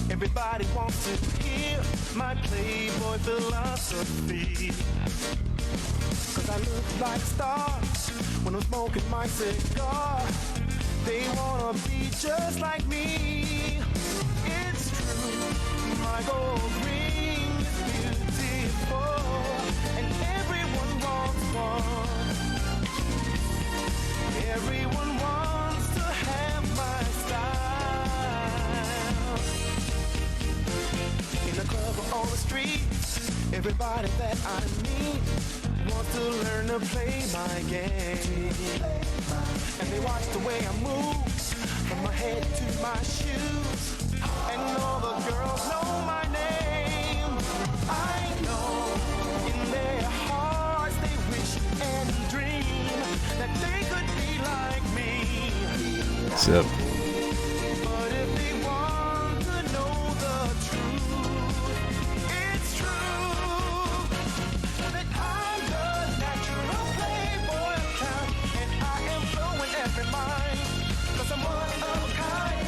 Everybody wants to hear my playboy philosophy. Cause I look like a star when I'm smoking my cigar. They wanna be just like me. It's true, my gold ring is beautiful, and everyone wants one. Everyone wants to have my style. In the club or on the street, everybody that I meet wants to learn to play my game. And they watch the way I move, from my head to my shoes. And all the girls know my name. I know in their hearts they wish and dream that they could be like me. What's up? But if they want to know the truth, it's true that I'm the natural playboy of town, and I am blowing every mind, 'cause I'm one of a kind,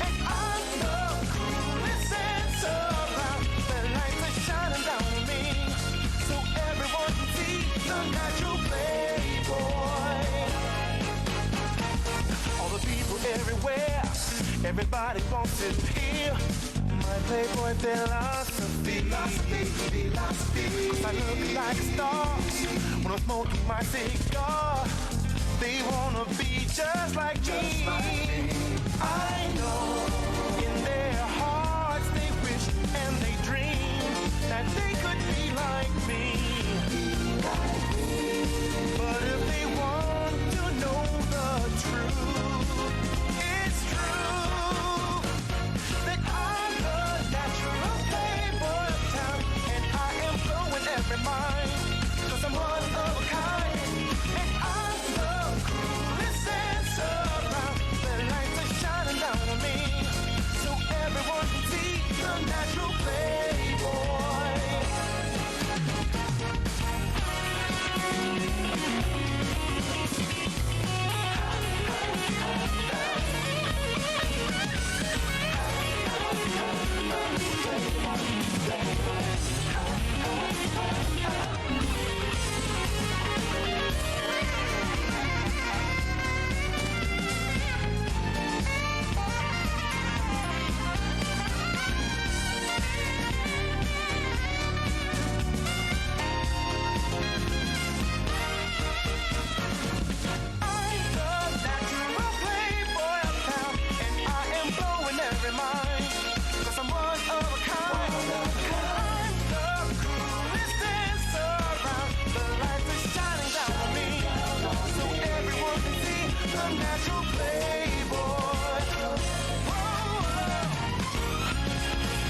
and I'm the coolest sense around. The lights are shining down on me, so everyone can see the natural playboy. All the people everywhere, everybody wants to hear my playboy philosophy. I look like a star when I'm smoking my cigar. They wanna be just like me. I know in their hearts they wish and they dream that they could be like me. But if they want to know the truth, it's true that I'm the natural playboy of town, and I am blowing every mind, 'cause I'm one of a kind, and I'm the coolest sense around. The lights are shining down on me, so everyone can see the natural playboy.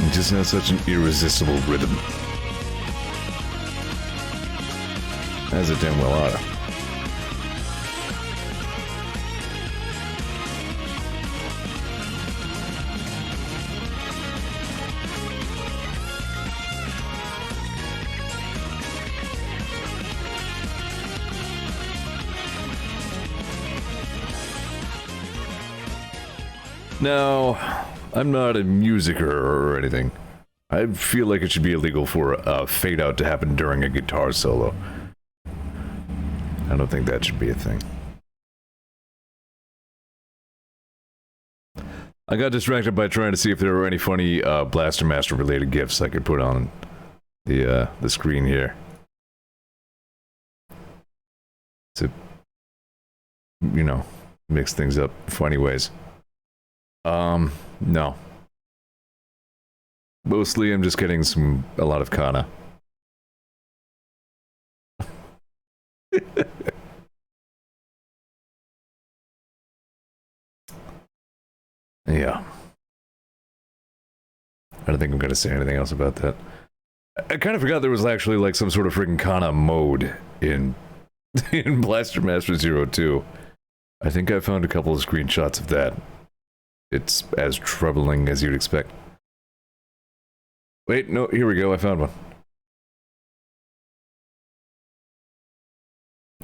It just has such an irresistible rhythm. As it damn well oughta. Now, I'm not a musicer or anything. I feel like it should be illegal for a fade out to happen during a guitar solo. I don't think that should be a thing. I got distracted by trying to see if there were any funny Blaster Master related GIFs I could put on the screen here. To, you know, mix things up funny ways. No. Mostly I'm just getting a lot of Kana. Yeah. I don't think I'm gonna say anything else about that. I kind of forgot there was actually like some sort of freaking Kana mode in Blaster Master Zero 2. I think I found a couple of screenshots of that. It's as troubling as you'd expect. Wait, no, here we go, I found one.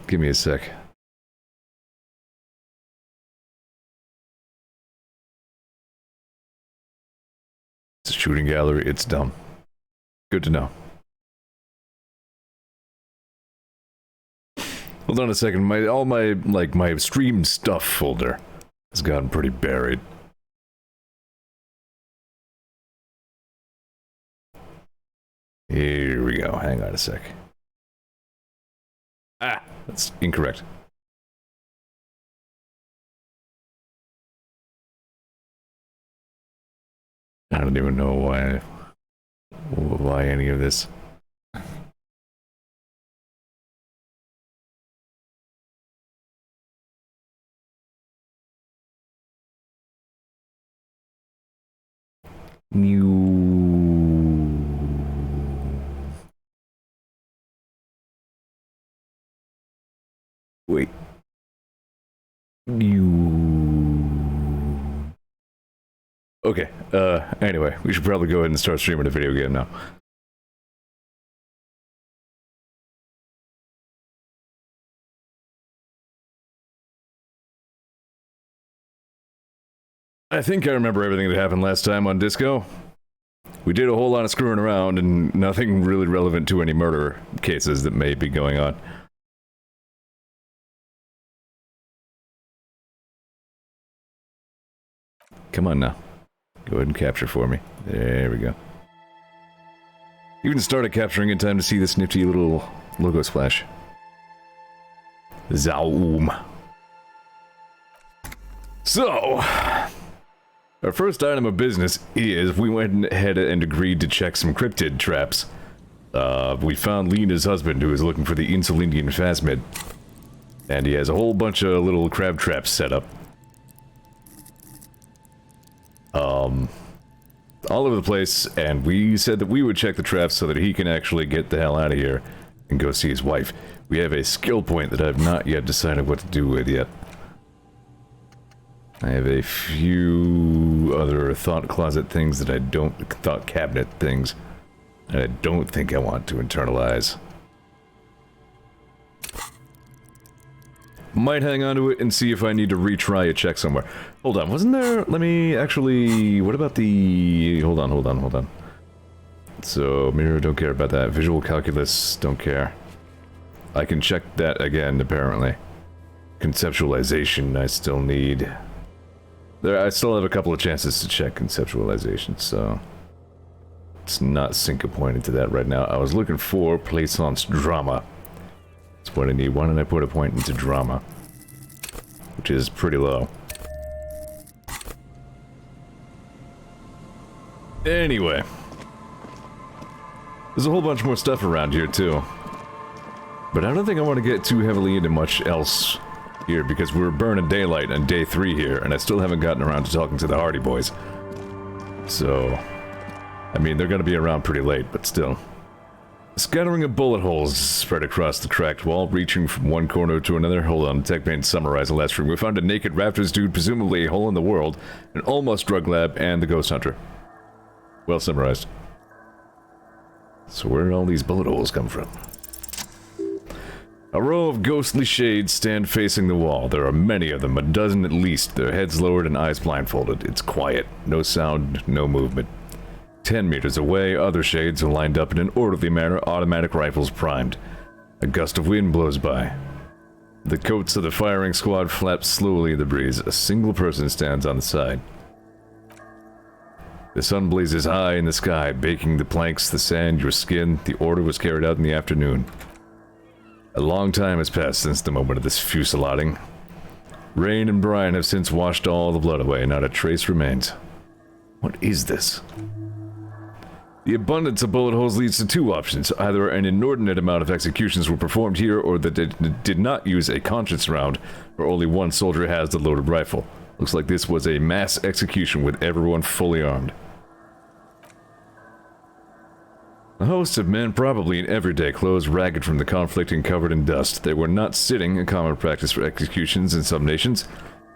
Give me a sec. It's a shooting gallery, it's dumb. Good to know. Hold on a second, all my streamed stuff folder has gotten pretty buried. Here we go, hang on a sec. Ah, that's incorrect. I don't even know why any of this. Wait. Okay, anyway, we should probably go ahead and start streaming a video game now. I think I remember everything that happened last time on Disco. We did a whole lot of screwing around and nothing really relevant to any murder cases that may be going on. Come on now. Go ahead and capture for me. There we go. Even started capturing in time to see this nifty little logo splash. Zaum. So, our first item of business is we went ahead and agreed to check some cryptid traps. We found Lena's husband who is looking for the Insulindian Phasmid. And he has a whole bunch of little crab traps set up. All over the place, and we said that we would check the traps so that he can actually get the hell out of here and go see his wife. We have a skill point that I've not yet decided what to do with yet. I have a few other thought closet things that I don't... thought cabinet things that I don't think I want to internalize. Might hang on to it and see if I need to retry a check somewhere. Hold on, wasn't there... let me actually... what about the... hold on. So, mirror, don't care about that. Visual calculus, don't care. I can check that again, apparently. Conceptualization, I still need... I still have a couple of chances to check conceptualization, so... it's not sink a point into that right now. I was looking for Plaisance Drama. That's what I need. Why don't I put a point into drama? Which is pretty low. Anyway. There's a whole bunch more stuff around here, too. But I don't think I want to get too heavily into much else here, because we're burning daylight on day 3 here, and I still haven't gotten around to talking to the Hardy Boys. So... I mean, they're gonna be around pretty late, but still. A scattering of bullet holes spread across the cracked wall, reaching from one corner to another. Hold on, TechBane summarize the last room. We found a naked Raptors dude, presumably a hole in the world, an almost drug lab, and the ghost hunter. Well summarized. So where did all these bullet holes come from? A row of ghostly shades stand facing the wall. There are many of them, a dozen at least, their heads lowered and eyes blindfolded. It's quiet. No sound, no movement. 10 meters away, other shades are lined up in an orderly manner, automatic rifles primed. A gust of wind blows by. The coats of the firing squad flap slowly in the breeze. A single person stands on the side. The sun blazes high in the sky, baking the planks, the sand, your skin. The order was carried out in the afternoon. A long time has passed since the moment of this fusillading. Rain and brine have since washed all the blood away, not a trace remains. What is this? The abundance of bullet holes leads to 2 options. Either an inordinate amount of executions were performed here, or that it did not use a conscience round, or only one soldier has the loaded rifle. Looks like this was a mass execution with everyone fully armed. A host of men, probably in everyday clothes, ragged from the conflict and covered in dust. They were not sitting, a common practice for executions in some nations,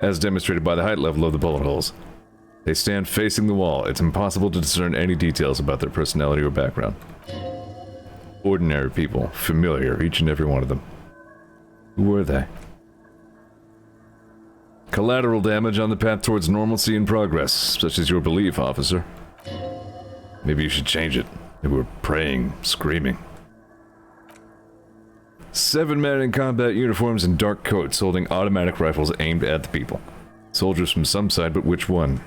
as demonstrated by the height level of the bullet holes. They stand facing the wall. It's impossible to discern any details about their personality or background. Ordinary people, familiar, each and every one of them. Who were they? Collateral damage on the path towards normalcy and progress, such as your belief, officer. Maybe you should change it. They were praying, screaming. 7 men in combat uniforms and dark coats holding automatic rifles aimed at the people. Soldiers from some side, but which one?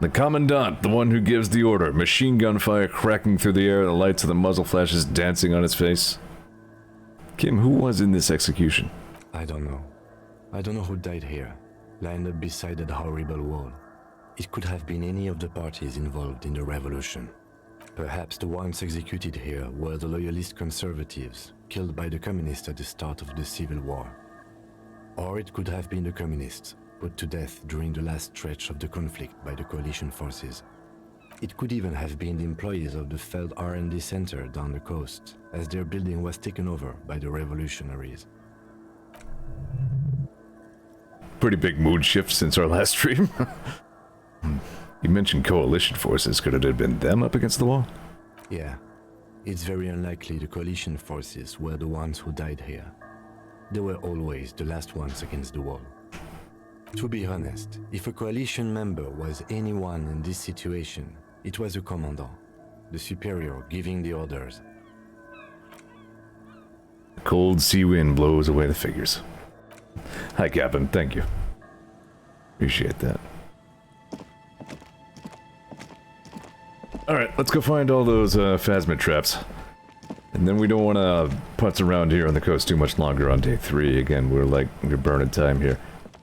The Commandant, the one who gives the order. Machine gun fire cracking through the air, the lights of the muzzle flashes dancing on his face. Kim, who was in this execution? I don't know. I don't know who died here, lined up beside that horrible wall. It could have been any of the parties involved in the revolution. Perhaps the ones executed here were the loyalist conservatives, killed by the communists at the start of the Civil War. Or it could have been the communists, put to death during the last stretch of the conflict by the coalition forces. It could even have been the employees of the failed R&D center down the coast, as their building was taken over by the revolutionaries. Pretty big mood shift since our last stream. You mentioned coalition forces. Could it have been them up against the wall? Yeah, it's very unlikely the coalition forces were the ones who died here. They were always the last ones against the wall. To be honest, if a coalition member was anyone in this situation, it was a commandant, the superior giving the orders. Cold sea wind blows away the figures. Hi, Captain. Thank you. Appreciate that. Alright, let's go find all those Phasma Traps. And then we don't want to putz around here on the coast too much longer on day 3. Again, we're burning time here.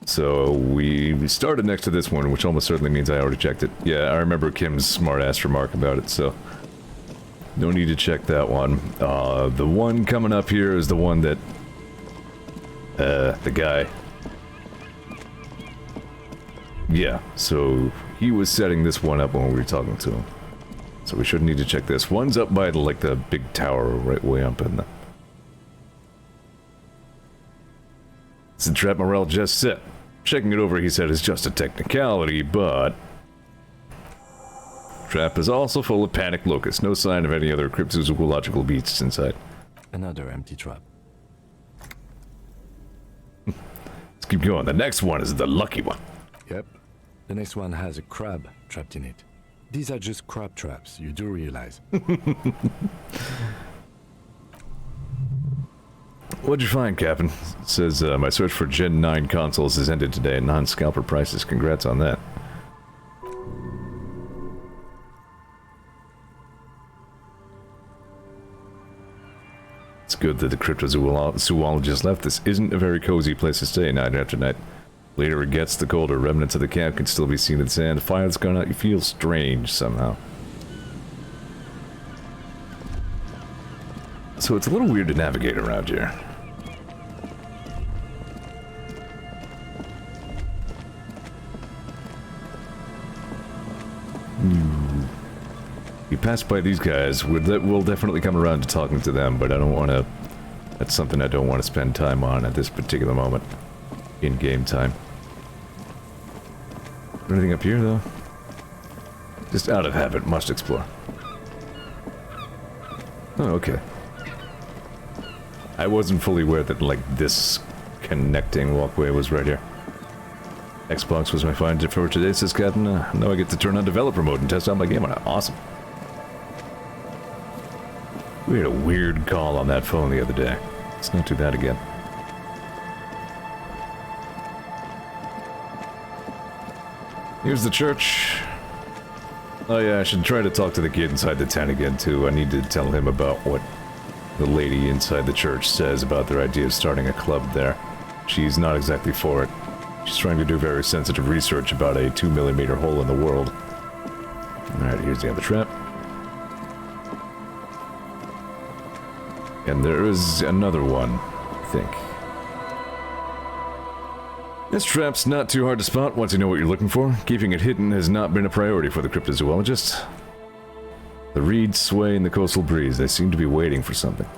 So we started next to this one, which almost certainly means I already checked it. Yeah, I remember Kim's smart-ass remark about it, so no need to check that one. The one coming up here is the one that the guy. Yeah, so he was setting this one up when we were talking to him. So we shouldn't need to check this. One's up by the big tower right way up in the... It's the trap morale just set. Checking it over, he said, is just a technicality, but... Trap is also full of panic locusts. No sign of any other cryptozoological beasts inside. Another empty trap. Let's keep going. The next one is the lucky one. Yep. The next one has a crab trapped in it. These are just crab traps, you do realize. What'd you find, Captain? It says, my search for Gen 9 consoles has ended today at non-scalper prices. Congrats on that. It's good that the cryptozoologist left. This isn't a very cozy place to stay night after night. Later it gets, the colder. Remnants of the camp can still be seen in the sand. The fire that's gone out, you feel strange somehow. So it's a little weird to navigate around here. You pass by these guys, we'll definitely come around to talking to them, but I don't want to... That's something I don't want to spend time on at this particular moment. In game time. Anything up here, though? Just out of habit, must explore. Oh, okay. I wasn't fully aware that, this connecting walkway was right here. Xbox was my find for today, says Captain. Now I get to turn on developer mode and test out my game on it. Awesome. We had a weird call on that phone the other day. Let's not do that again. Here's the church. Oh yeah, I should try to talk to the kid inside the tent again too. I need to tell him about what the lady inside the church says about their idea of starting a club there. She's not exactly for it. She's trying to do very sensitive research about a 2mm hole in the world. Alright, here's the other trap. And there is another one, I think. This trap's not too hard to spot once you know what you're looking for. Keeping it hidden has not been a priority for the cryptozoologist. The reeds sway in the coastal breeze. They seem to be waiting for something.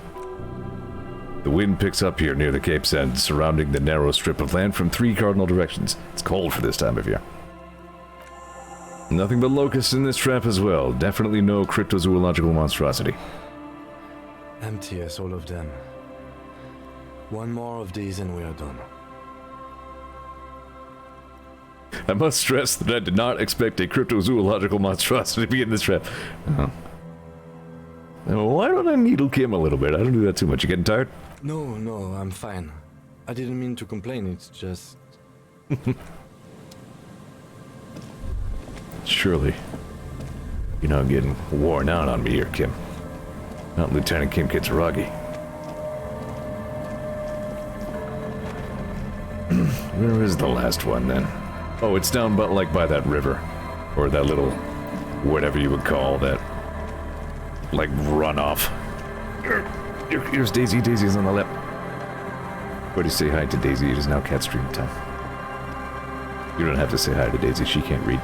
The wind picks up here near the Cape's end, surrounding the narrow strip of land from 3 cardinal directions. It's cold for this time of year. Nothing but locusts in this trap as well. Definitely no cryptozoological monstrosity. Empty as all of them. One more of these and we are done. I must stress that I did not expect a cryptozoological monstrosity to be in this trap. Oh. Why don't I needle Kim a little bit? I don't do that too much. You getting tired? No, I'm fine. I didn't mean to complain, it's just... Surely. You're not getting worn out on me here, Kim. Not Lieutenant Kim Kitsuragi. Where is the last one, then? Oh, it's down but like by that river. Or that little... whatever you would call that... like runoff. Here's Daisy. Daisy's on the left. Everybody say hi to Daisy. It is now cat stream time. You don't have to say hi to Daisy. She can't read.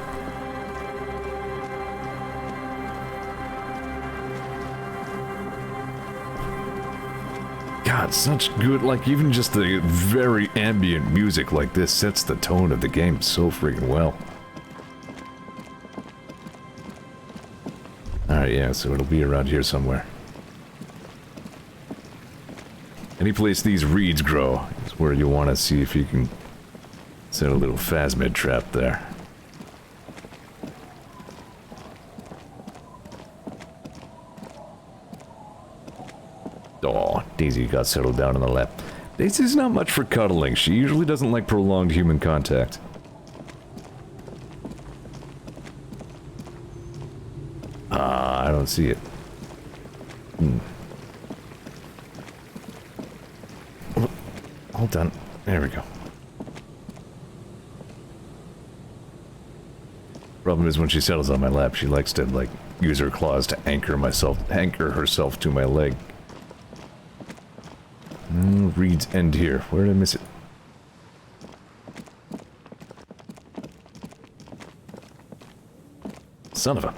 God, such good, like, even just the very ambient music like this sets the tone of the game so freaking well. Alright, yeah, so it'll be around here somewhere. Any place these reeds grow is where you want to see if you can set a little Phasma trap there. Oh, Daisy got settled down on the lap. Daisy's not much for cuddling. She usually doesn't like prolonged human contact. I don't see it. Hold on. There we go. Problem is when she settles on my lap, she likes to, like, use her claws to anchor herself to my leg. Reeds end here. Where did I miss it? Son of a...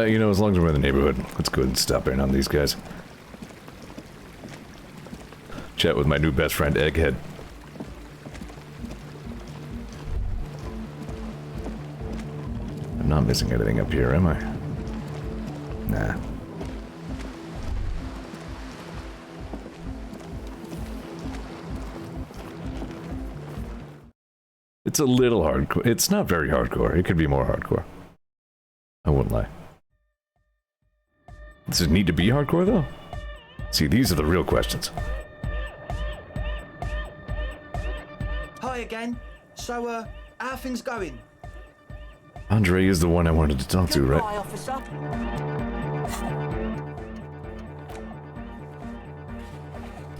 you know, as long as we're in the neighborhood, let's go ahead and stop in on these guys. Chat with my new best friend, Egghead. I'm not missing anything up here, am I? Nah. It's a little hardcore. It's not very hardcore. It could be more hardcore. I wouldn't lie. Does it need to be hardcore, though? See, these are the real questions. Hi again. So, how are things going? Andre is the one I wanted to talk to, right? Goodbye, officer.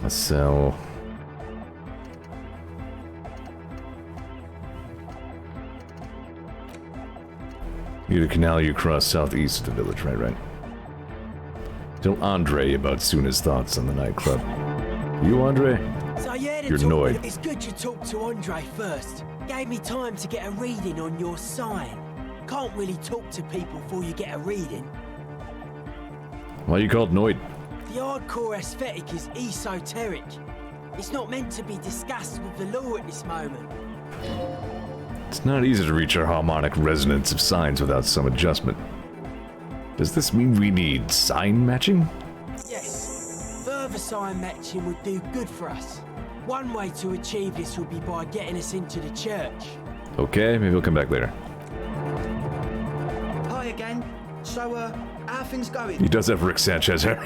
Let's sell... Need a canal you cross southeast of the village, right. Tell Andre about Suna's thoughts on the nightclub. You, Andre? So yeah, You're annoyed. It's good you talked to Andre first. Gave me time to get a reading on your sign. Can't really talk to people before you get a reading. Why are you called Noid? The hardcore aesthetic is esoteric. It's not meant to be discussed with the law at this moment. It's not easy to reach our harmonic resonance of signs without some adjustment. Does this mean we need sign matching? Yes, further sign matching would do good for us. One way to achieve this would be by getting us into the church. Okay, maybe we'll come back later. Hi again. So, how are things going? He does have Rick Sanchez hair.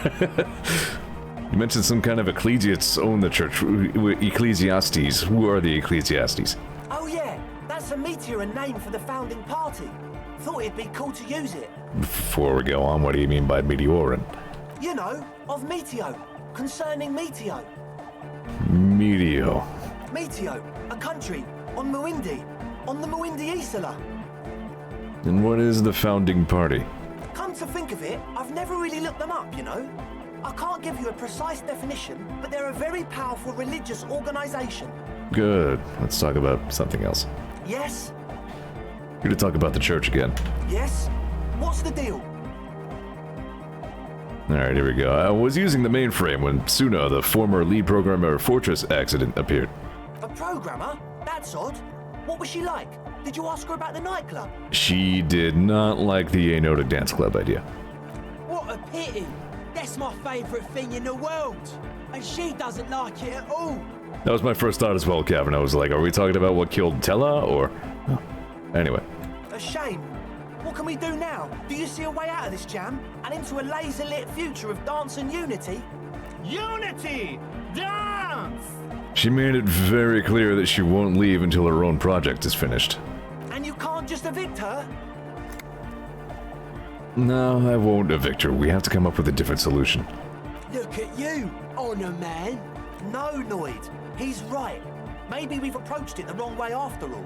You mentioned some kind of ecclesiasts own the church. Ecclesiastes. Who are the Ecclesiastes? Oh yeah, that's a meteor and name for the founding party. Thought it'd be cool to use it. Before we go on, what do you mean by Meteoran? You know, of Meteo, concerning Meteo. Meteo. Meteo, a country, on Muindi, on the Muindi Isla. And what is the founding party? Come to think of it, I've never really looked them up, you know. I can't give you a precise definition, but they're a very powerful religious organization. Good. Let's talk about something else. Yes, Here to talk about the church again. Yes? What's the deal? Alright, here we go. I was using the mainframe when Suna, the former lead programmer of Fortress accident, appeared. A programmer? That's odd. What was she like? Did you ask her about the nightclub? She did not like the Aenotic Dance Club idea. What a pity. That's my favourite thing in the world. And she doesn't like it at all. That was my first thought as well, Kevin. I was like, are we talking about what killed Tella, or... Oh. Anyway. A shame. What can we do now? Do you see a way out of this jam? And into a laser-lit future of dance and unity? Unity! Dance! She made it very clear that she won't leave until her own project is finished. And you can't just evict her? No, I won't evict her. We have to come up with a different solution. Look at you, Honor Man. No, Noid. He's right. Maybe we've approached it the wrong way after all.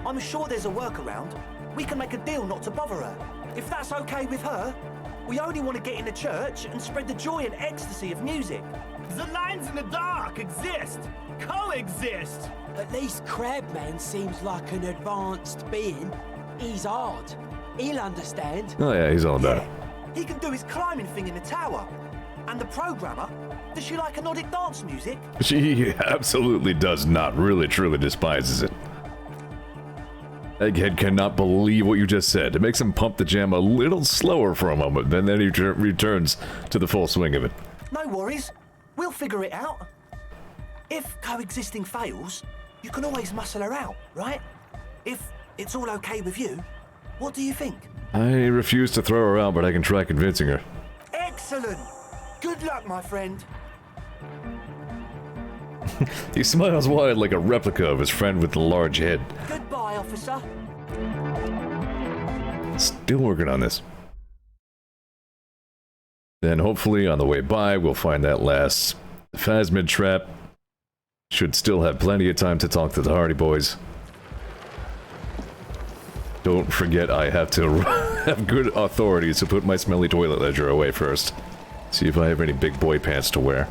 I'm sure there's a workaround. We can make a deal not to bother her. If that's okay with her, we only want to get in the church and spread the joy and ecstasy of music. The lines in the dark exist! Coexist! At least Crabman seems like an advanced being. He's hard. He'll understand. Oh yeah, he's all about it. He can do his climbing thing in the tower. And the programmer, does she like Nordic dance music? She absolutely does not. Really, truly despises it. Egghead cannot believe what you just said. It makes him pump the jam a little slower for a moment, and then he returns to the full swing of it. No worries. We'll figure it out. If coexisting fails, you can always muscle her out, right? If it's all okay with you, what do you think? I refuse to throw her out, but I can try convincing her. Excellent! Good luck, my friend. He smiles wide like a replica of his friend with the large head. Goodbye, officer. Still working on this. Then hopefully on the way by, we'll find that last Phasma Trap. Should still have plenty of time to talk to the Hardy Boys. Don't forget I have to have good authority to put my smelly toilet ledger away first. See if I have any big boy pants to wear.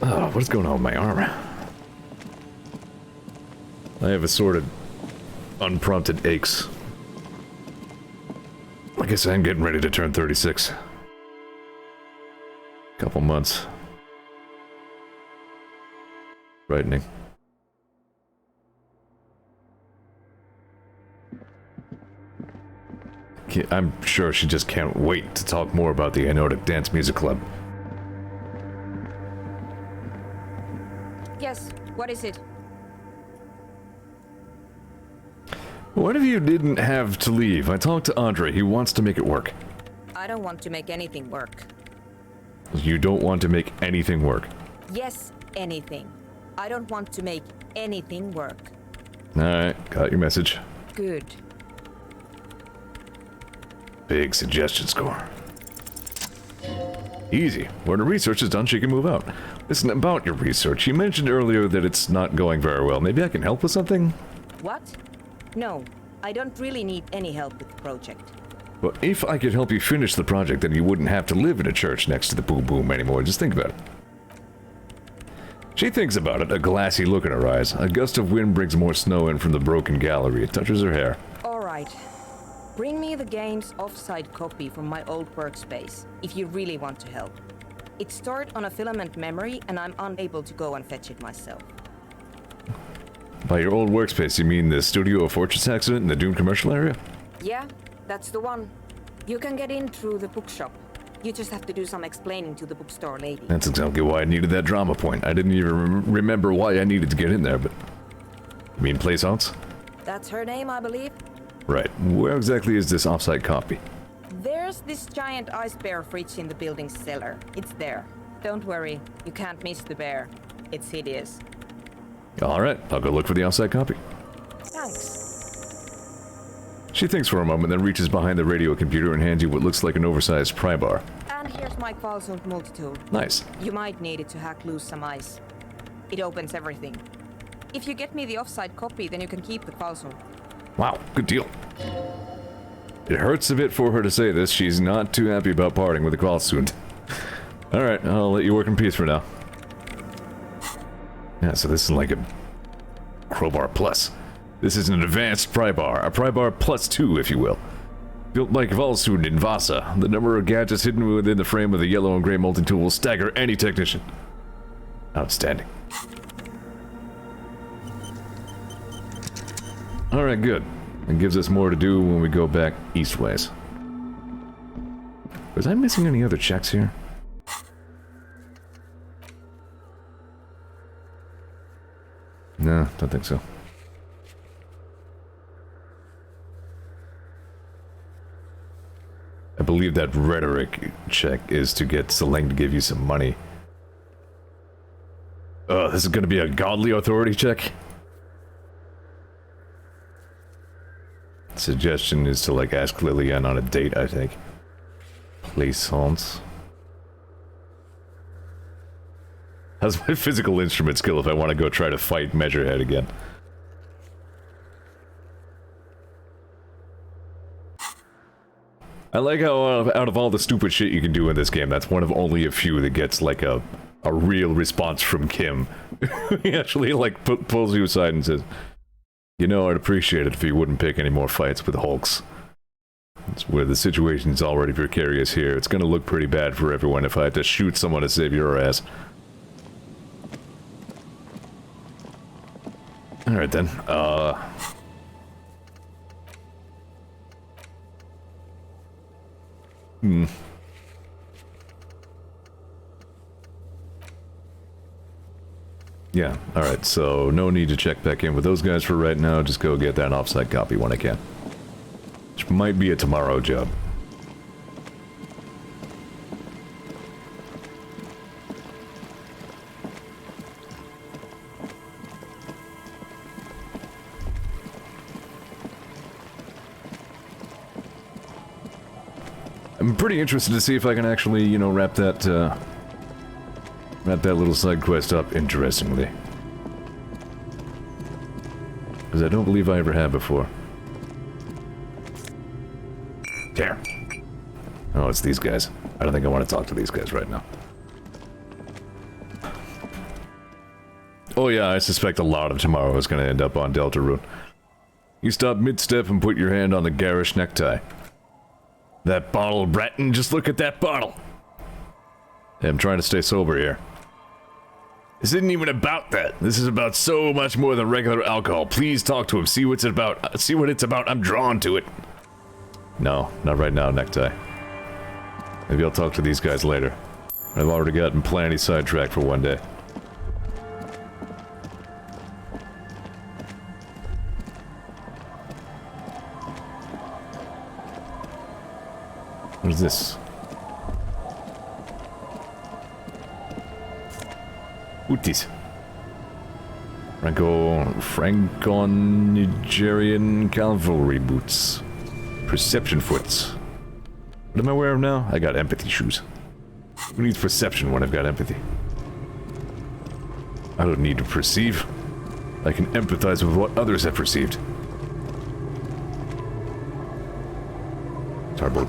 Oh, what is going on with my arm? I have assorted unprompted aches. Like I said, I'm getting ready to turn 36. Couple months. Frightening. I'm sure she just can't wait to talk more about the Aenotic Dance Music Club. Yes, what is it? What if you didn't have to leave? I talked to Andre. He wants to make it work. I don't want to make anything work. You don't want to make anything work? Yes, anything. I don't want to make anything work. Alright, got your message. Good. Big suggestion score. Easy. When her research is done, she can move out. Listen, about your research, you mentioned earlier that it's not going very well. Maybe I can help with something? What? No, I don't really need any help with the project. Well, if I could help you finish the project, then you wouldn't have to live in a church next to the Boom Boom anymore. Just think about it. She thinks about it, a glassy look in her eyes. A gust of wind brings more snow in from the broken gallery. It touches her hair. Alright. Bring me the game's offsite copy from my old workspace, if you really want to help. It's stored on a filament memory, and I'm unable to go and fetch it myself. By your old workspace, you mean the studio of Fortress accident in the Dune commercial area? Yeah, that's the one. You can get in through the bookshop. You just have to do some explaining to the bookstore lady. That's exactly why I needed that drama point. I didn't even remember why I needed to get in there, but... You mean Plaisance? That's her name, I believe. Right. Where exactly is this offsite copy? There's this giant ice bear fridge in the building's cellar. It's there. Don't worry, you can't miss the bear. It's hideous. Alright, I'll go look for the offsite copy. Thanks. She thinks for a moment, then reaches behind the radio computer and hands you what looks like an oversized pry bar. And here's my Qualsund multitool. Nice. You might need it to hack loose some ice. It opens everything. If you get me the offsite copy, then you can keep the Qualsund. Wow, good deal. It hurts a bit for her to say this. She's not too happy about parting with the Qualsund. Alright, I'll let you work in peace for now. Yeah, so this is like a crowbar plus. This is an advanced pry bar, a pry bar plus 2, if you will. Built like Volsund in Vasa, the number of gadgets hidden within the frame of the yellow and gray multi-tool will stagger any technician. Outstanding. Alright, good. It gives us more to do when we go back eastways. Was I missing any other checks here? No, don't think so. I believe that rhetoric check is to get Seleng to give you some money. Oh, this is gonna be a godly authority check? Suggestion is to, like, ask Lillian on a date, I think. Plaisance. How's my physical instrument skill if I want to go try to fight Measurehead again? I like how out of all the stupid shit you can do in this game, that's one of only a few that gets, like, a real response from Kim. He actually, like, pulls you aside and says, you know, I'd appreciate it if you wouldn't pick any more fights with Hulks. It's where the situation's already precarious here. It's gonna look pretty bad for everyone if I had to shoot someone to save your ass. Alright then, Yeah, alright, so no need to check back in with those guys for right now, just go get that offsite copy when I can. Which might be a tomorrow job. I'm pretty interested to see if I can actually, you know, wrap that little side quest up interestingly. Because I don't believe I ever have before. There. Oh, it's these guys. I don't think I want to talk to these guys right now. Oh yeah, I suspect a lot of tomorrow is going to end up on Deltarune. You stop mid-step and put your hand on the garish necktie. That bottle, Bratton, just look at that bottle! I'm trying to stay sober here. This isn't even about that. This is about so much more than regular alcohol. Please talk to him. See what it's about. See what it's about. I'm drawn to it. No, not right now, necktie. Maybe I'll talk to these guys later. I've already gotten plenty sidetracked for one day. What is this? Utis. Franco-Nigerian cavalry boots. Perception foots. What am I wearing now? I got empathy shoes. Who needs perception when I've got empathy? I don't need to perceive. I can empathize with what others have perceived. Tarboat.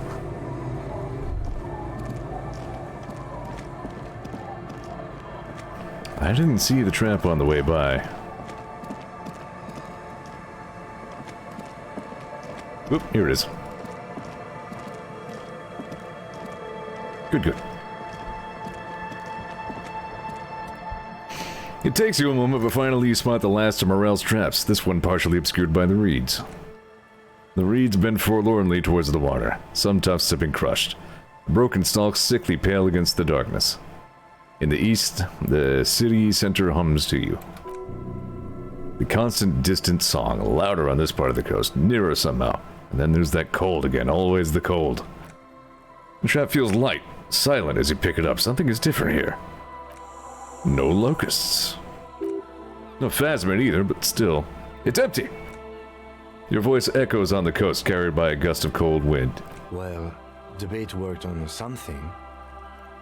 I didn't see the trap on the way by. Oop, here it is. Good, good. It takes you a moment, but finally you spot the last of Morel's traps, this one partially obscured by the reeds. The reeds bend forlornly towards the water. Some tufts have been crushed. Broken stalks sickly pale against the darkness. In the east, the city center hums to you. The constant distant song, louder on this part of the coast, nearer somehow. And then there's that cold again, always the cold. The trap feels light, silent as you pick it up. Something is different here. No locusts. No phasma either, but still. It's empty! Your voice echoes on the coast, carried by a gust of cold wind. Well, the bait worked on something.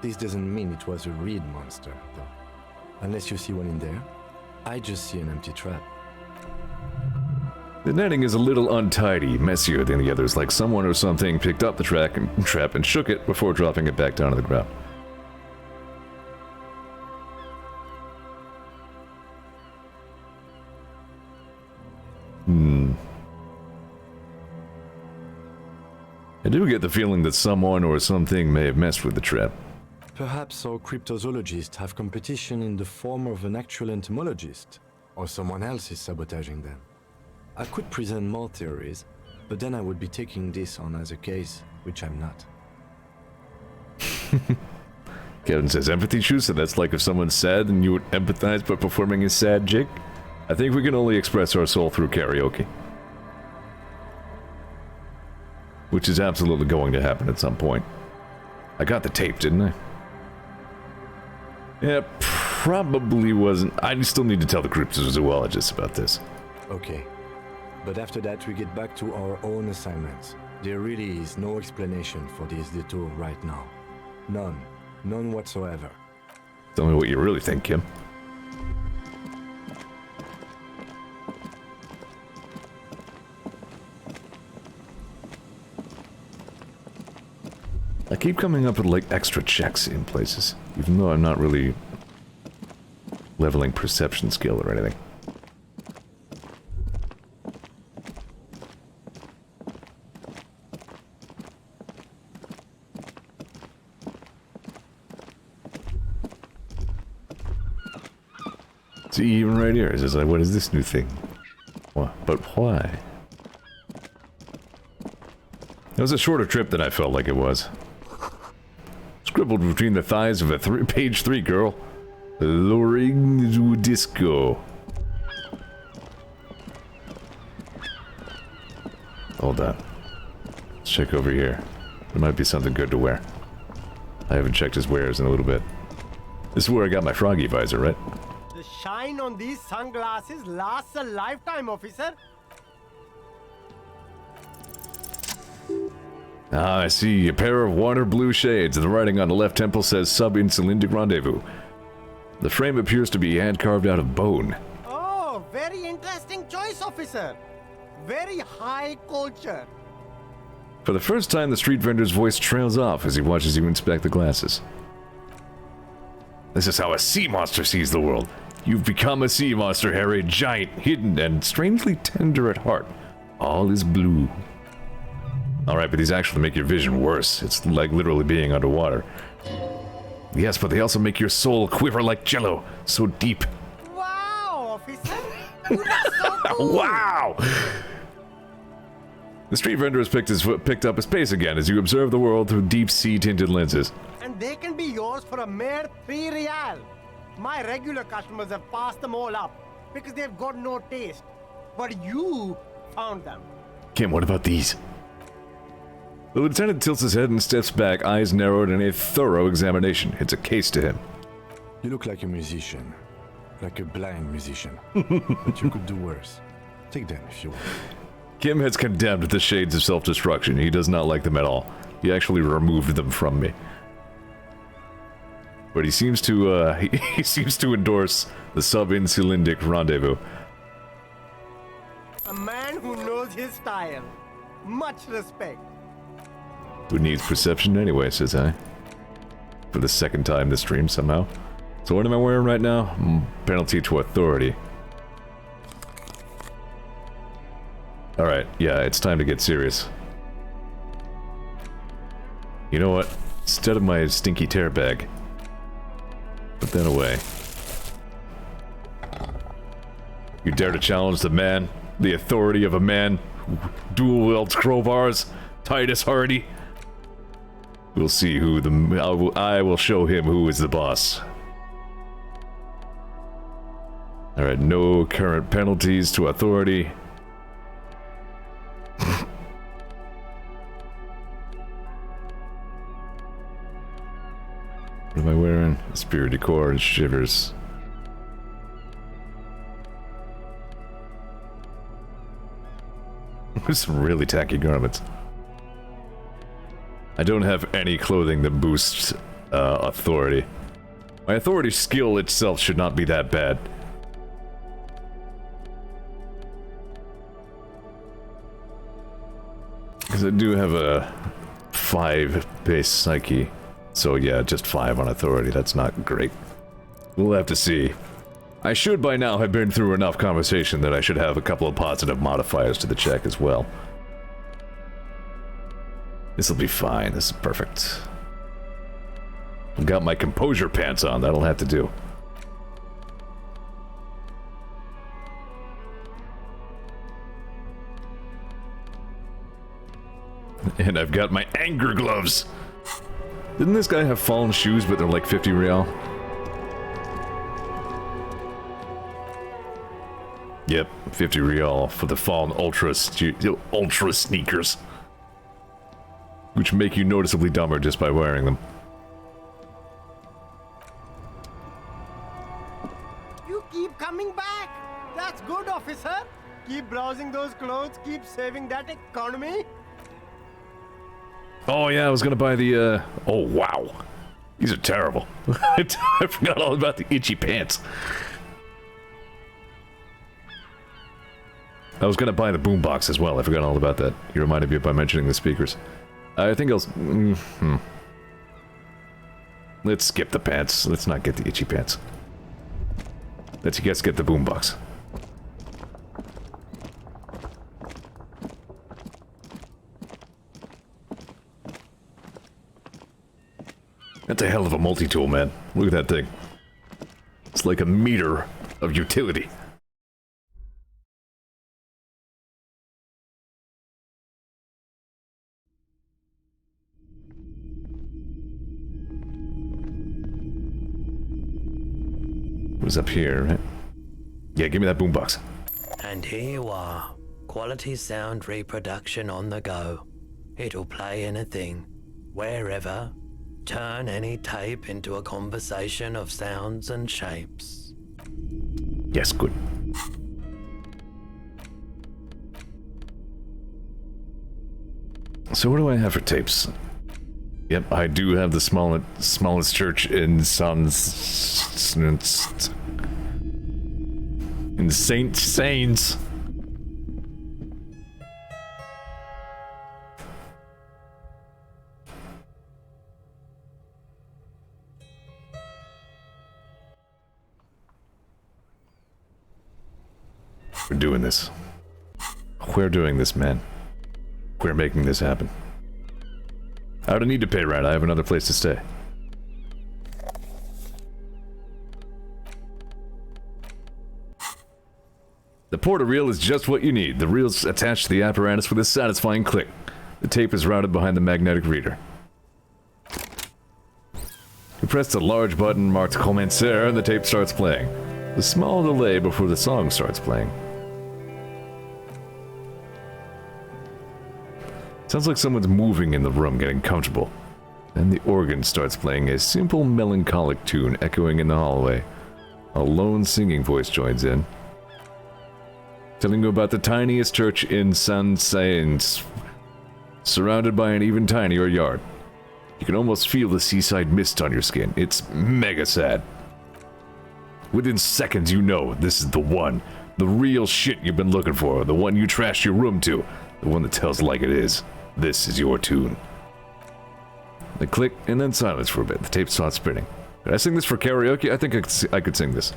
This doesn't mean it was a reed monster, though. Unless you see one in there, I just see an empty trap. The netting is a little untidy, messier than the others, like someone or something picked up the trap and shook it before dropping it back down to the ground. I do get the feeling that someone or something may have messed with the trap. Perhaps our cryptozoologists have competition in the form of an actual entomologist, or someone else is sabotaging them. I could present more theories, but then I would be taking this on as a case, which I'm not. Kevin says empathy choose, so that's like if someone's sad and you would empathize by performing a sad jig. I think we can only express our soul through karaoke. Which is absolutely going to happen at some point. I got the tape, didn't I? Yeah, probably wasn't. I still need to tell the cryptozoologists about this. Okay. But after that we get back to our own assignments. There really is no explanation for this detour right now. None. None whatsoever. Tell me what you really think, Kim. I keep coming up with like extra checks in places, even though I'm not really leveling perception skill or anything. See, even right here, it's just like, what is this new thing? What? But why? It was a shorter trip than I felt like it was. Scribbled between the thighs of a page 3 girl. Luring to disco. Hold on. Let's check over here. There might be something good to wear. I haven't checked his wares in a little bit. This is where I got my froggy visor, right? The shine on these sunglasses lasts a lifetime, officer. Ah, I see. A pair of water blue shades. The writing on the left temple says Sub-Insulindic Rendezvous. The frame appears to be hand carved out of bone. Oh, very interesting choice, officer. Very high culture. For the first time, the street vendor's voice trails off as he watches you inspect the glasses. This is how a sea monster sees the world. You've become a sea monster, Harry. Giant, hidden, and strangely tender at heart. All is blue. Alright, but these actually make your vision worse. It's like literally being underwater. Yes, but they also make your soul quiver like jello. So deep. Wow, officer. You look so cool. Wow! The street vendor has picked up his pace again as you observe the world through deep sea tinted lenses. And they can be yours for a mere 3 real. My regular customers have passed them all up because they've got no taste. But you found them. Kim, what about these? The lieutenant tilts his head and steps back, eyes narrowed in a thorough examination. It's a case to him. You look like a musician. Like a blind musician. But you could do worse. Take them if you want. Kim has condemned the shades of self-destruction. He does not like them at all. He actually removed them from me. But he seems to, he seems to endorse the Sub-Insulindic Rendezvous. A man who knows his style. Much respect. Who needs perception anyway, says I. For the second time this stream, somehow. So what am I wearing right now? Penalty to authority. Alright, yeah, it's time to get serious. You know what? Instead of my stinky tear bag, put that away. You dare to challenge the man? The authority of a man who dual wields crowbars? Titus Hardy? We'll see who I will show him who is the boss. Alright, no current penalties to authority. What am I wearing? Spirit decor and shivers. Some really tacky garments. I don't have any clothing that boosts authority. My authority skill itself should not be that bad. Because I do have a 5 base psyche. So yeah, just 5 on authority. That's not great. We'll have to see. I should by now have been through enough conversation that I should have a couple of positive modifiers to the check as well. This'll be fine. This is perfect. I've got my composure pants on. That'll have to do. And I've got my anger gloves. Didn't this guy have fallen shoes, but they're like 50 real? Yep, 50 real for the fallen ultra sneakers. Which make you noticeably dumber just by wearing them. You keep coming back. That's good, officer. Keep browsing those clothes. Keep saving that economy. Oh yeah, I was gonna buy the, oh wow. These are terrible. I forgot all about the itchy pants. I was gonna buy the boombox as well. I forgot all about that. You reminded me by mentioning the speakers. I think I'll... Let's skip the pants. Let's not get the itchy pants. Let's get the boombox. That's a hell of a multi-tool, man. Look at that thing. It's like a meter of utility. Was up here, right? Yeah, give me that boombox. And here you are. Quality sound reproduction on the go. It'll play anything, wherever. Turn any tape into a conversation of sounds and shapes. Yes, good. So what do I have for tapes? Yep, I do have the smallest church in Saint Saints. We're doing this. We're doing this, man. We're making this happen. I don't need to pay rent. I have another place to stay. The porta reel is just what you need. The reel's attached to the apparatus with a satisfying click. The tape is routed behind the magnetic reader. You press the large button marked Commencer and the tape starts playing. A small delay before the song starts playing. Sounds like someone's moving in the room, getting comfortable. Then the organ starts playing a simple melancholic tune echoing in the hallway. A lone singing voice joins in, telling you about the tiniest church in Saint Saëns, surrounded by an even tinier yard. You can almost feel the seaside mist on your skin. It's mega sad. Within seconds you know this is the one. The real shit you've been looking for. The one you trashed your room to. The one that tells like it is. This is your tune. They click, and then silence for a bit. The tape starts spinning. Did I sing this for karaoke? I think I could sing this.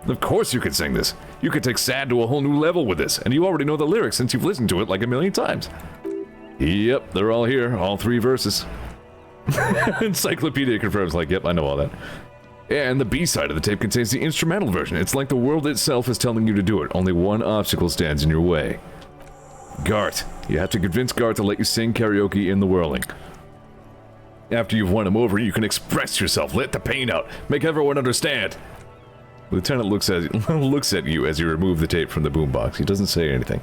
Of course you could sing this. You could take sad to a whole new level with this, and you already know the lyrics since you've listened to it like a million times. Yep, they're all here, all 3 verses. Encyclopedia confirms, like, yep, I know all that. And the B-side of the tape contains the instrumental version. It's like the world itself is telling you to do it. Only one obstacle stands in your way. Gart. You have to convince Gart to let you sing karaoke in the whirling. After you've won him over, you can express yourself, let the pain out, make everyone understand. Lieutenant looks at you as you remove the tape from the boombox. He doesn't say anything.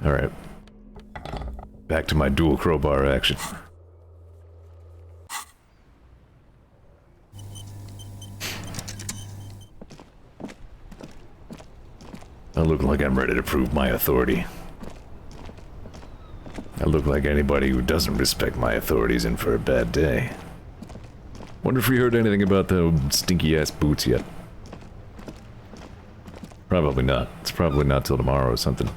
Alright. Back to my dual crowbar action. I look like I'm ready to prove my authority. I look like anybody who doesn't respect my authority's in for a bad day. Wonder if we heard anything about the stinky-ass boots yet. Probably not. It's probably not till tomorrow or something.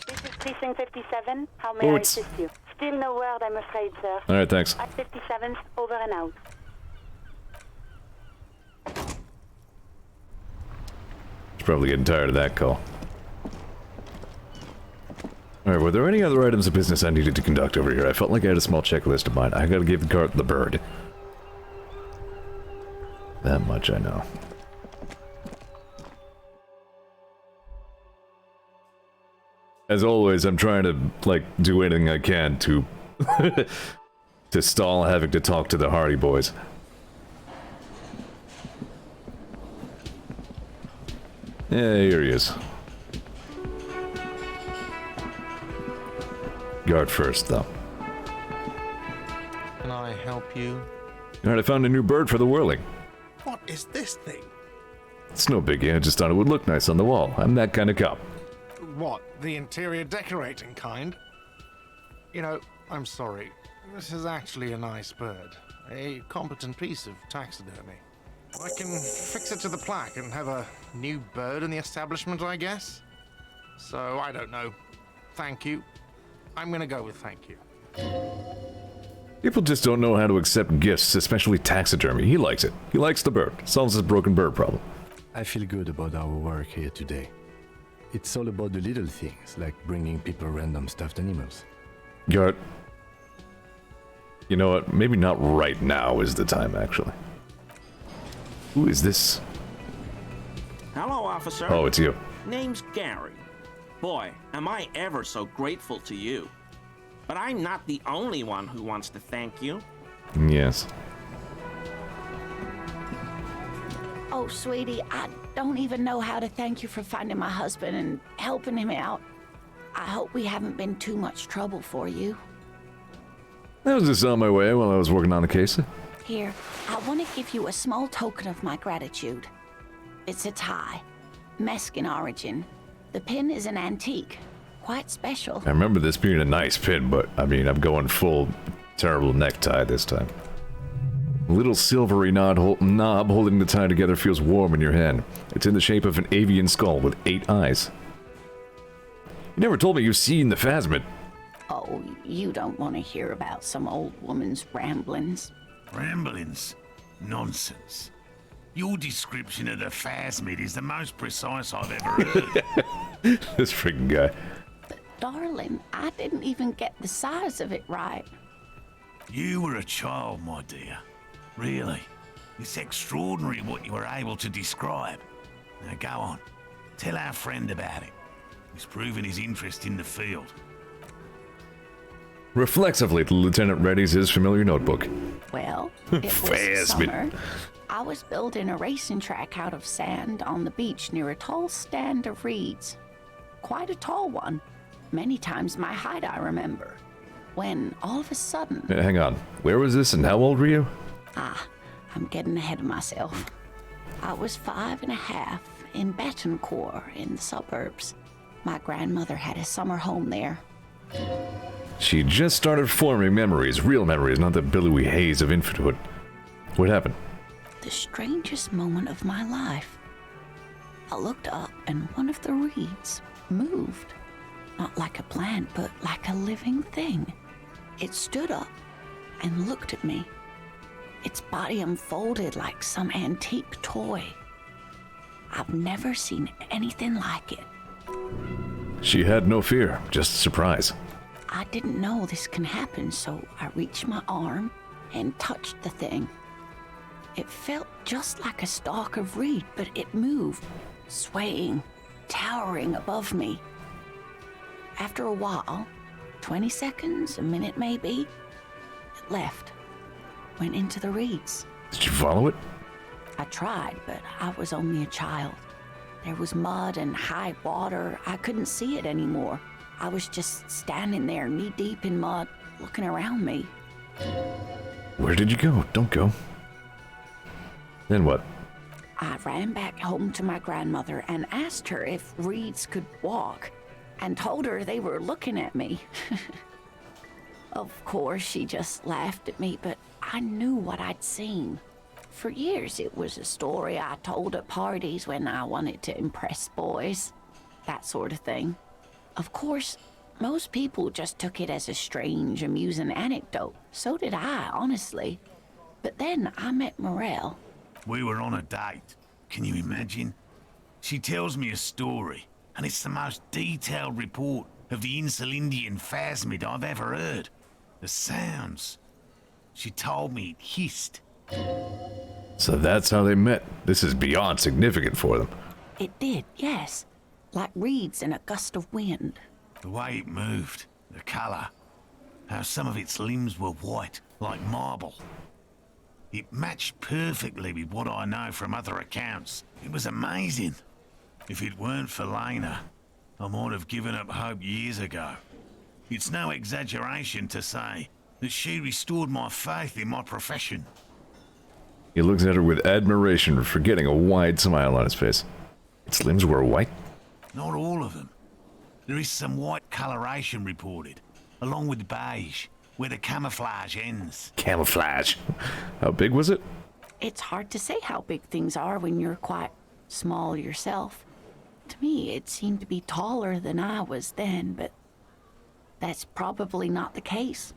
This is Precinct 57. How may I assist you? Still no word, I'm afraid, sir. Alright, thanks. At 57, over and out. probably getting tired of that call. Alright, were there any other items of business I needed to conduct over here? I felt like I had a small checklist of mine. I gotta give Gart the bird. That much I know. As always, I'm trying to, like, do anything I can to... to stall having to talk to the Hardy Boys. Yeah, here he is. Guard first, though. Can I help you? Alright, I found a new bird for the whirling. What is this thing? It's no biggie, I just thought it would look nice on the wall. I'm that kind of cop. What, the interior decorating kind? You know, I'm sorry. This is actually a nice bird. A competent piece of taxidermy. I can fix it to the plaque and have a new bird in the establishment, I guess? So, I don't know. Thank you. I'm gonna go with thank you. People just don't know how to accept gifts, especially taxidermy. He likes it. He likes the bird. Solves his broken bird problem. I feel good about our work here today. It's all about the little things, like bringing people random stuffed animals. Gart. You know what? Maybe not right now is the time, actually. Who is this? Hello, officer. Oh, it's you. Name's Gary. Boy, am I ever so grateful to you. But I'm not the only one who wants to thank you. Yes. Oh, sweetie, I don't even know how to thank you for finding my husband and helping him out. I hope we haven't been too much trouble for you. I was just on my way while I was working on the case. Here, I want to give you a small token of my gratitude. It's a tie, Mexican origin. The pin is an antique, quite special. I remember this being a nice pin, but I mean, I'm going full terrible necktie this time. A little silvery knob holding the tie together feels warm in your hand. It's in the shape of an avian skull with 8 eyes. You never told me you've seen the Phasma. Oh, you don't want to hear about some old woman's ramblings. Ramblings? Nonsense. Your description of the Phasmid is the most precise I've ever heard. This freaking guy. But darling, I didn't even get the size of it right. You were a child, my dear. Really. It's extraordinary what you were able to describe. Now go on. Tell our friend about it. He's proven his interest in the field. Reflexively, the lieutenant readies his familiar notebook. Well, it was summer. I was building a racing track out of sand on the beach near a tall stand of reeds. Quite a tall one. Many times my height, I remember. When, all of a sudden... Hang on. Where was this and how old were you? I'm getting ahead of myself. I was 5.5 in Betancourt in the suburbs. My grandmother had a summer home there. She just started forming memories, real memories, not the billowy haze of infanthood. What happened? The strangest moment of my life. I looked up and one of the reeds moved. Not like a plant, but like a living thing. It stood up and looked at me. Its body unfolded like some antique toy. I've never seen anything like it. She had no fear, just surprise. I didn't know this can happen, so I reached my arm and touched the thing. It felt just like a stalk of reed, but it moved, swaying, towering above me. After a while, 20 seconds, a minute maybe, it left, went into the reeds. Did you follow it? I tried, but I was only a child. There was mud and high water. I couldn't see it anymore. I was just standing there, knee-deep in mud, looking around me. Where did you go? Don't go. Then what? I ran back home to my grandmother and asked her if reeds could walk, and told her they were looking at me. Of course, she just laughed at me, but I knew what I'd seen. For years, it was a story I told at parties when I wanted to impress boys. That sort of thing. Of course, most people just took it as a strange, amusing anecdote. So did I, honestly. But then I met Morel. We were on a date. Can you imagine? She tells me a story, and it's the most detailed report of the Insulindian phasmid I've ever heard. The sounds. She told me it hissed. So that's how they met. This is beyond significant for them. It did, yes. Like reeds in a gust of wind. The way it moved, the colour, how some of its limbs were white, like marble. It matched perfectly with what I know from other accounts. It was amazing. If it weren't for Lena, I might have given up hope years ago. It's no exaggeration to say that she restored my faith in my profession. He looks at her with admiration, forgetting a wide smile on his face. Its limbs were white? Not all of them. There is some white coloration reported, along with beige, where the camouflage ends. Camouflage? How big was it? It's hard to say how big things are when you're quite small yourself. To me, it seemed to be taller than I was then, but that's probably not the case.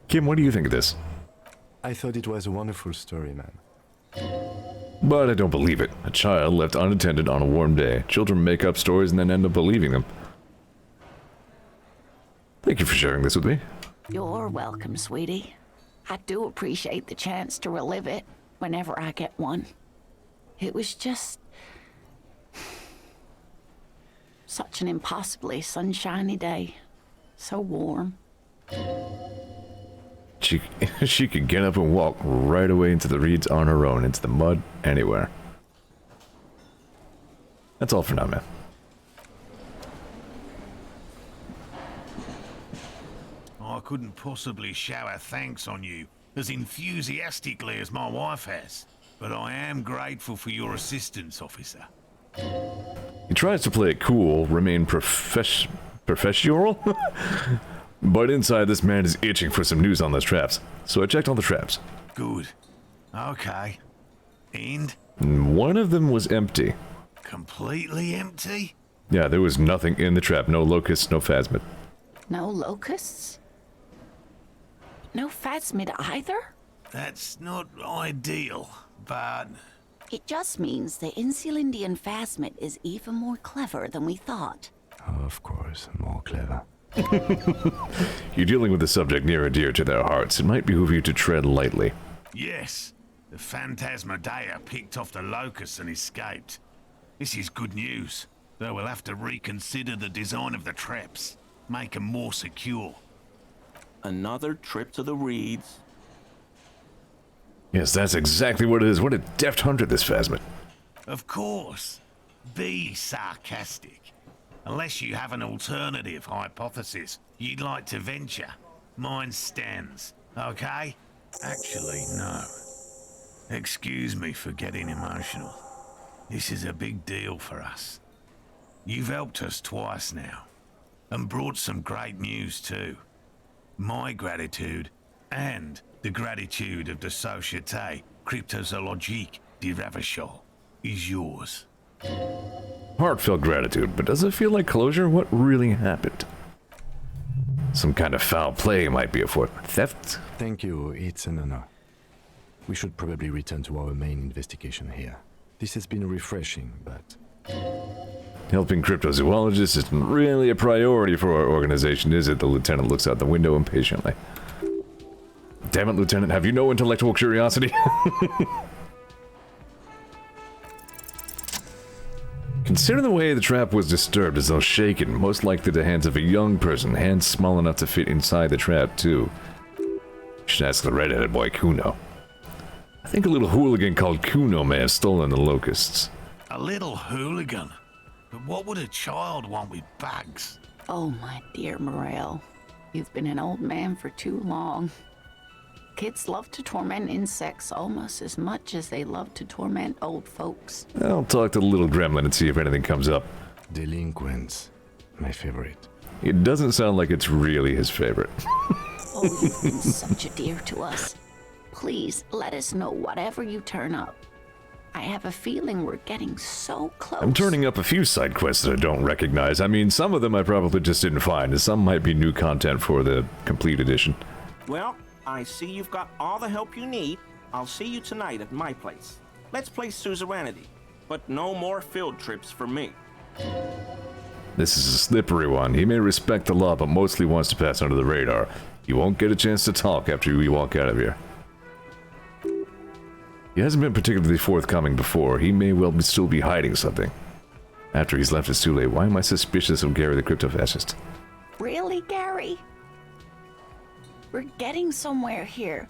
Kim, what do you think of this? I thought it was a wonderful story, man. But I don't believe it. A child left unattended on a warm day. Children make up stories and then end up believing them. Thank you for sharing this with me. You're welcome, sweetie. I do appreciate the chance to relive it whenever I get one. It was just such an impossibly sunshiny day. So warm. She could get up and walk right away into the reeds on her own, into the mud, anywhere. That's all for now, man. I couldn't possibly shower thanks on you as enthusiastically as my wife has, but I am grateful for your assistance, officer. He tries to play it cool, remain professional, but inside this man is itching for some news on those traps. So I checked on the traps. Good. Okay. And? One of them was empty. Completely empty? Yeah, there was nothing in the trap. No locusts, no phasmid. No locusts? No phasmid either? That's not ideal, but... It just means the Insulindian phasmid is even more clever than we thought. Of course, more clever. You're dealing with a subject near and dear to their hearts. It might behoove you to tread lightly. Yes, the Phantasma picked off the locusts and escaped. This is good news, though we'll have to reconsider the design of the traps, make them more secure. Another trip to the reeds. Yes, that's exactly what it is. What a deft hunter, this phasmid. Of course. Be sarcastic. Unless you have an alternative hypothesis you'd like to venture. Mine stands, okay? Actually, no. Excuse me for getting emotional. This is a big deal for us. You've helped us twice now, and brought some great news too. My gratitude, and the gratitude of the Société Cryptozoologique de Ravachol, is yours. Heartfelt gratitude, but does it feel like closure? What really happened? Some kind of foul play might be afoot. Theft? Thank you, it's an honor. We should probably return to our main investigation here. This has been refreshing, but... Helping cryptozoologists isn't really a priority for our organization, is it? The lieutenant looks out the window impatiently. Damn it, Lieutenant, have you no intellectual curiosity? Consider the way the trap was disturbed as though shaken, most likely the hands of a young person, hands small enough to fit inside the trap, too. Should ask the red-headed boy, Kuno. I think a little hooligan called Kuno may have stolen the locusts. A little hooligan? But what would a child want with bags? Oh, my dear Morel. You've been an old man for too long. Kids love to torment insects almost as much as they love to torment old folks. I'll talk to the little gremlin and see if anything comes up. Delinquents. My favorite. It doesn't sound like it's really his favorite. Oh, you've been such a dear to us. Please, let us know whatever you turn up. I have a feeling we're getting so close. I'm turning up a few side quests that I don't recognize. I mean, some of them I probably just didn't find, and some might be new content for the complete edition. Well, I see you've got all the help you need. I'll see you tonight at my place. Let's play suzerainty. but no more field trips for me. This is a slippery one. He may respect the law, but mostly wants to pass under the radar. You won't get a chance to talk after we walk out of here. He hasn't been particularly forthcoming before. He may well still be hiding something. After he's left, it's too late. Why am I suspicious of Gary the crypto-fascist? Really, Gary? We're getting somewhere here.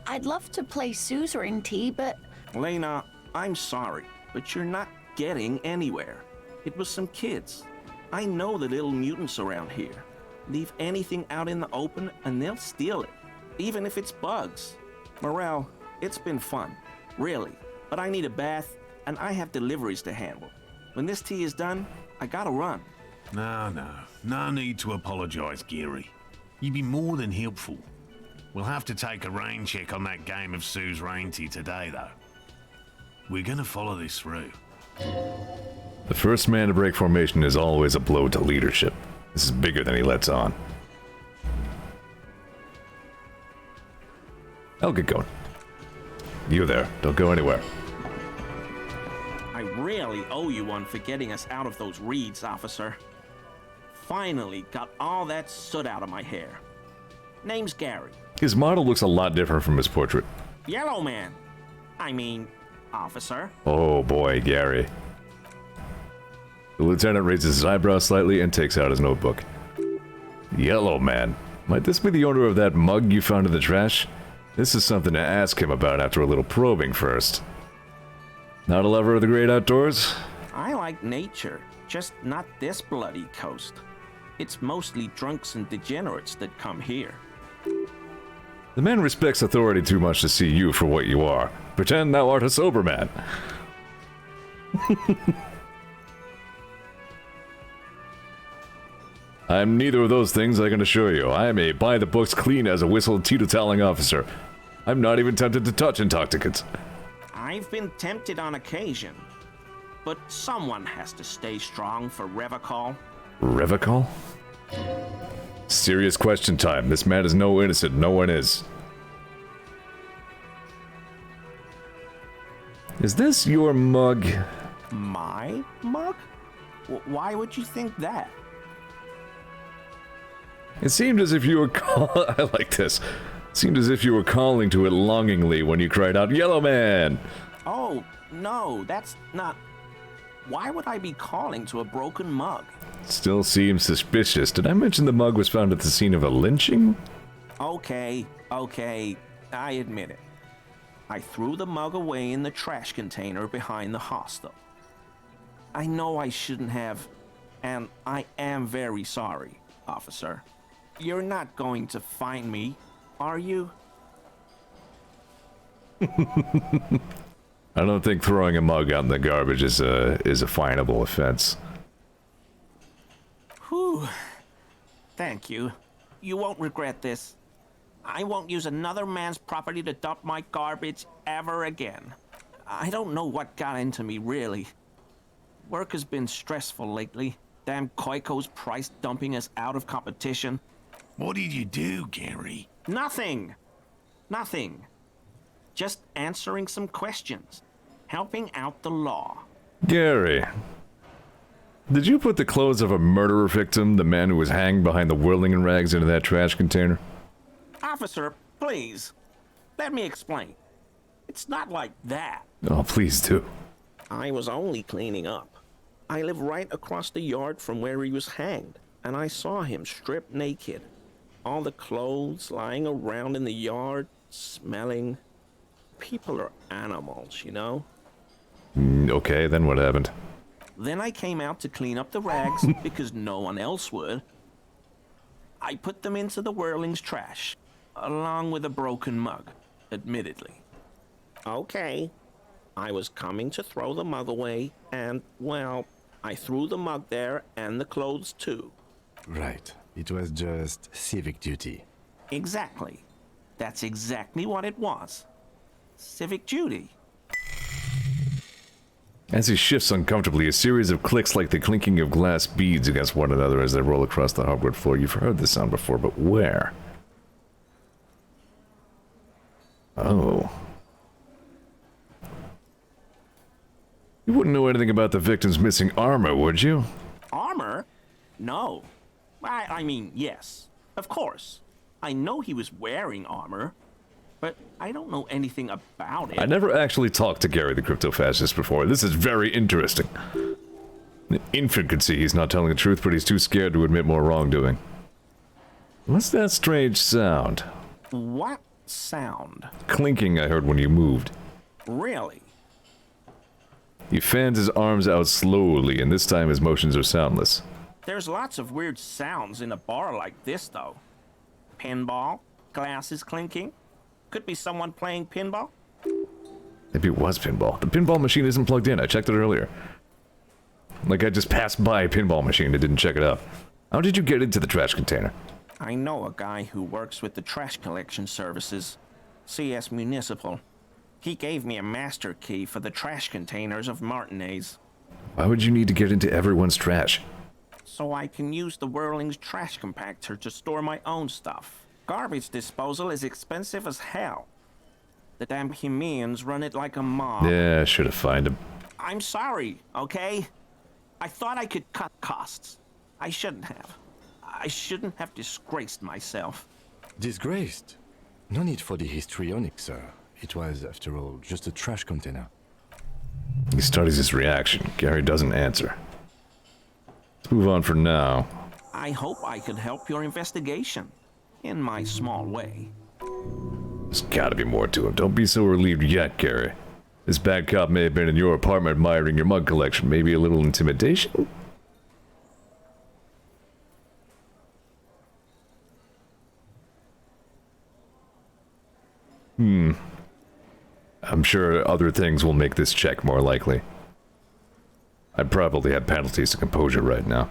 I'd love to play suzerainty, but... Lena, I'm sorry, but you're not getting anywhere. It was some kids. I know the little mutants around here. Leave anything out in the open and they'll steal it, even if it's bugs. Morel, it's been fun, really, but I need a bath and I have deliveries to handle. When this tea is done, I gotta run. No need to apologize, Gary. You've been more than helpful. We'll have to take a rain check on that game of suzerainty today, though. We're gonna follow this through. The first man to break formation is always a blow to leadership. This is bigger than he lets on. I'll get going. You there, don't go anywhere. I really owe you one for getting us out of those reeds, officer. Finally got all that soot out of my hair. Name's Gary. His model looks a lot different from his portrait. Yellow man. I mean, officer. Oh boy, Gary. The lieutenant raises his eyebrows slightly and takes out his notebook. Yellow man. Might this be the owner of that mug you found in the trash? This is something to ask him about after a little probing first. Not a lover of the great outdoors? I like nature, just not this bloody coast. It's mostly drunks and degenerates that come here. The man respects authority too much to see you for what you are. Pretend thou art a sober man. I'm neither of those things, I can assure you. I am a by-the-books clean as a whistle teetotaling officer. I'm not even tempted to touch intoxicants. I've been tempted on occasion, but someone has to stay strong for Revacol. Revacol? Serious question time. This man is no innocent. No one is. Is this your mug? My mug? Why would you think that? It seemed as if you were I like this. It seemed as if you were calling to it longingly when you cried out, "Yellow Man!" Oh, no, that's not... Why would I be calling to a broken mug? Still seems suspicious. Did I mention the mug was found at the scene of a lynching? Okay, I admit it. I threw the mug away in the trash container behind the hostel. I know I shouldn't have, and I am very sorry, officer. You're not going to find me, are you? I don't think throwing a mug out in the garbage is a finable offense. Whew. Thank you. You won't regret this. I won't use another man's property to dump my garbage ever again. I don't know what got into me, really. Work has been stressful lately. Damn Koiko's price dumping us out of competition. What did you do, Gary? Nothing. Just answering some questions. Helping out the law. Gary, did you put the clothes of a murderer victim, the man who was hanged behind the whirling rags, into that trash container? Officer, please. Let me explain. It's not like that. Oh, please do. I was only cleaning up. I live right across the yard from where he was hanged, and I saw him stripped naked. All the clothes lying around in the yard, smelling. People are animals, you know? Okay, then what happened? Then I came out to clean up the rags because no one else would. I put them into the whirling's trash, along with a broken mug, admittedly. Okay. I was coming to throw the mug away, and, well, I threw the mug there and the clothes too. Right. It was just civic duty. Exactly. That's exactly what it was. Civic duty. As he shifts uncomfortably, a series of clicks like the clinking of glass beads against one another as they roll across the hardwood floor. You've heard this sound before, but where? Oh. You wouldn't know anything about the victim's missing armor, would you? Armor? No. I mean, yes. Of course. I know he was wearing armor, but I don't know anything about it. I never actually talked to Gary the crypto-fascist before. This is very interesting. An infant could see he's not telling the truth, but he's too scared to admit more wrongdoing. What's that strange sound? What sound? Clinking I heard when you moved. Really? He fans his arms out slowly, and this time his motions are soundless. There's lots of weird sounds in a bar like this, though. Pinball, glasses clinking. Could be someone playing pinball. Maybe it was pinball. The pinball machine isn't plugged in. I checked it earlier. Like I just passed by a pinball machine and didn't check it out. How did you get into the trash container? I know a guy who works with the trash collection services. CS Municipal. He gave me a master key for the trash containers of Martinez. Why would you need to get into everyone's trash? So I can use the Whirling's trash compactor to store my own stuff. Garbage disposal is expensive as hell. The damn Hemians run it like a mob. Yeah, I should have found him. I'm sorry, okay? I thought I could cut costs. I shouldn't have. I shouldn't have disgraced myself. Disgraced? No need for the histrionic, sir. It was, after all, just a trash container. He studies his reaction. Gary doesn't answer. Let's move on for now. I hope I could help your investigation. In my small way. There's gotta be more to him. Don't be so relieved yet, Gary. This bad cop may have been in your apartment admiring your mug collection. Maybe a little intimidation? I'm sure other things will make this check more likely. I'd probably have penalties to composure right now.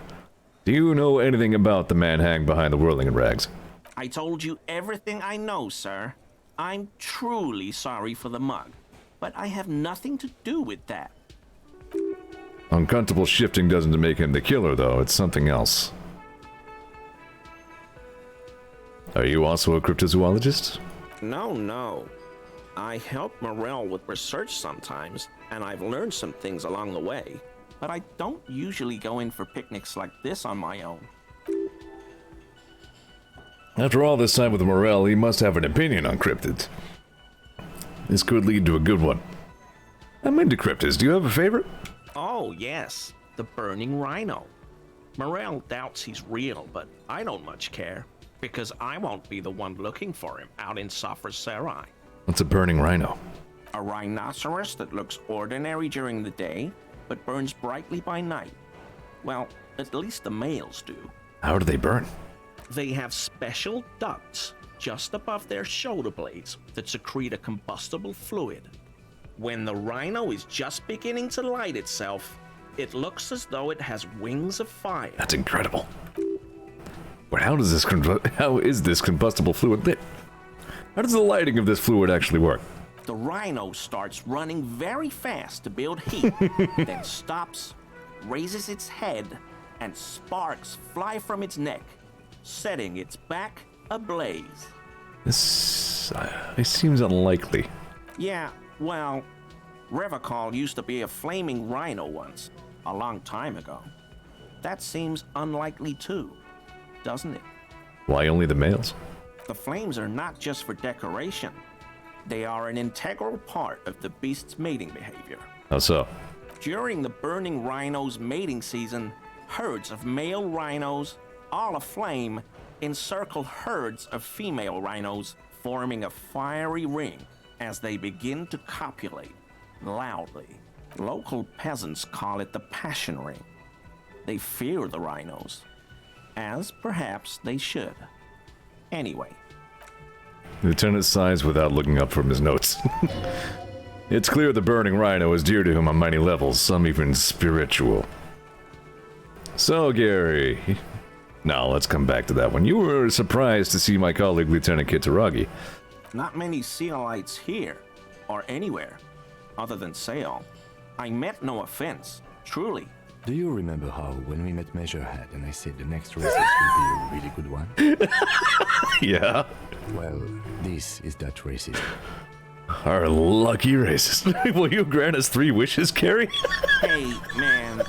Do you know anything about the man hanged behind the whirling rags? I told you everything I know, sir. I'm truly sorry for the mug, but I have nothing to do with that. Uncomfortable shifting doesn't make him the killer, though. It's something else. Are you also a cryptozoologist? No. I help Morel with research sometimes, and I've learned some things along the way, but I don't usually go in for picnics like this on my own. After all this time with Morel, he must have an opinion on cryptids. This could lead to a good one. I'm into cryptids. Do you have a favorite? Oh, yes. The burning rhino. Morel doubts he's real, but I don't much care, because I won't be the one looking for him out in Safra Serai. What's a burning rhino? A rhinoceros that looks ordinary during the day, but burns brightly by night. Well, at least the males do. How do they burn? They have special ducts just above their shoulder blades that secrete a combustible fluid. When the rhino is just beginning to light itself, it looks as though it has wings of fire. That's incredible. But how is this combustible fluid lit? How does the lighting of this fluid actually work? The rhino starts running very fast to build heat, then stops, raises its head, and sparks fly from its neck, setting its back ablaze. This seems unlikely. Yeah, well, Revacol used to be a flaming rhino once, a long time ago. That seems unlikely too, doesn't it? Why only the males? The flames are not just for decoration. They are an integral part of the beast's mating behavior. How so? During the burning rhino's mating season, herds of male rhinos, all aflame, encircle herds of female rhinos, forming a fiery ring as they begin to copulate loudly. Local peasants call it the passion ring. They fear the rhinos, as perhaps they should. Anyway. Lieutenant sighs without looking up from his notes. It's clear the burning rhino is dear to him on many levels, some even spiritual. So, Gary... Now, let's come back to that one. You were surprised to see my colleague, Lieutenant Kitaragi. Not many Sealites here, or anywhere, other than Zeor. I meant no offense, truly. Do you remember how, when we met Measurehead and I said the next race will be a really good one? Yeah. Well, this is that racism. Our lucky races. Will you grant us 3 wishes, Carrie? Hey, man.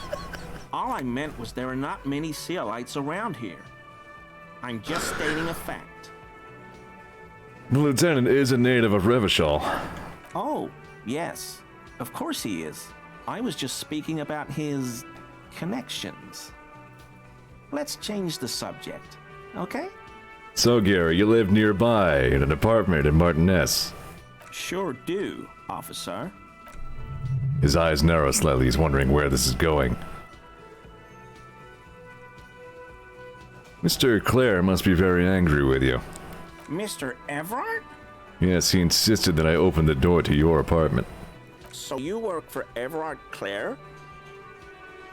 All I meant was there are not many Sealites around here. I'm just stating a fact. The lieutenant is a native of Revachol. Oh, yes. Of course he is. I was just speaking about his connections. Let's change the subject, okay? So, Gary, you live nearby in an apartment in Martinez. Sure do, officer. His eyes narrow slightly. He's wondering where this is going. Mr. Clare must be very angry with you. Mr. Everard? Yes, he insisted that I open the door to your apartment. So you work for Everard Clare?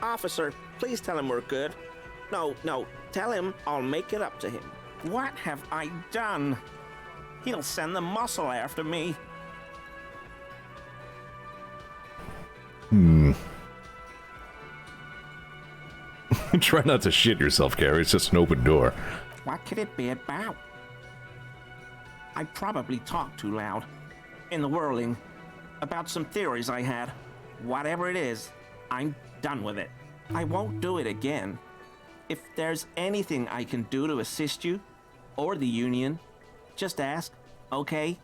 Officer, please tell him we're good. No, tell him I'll make it up to him. What have I done? He'll send the muscle after me. Try not to shit yourself, Gary. It's just an open door. What could it be about? I probably talked too loud. In the whirling. About some theories I had. Whatever it is, I'm done with it. I won't do it again. If there's anything I can do to assist you, or the Union, just ask, okay?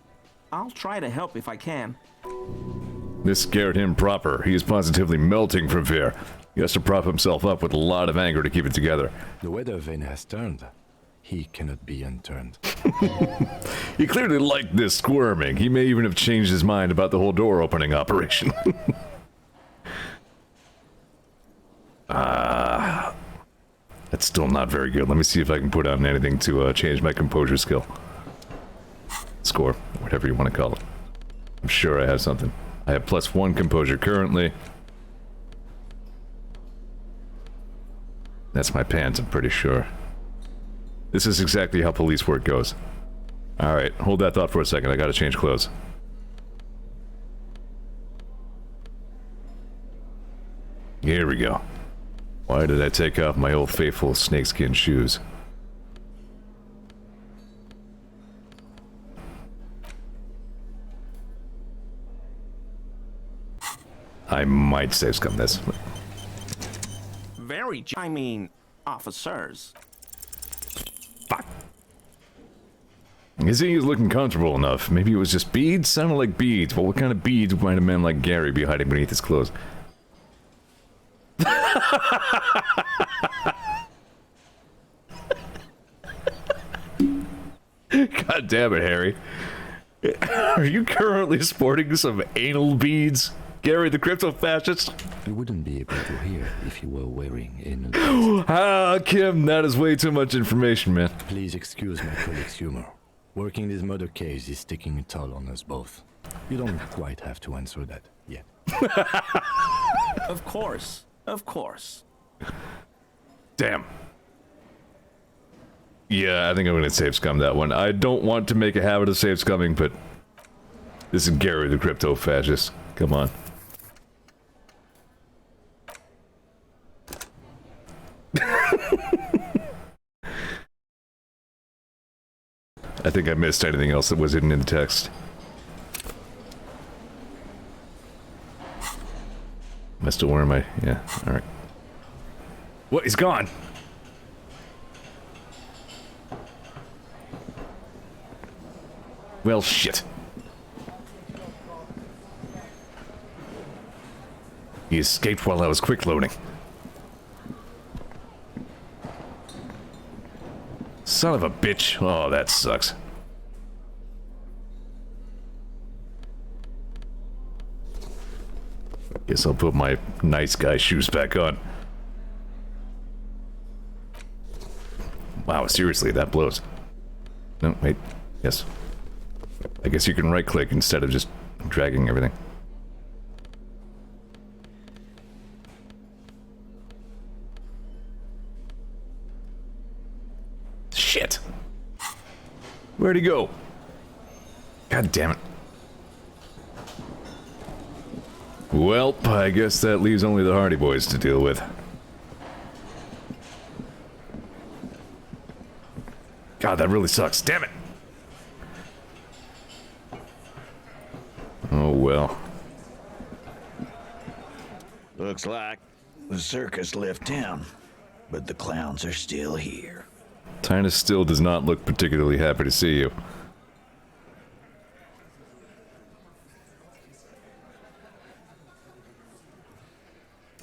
I'll try to help if I can. This scared him proper. He is positively melting from fear. He has to prop himself up with a lot of anger to keep it together. The weather vane has turned. He cannot be unturned. He clearly liked this squirming. He may even have changed his mind about the whole door opening operation. That's still not very good. Let me see if I can put on anything to change my composure skill. Score, whatever you want to call it. I'm sure I have something. I have +1 composure currently. That's my pants, I'm pretty sure. This is exactly how police work goes. Alright, hold that thought for a second. I gotta change clothes. Here we go. Why did I take off my old faithful snakeskin shoes? I might save scum this. I mean, officers. Fuck. You see, he's looking comfortable enough. Maybe it was just beads? Sounded like beads, but what kind of beads might a man like Gary be hiding beneath his clothes? God damn it, Harry. Are you currently sporting some anal beads? Gary the crypto-fascist? I wouldn't be able to hear if you were wearing anal beads. Ah, Kim, that is way too much information, man. Please excuse my colleague's humor. Working this murder case is taking a toll on us both. You don't quite have to answer that yet. Of course. Of course. Damn. Yeah, I think I'm gonna save scum that one. I don't want to make a habit of save scumming, but this is Gary the crypto-fascist. Come on. I think I missed anything else that was hidden in the text. Am I still wearing my... Yeah, alright. What? He's gone! Well, shit. He escaped while I was quick loading. Son of a bitch. Oh, that sucks. Guess I'll put my nice guy shoes back on. Wow, seriously, that blows. No, wait. Yes. I guess you can right-click instead of just dragging everything. Shit! Where'd he go? God damn it. Well, I guess that leaves only the Hardy Boys to deal with. God, that really sucks. Damn it! well. Looks like the circus left town, but the clowns are still here. Titus still does not look particularly happy to see you.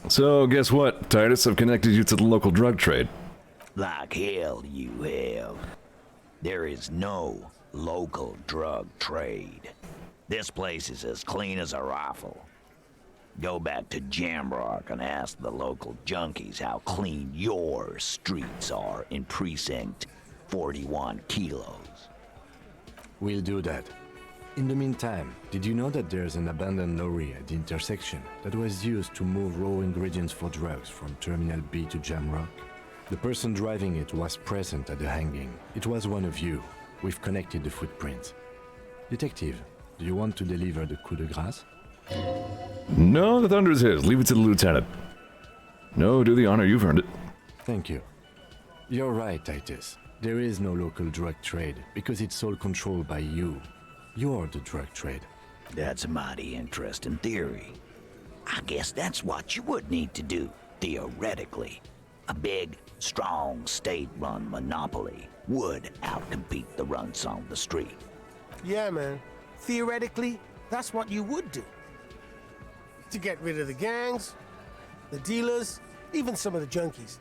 So, guess what, Titus? I've connected you to the local drug trade. Like hell you have. There is no local drug trade. This place is as clean as a rifle. Go back to Jamrock and ask the local junkies how clean your streets are in Precinct 41 Kilos. We'll do that. In the meantime, did you know that there's an abandoned lorry at the intersection that was used to move raw ingredients for drugs from Terminal B to Jamrock? The person driving it was present at the hanging. It was one of you. We've connected the footprints. Detective, do you want to deliver the coup de grace? No, the thunder is his. Leave it to the lieutenant. No, do the honor. You've earned it. Thank you. You're right, Titus. There is no local drug trade because it's all controlled by you. You're the drug trade. That's a mighty interesting theory. I guess that's what you would need to do, theoretically. A big, strong, state-run monopoly would outcompete the runts on the street. Yeah, man. Theoretically, that's what you would do. To get rid of the gangs, the dealers, even some of the junkies.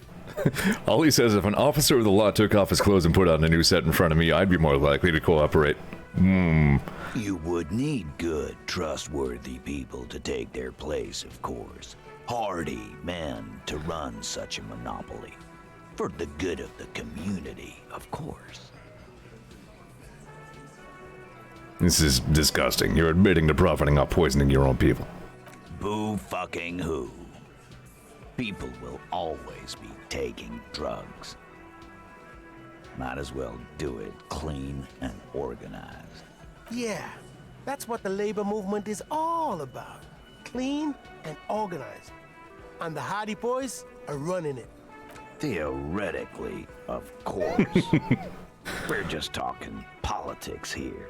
Ollie says if an officer of the law took off his clothes and put on a new set in front of me, I'd be more likely to cooperate. You would need good, trustworthy people to take their place, of course. Hardy men to run such a monopoly. For the good of the community, of course. This is disgusting. You're admitting to profiting off poisoning your own people. Boo fucking who? People will always be taking drugs. Might as well do it clean and organized. Yeah, that's what the labor movement is all about. Clean and organized. And the Hardy Boys are running it. Theoretically, of course. We're just talking politics here.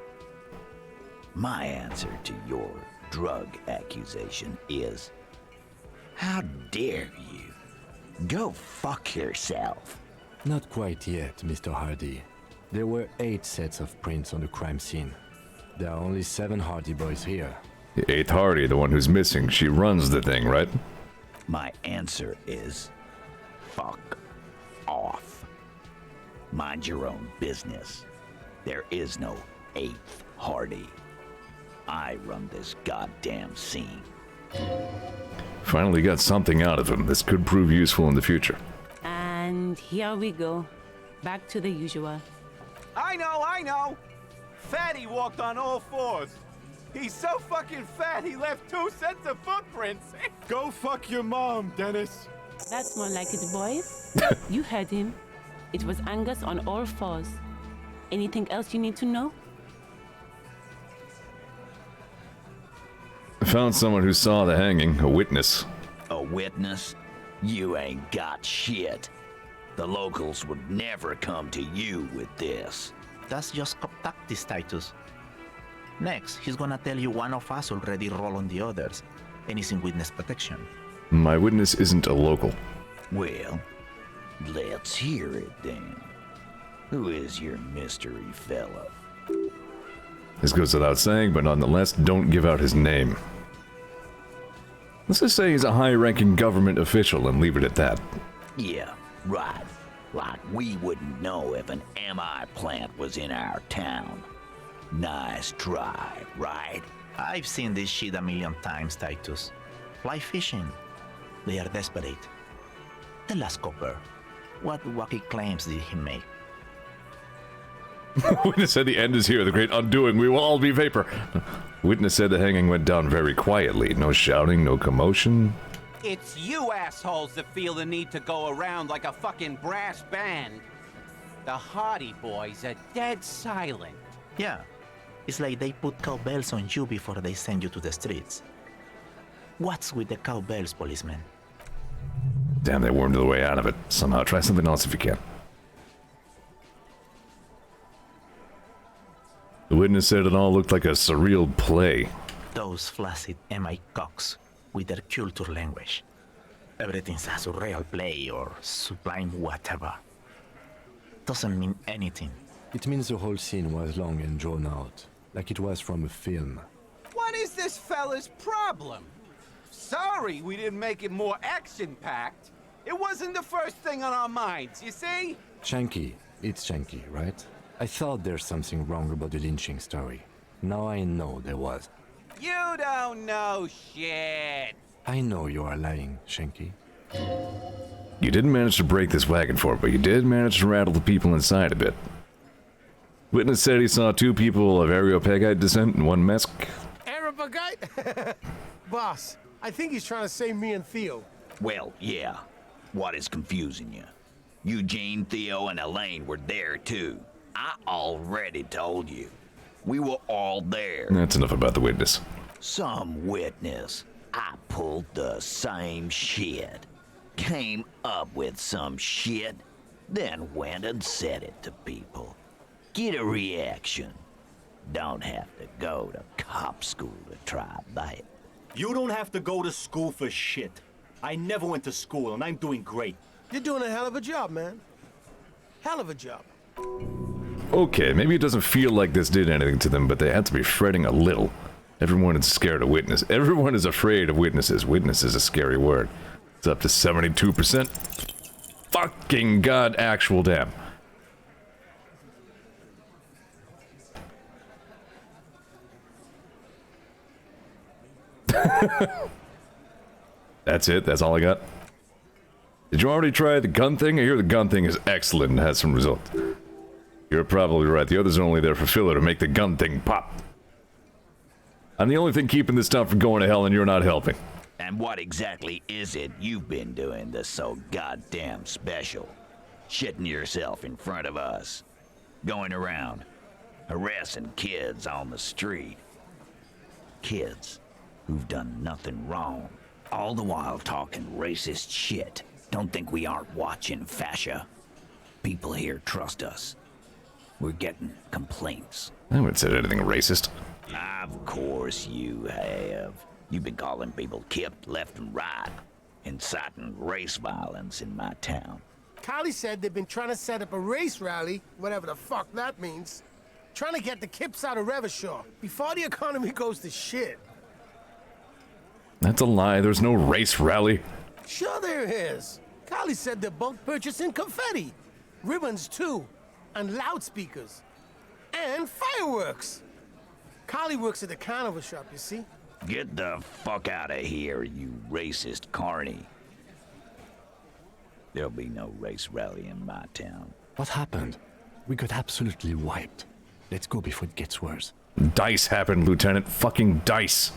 My answer to your drug accusation is, how dare you? Go fuck yourself. Not quite yet, Mr. Hardy. There were 8 sets of prints on the crime scene. There are only 7 Hardy boys here. The 8th Hardy, the one who's missing, she runs the thing, right? My answer is, fuck off. Mind your own business. There is no 8th Hardy. I run this goddamn scene. Finally got something out of him. This could prove useful in the future. And here we go. Back to the usual. I know! Fatty walked on all 4s. He's so fucking fat he left 2 sets of footprints. Go fuck your mom, Dennis. That's more like it, boys. You heard him. It was Angus on all 4s. Anything else you need to know? I found someone who saw the hanging, a witness. A witness? You ain't got shit. The locals would never come to you with this. That's just cop tactics, Titus. Next, he's gonna tell you one of us already roll on the others, and he's in witness protection. My witness isn't a local. Well, let's hear it then. Who is your mystery fella? This goes without saying, but nonetheless, don't give out his name. Let's just say he's a high-ranking government official and leave it at that. Yeah, right. Like we wouldn't know if an MI plant was in our town. Nice try, right? I've seen this shit a million times, Titus. Fly fishing. They are desperate. The last copper. What wacky claims did he make? Witness said the end is here, the great undoing. We will all be vapor. Witness said the hanging went down very quietly. No shouting, no commotion. It's you assholes that feel the need to go around like a fucking brass band. The Hardy Boys are dead silent. Yeah. It's like they put cowbells on you before they send you to the streets. What's with the cowbells, policeman? Damn, they wormed their way out of it. Somehow, try something else if you can. The witness said it all looked like a surreal play. Those flaccid MI cocks with their culture language. Everything's a surreal play or sublime whatever. Doesn't mean anything. It means the whole scene was long and drawn out, like it was from a film. What is this fella's problem? Sorry we didn't make it more action-packed. It wasn't the first thing on our minds, you see? Shanky. It's Shanky, right? I thought there's something wrong about the lynching story. Now I know there was. You don't know shit. I know you are lying, Shanky. You didn't manage to break this wagon fort, but you did manage to rattle the people inside a bit. Witness said he saw 2 people of Areopagite descent and 1 Mesk. Arabagite? Boss, I think he's trying to say me and Theo. Well, yeah. What is confusing you? Eugene, Theo, and Elaine were there too. I already told you. We were all there. That's enough about the witness. Some witness. I pulled the same shit. Came up with some shit, then went and said it to people. Get a reaction. Don't have to go to cop school to try that. You don't have to go to school for shit. I never went to school, and I'm doing great. You're doing a hell of a job, man. Hell of a job. Okay, maybe it doesn't feel like this did anything to them, but they had to be fretting a little. Everyone is scared of witness. Everyone is afraid of witnesses. Witness is a scary word. It's up to 72%. Fucking god, actual damn. That's it? That's all I got? Did you already try the gun thing? I hear the gun thing is excellent and has some results. You're probably right. The others are only there for filler to make the gun thing pop. I'm the only thing keeping this town from going to hell, and you're not helping. And what exactly is it you've been doing that's so goddamn special? Shitting yourself in front of us. Going around, harassing kids on the street. Kids who've done nothing wrong. All the while talking racist shit. Don't think we aren't watching, Fascia. People here trust us. We're getting complaints. I haven't said anything racist. Of course you have. You've been calling people kipped left and right, inciting race violence in my town. Kylie said they've been trying to set up a race rally, whatever the fuck that means. Trying to get the kips out of Revachol before the economy goes to shit. That's a lie. There's no race rally. Sure there is. Kylie said they're bulk purchasing confetti, ribbons too, and loudspeakers, and fireworks. Kylie works at the carnival shop, you see? Get the fuck out of here, you racist carny. There'll be no race rally in my town. What happened? We got absolutely wiped. Let's go before it gets worse. Dice happened, Lieutenant. Fucking dice.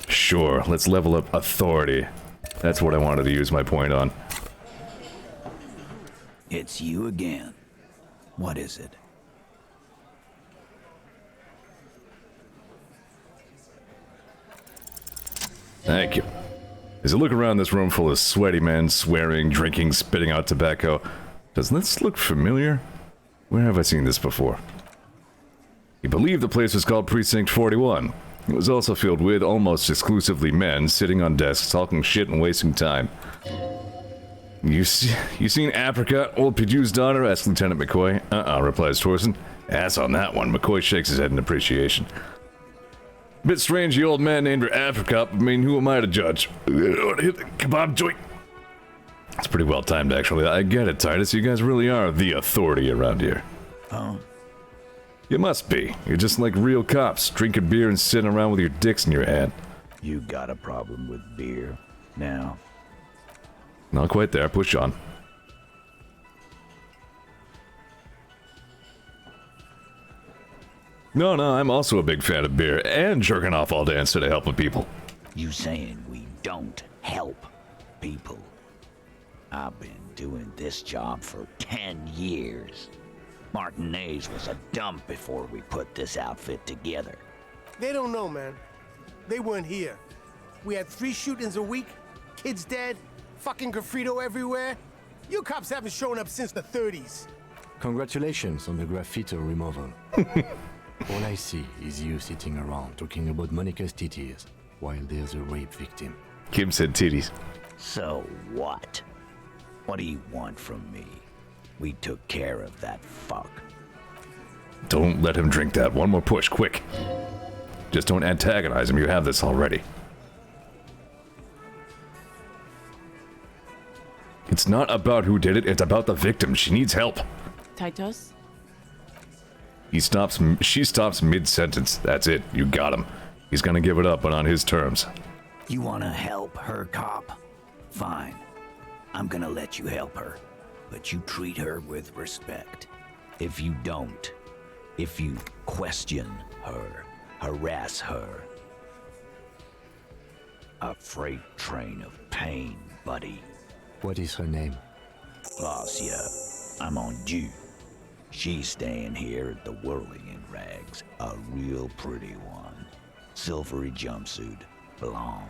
Sure, let's level up authority. That's what I wanted to use my point on. It's you again. What is it? Thank you. As I look around this room full of sweaty men, swearing, drinking, spitting out tobacco, does this look familiar? Where have I seen this before? You believe the place was called Precinct 41. It was also filled with almost exclusively men sitting on desks, talking shit and wasting time. You seen Apricot, old Pidgew's daughter? Asks Lieutenant McCoy. Replies Torsen. Ass on that one. McCoy shakes his head in appreciation. Bit strange the old man named her Apricot, but I mean, who am I to judge? Hit the kebab joint. It's pretty well timed, actually. I get it, Titus. You guys really are the authority around here. Oh? You must be. You're just like real cops, drinking beer and sitting around with your dicks in your hand. You got a problem with beer now? Not quite there. Push on. No, I'm also a big fan of beer and jerking off all day instead of helping people. You saying we don't help people? I've been doing this job for 10 years. Martinez was a dump before we put this outfit together. They don't know, man. They weren't here. We had 3 shootings a week, kids dead, fucking graffito everywhere. You cops haven't shown up since the 30s. Congratulations on the graffiti removal. All I see is you sitting around talking about Monica's titties while there's a rape victim. Kim said titties. So what? What do you want from me? We took care of that fuck. Don't let him drink that. One more push, quick. Just don't antagonize him. You have this already. It's not about who did it. It's about the victim. She needs help. Titus? She stops mid-sentence. That's it. You got him. He's gonna give it up, but on his terms. You wanna help her, cop? Fine. I'm gonna let you help her. But you treat her with respect. If you don't, if you question her, harass her, a freight train of pain, buddy. What is her name? Glacia. I'm on due. She's staying here at the Whirling in Rags. A real pretty one. Silvery jumpsuit. Blonde.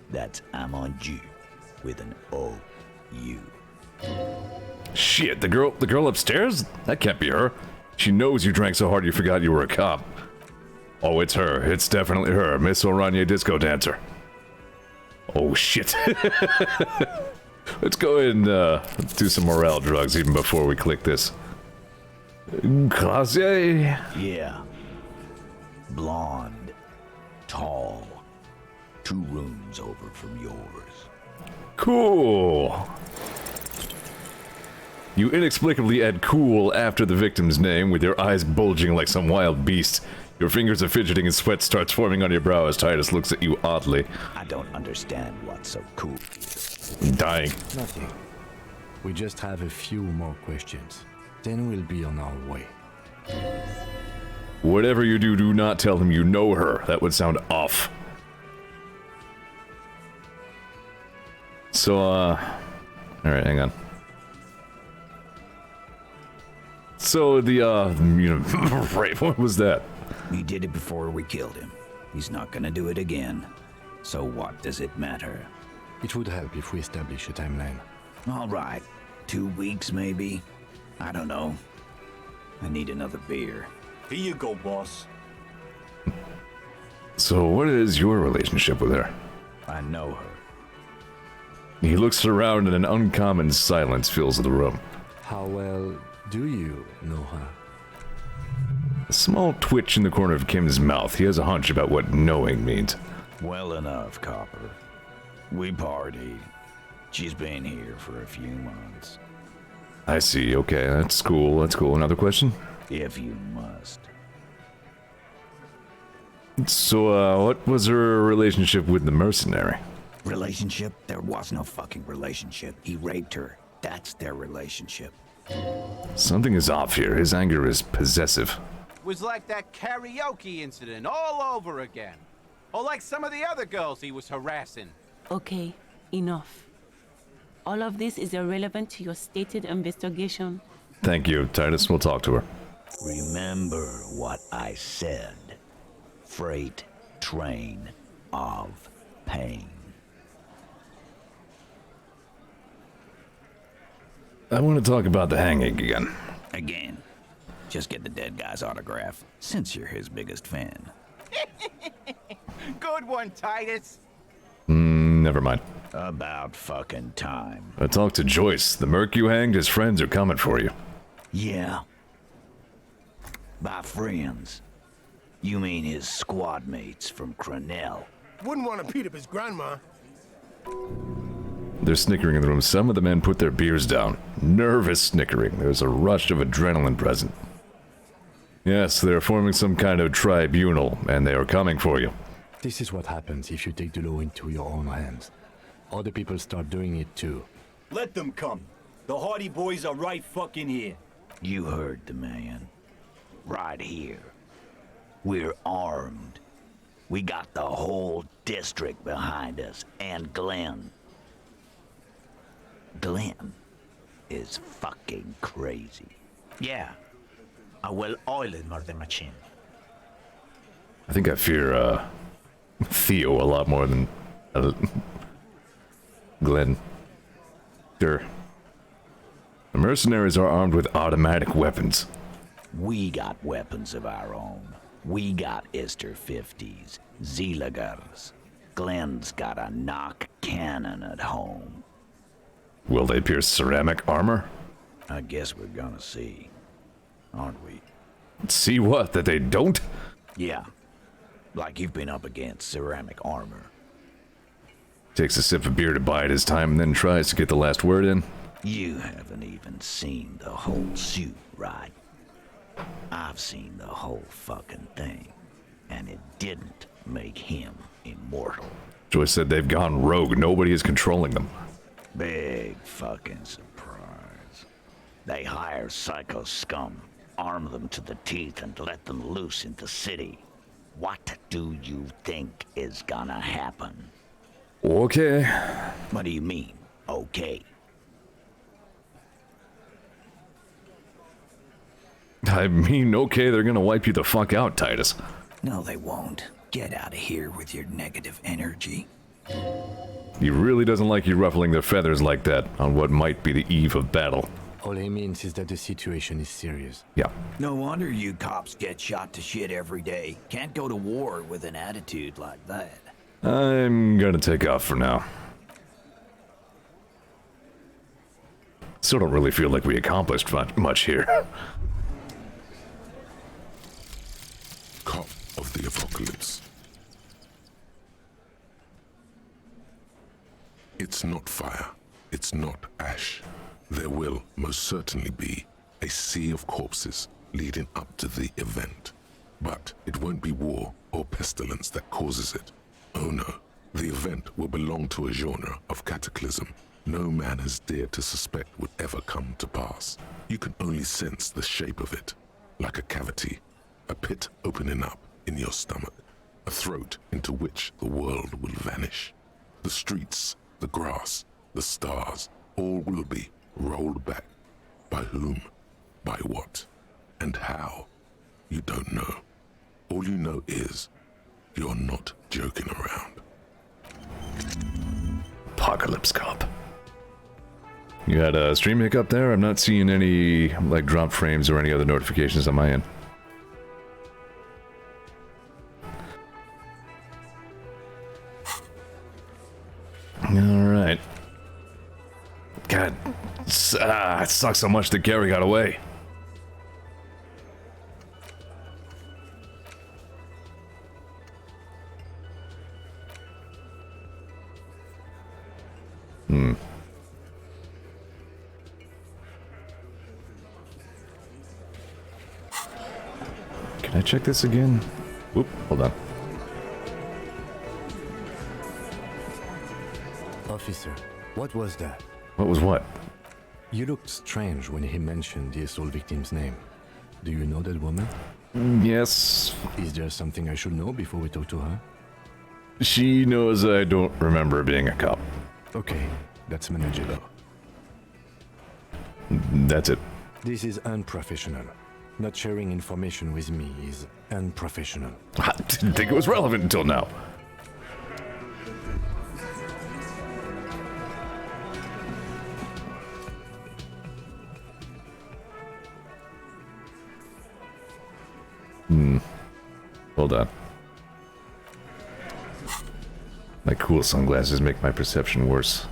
That's I'm on due with an O-U. Shit, the girl upstairs? That can't be her. She knows you drank so hard you forgot you were a cop. Oh, it's her. It's definitely her. Miss Oranje Disco Dancer. Oh, shit. Let's go ahead and do some morale drugs even before we click this. Glacier? Yeah. Blonde. Tall. 2 rooms over from yours. Cool. You inexplicably add cool after the victim's name with your eyes bulging like some wild beast. Your fingers are fidgeting and sweat starts forming on your brow as Titus looks at you oddly. I don't understand what's so cool. I'm dying. Nothing. We just have a few more questions. Then we'll be on our way. Whatever you do, do not tell him you know her. That would sound off. So, alright, hang on. So, right, what was that? We did it before we killed him. He's not gonna do it again. So what does it matter? It would help if we establish a timeline. All right. 2 weeks, maybe? I don't know. I need another beer. Here you go, boss. So, what is your relationship with her? I know her. He looks around and an uncommon silence fills the room. How well do you know her? A small twitch in the corner of Kim's mouth. He has a hunch about what knowing means. Well enough, Copper. We partied. She's been here for a few months. I see. Okay, that's cool. That's cool. Another question? If you must. So, what was her relationship with the mercenary? Relationship? There was no fucking relationship. He raped her. That's their relationship. Something is off here. His anger is possessive. Was like that karaoke incident all over again. Or like some of the other girls he was harassing. Okay, enough. All of this is irrelevant to your stated investigation. Thank you, Titus. We'll talk to her. Remember what I said. Freight train of pain. I want to talk about the hanging again. Again. Just get the dead guy's autograph, since you're his biggest fan. Good one, Titus. Never mind. About fucking time. I talked to Joyce. The merc you hanged, his friends are coming for you. Yeah. By friends, you mean his squad mates from Cronell. Wouldn't want to beat up his grandma. They're snickering in the room. Some of the men put their beers down. Nervous snickering. There's a rush of adrenaline present. Yes, they're forming some kind of tribunal, and they are coming for you. This is what happens if you take the law into your own hands. Other people start doing it too. Let them come. The Hardy Boys are right fucking here. You heard the man. Right here. We're armed. We got the whole district behind us, and Glenn. Glenn is fucking crazy. Yeah. A well-oiled murder machine. I think I fear, Theo a lot more than Glenn. Sure. The mercenaries are armed with automatic weapons. We got weapons of our own. We got Ister 50s, Zeelagers. Glenn's got a knock cannon at home. Will they pierce ceramic armor? I guess we're gonna see, aren't we? See what? That they don't? Yeah. Like you've been up against ceramic armor. Takes a sip of beer to bide his time and then tries to get the last word in. You haven't even seen the whole suit, right? I've seen the whole fucking thing, and it didn't make him immortal. Joyce said they've gone rogue. Nobody is controlling them. Big fucking surprise. They hire psycho scum, arm them to the teeth, and let them loose in the city. What do you think is gonna happen? Okay. What do you mean, okay? I mean, okay, they're gonna wipe you the fuck out, Titus. No, they won't. Get out of here with your negative energy. He really doesn't like you ruffling their feathers like that on what might be the eve of battle. All he means is that the situation is serious. Yeah. No wonder you cops get shot to shit every day. Can't go to war with an attitude like that. I'm gonna take off for now. Still don't really feel like we accomplished much here. Cop of the Apocalypse. It's not fire. It's not ash. There will most certainly be a sea of corpses leading up to the event. But it won't be war or pestilence that causes it. Oh no, the event will belong to a genre of cataclysm no man has dared to suspect would ever come to pass. You can only sense the shape of it, like a cavity, a pit opening up in your stomach, a throat into which the world will vanish. The streets, the grass, the stars, all will be rolled back. By whom, by what, and how, you don't know. All you know is, you're not joking around. Apocalypse Cop. You had a stream hiccup there? I'm not seeing any, like, drop frames or any other notifications on my end. Alright. God, it sucks so much that Gary got away. Can I check this again? Whoop, hold on. Officer, what was that? What was what? You looked strange when he mentioned the assault victim's name. Do you know that woman? Yes. Is there something I should know before we talk to her? She knows I don't remember being a cop. Okay, that's manageable. That's it. This is unprofessional. Not sharing information with me is unprofessional. I didn't think it was relevant until now. Hold on. My cool sunglasses make my perception worse.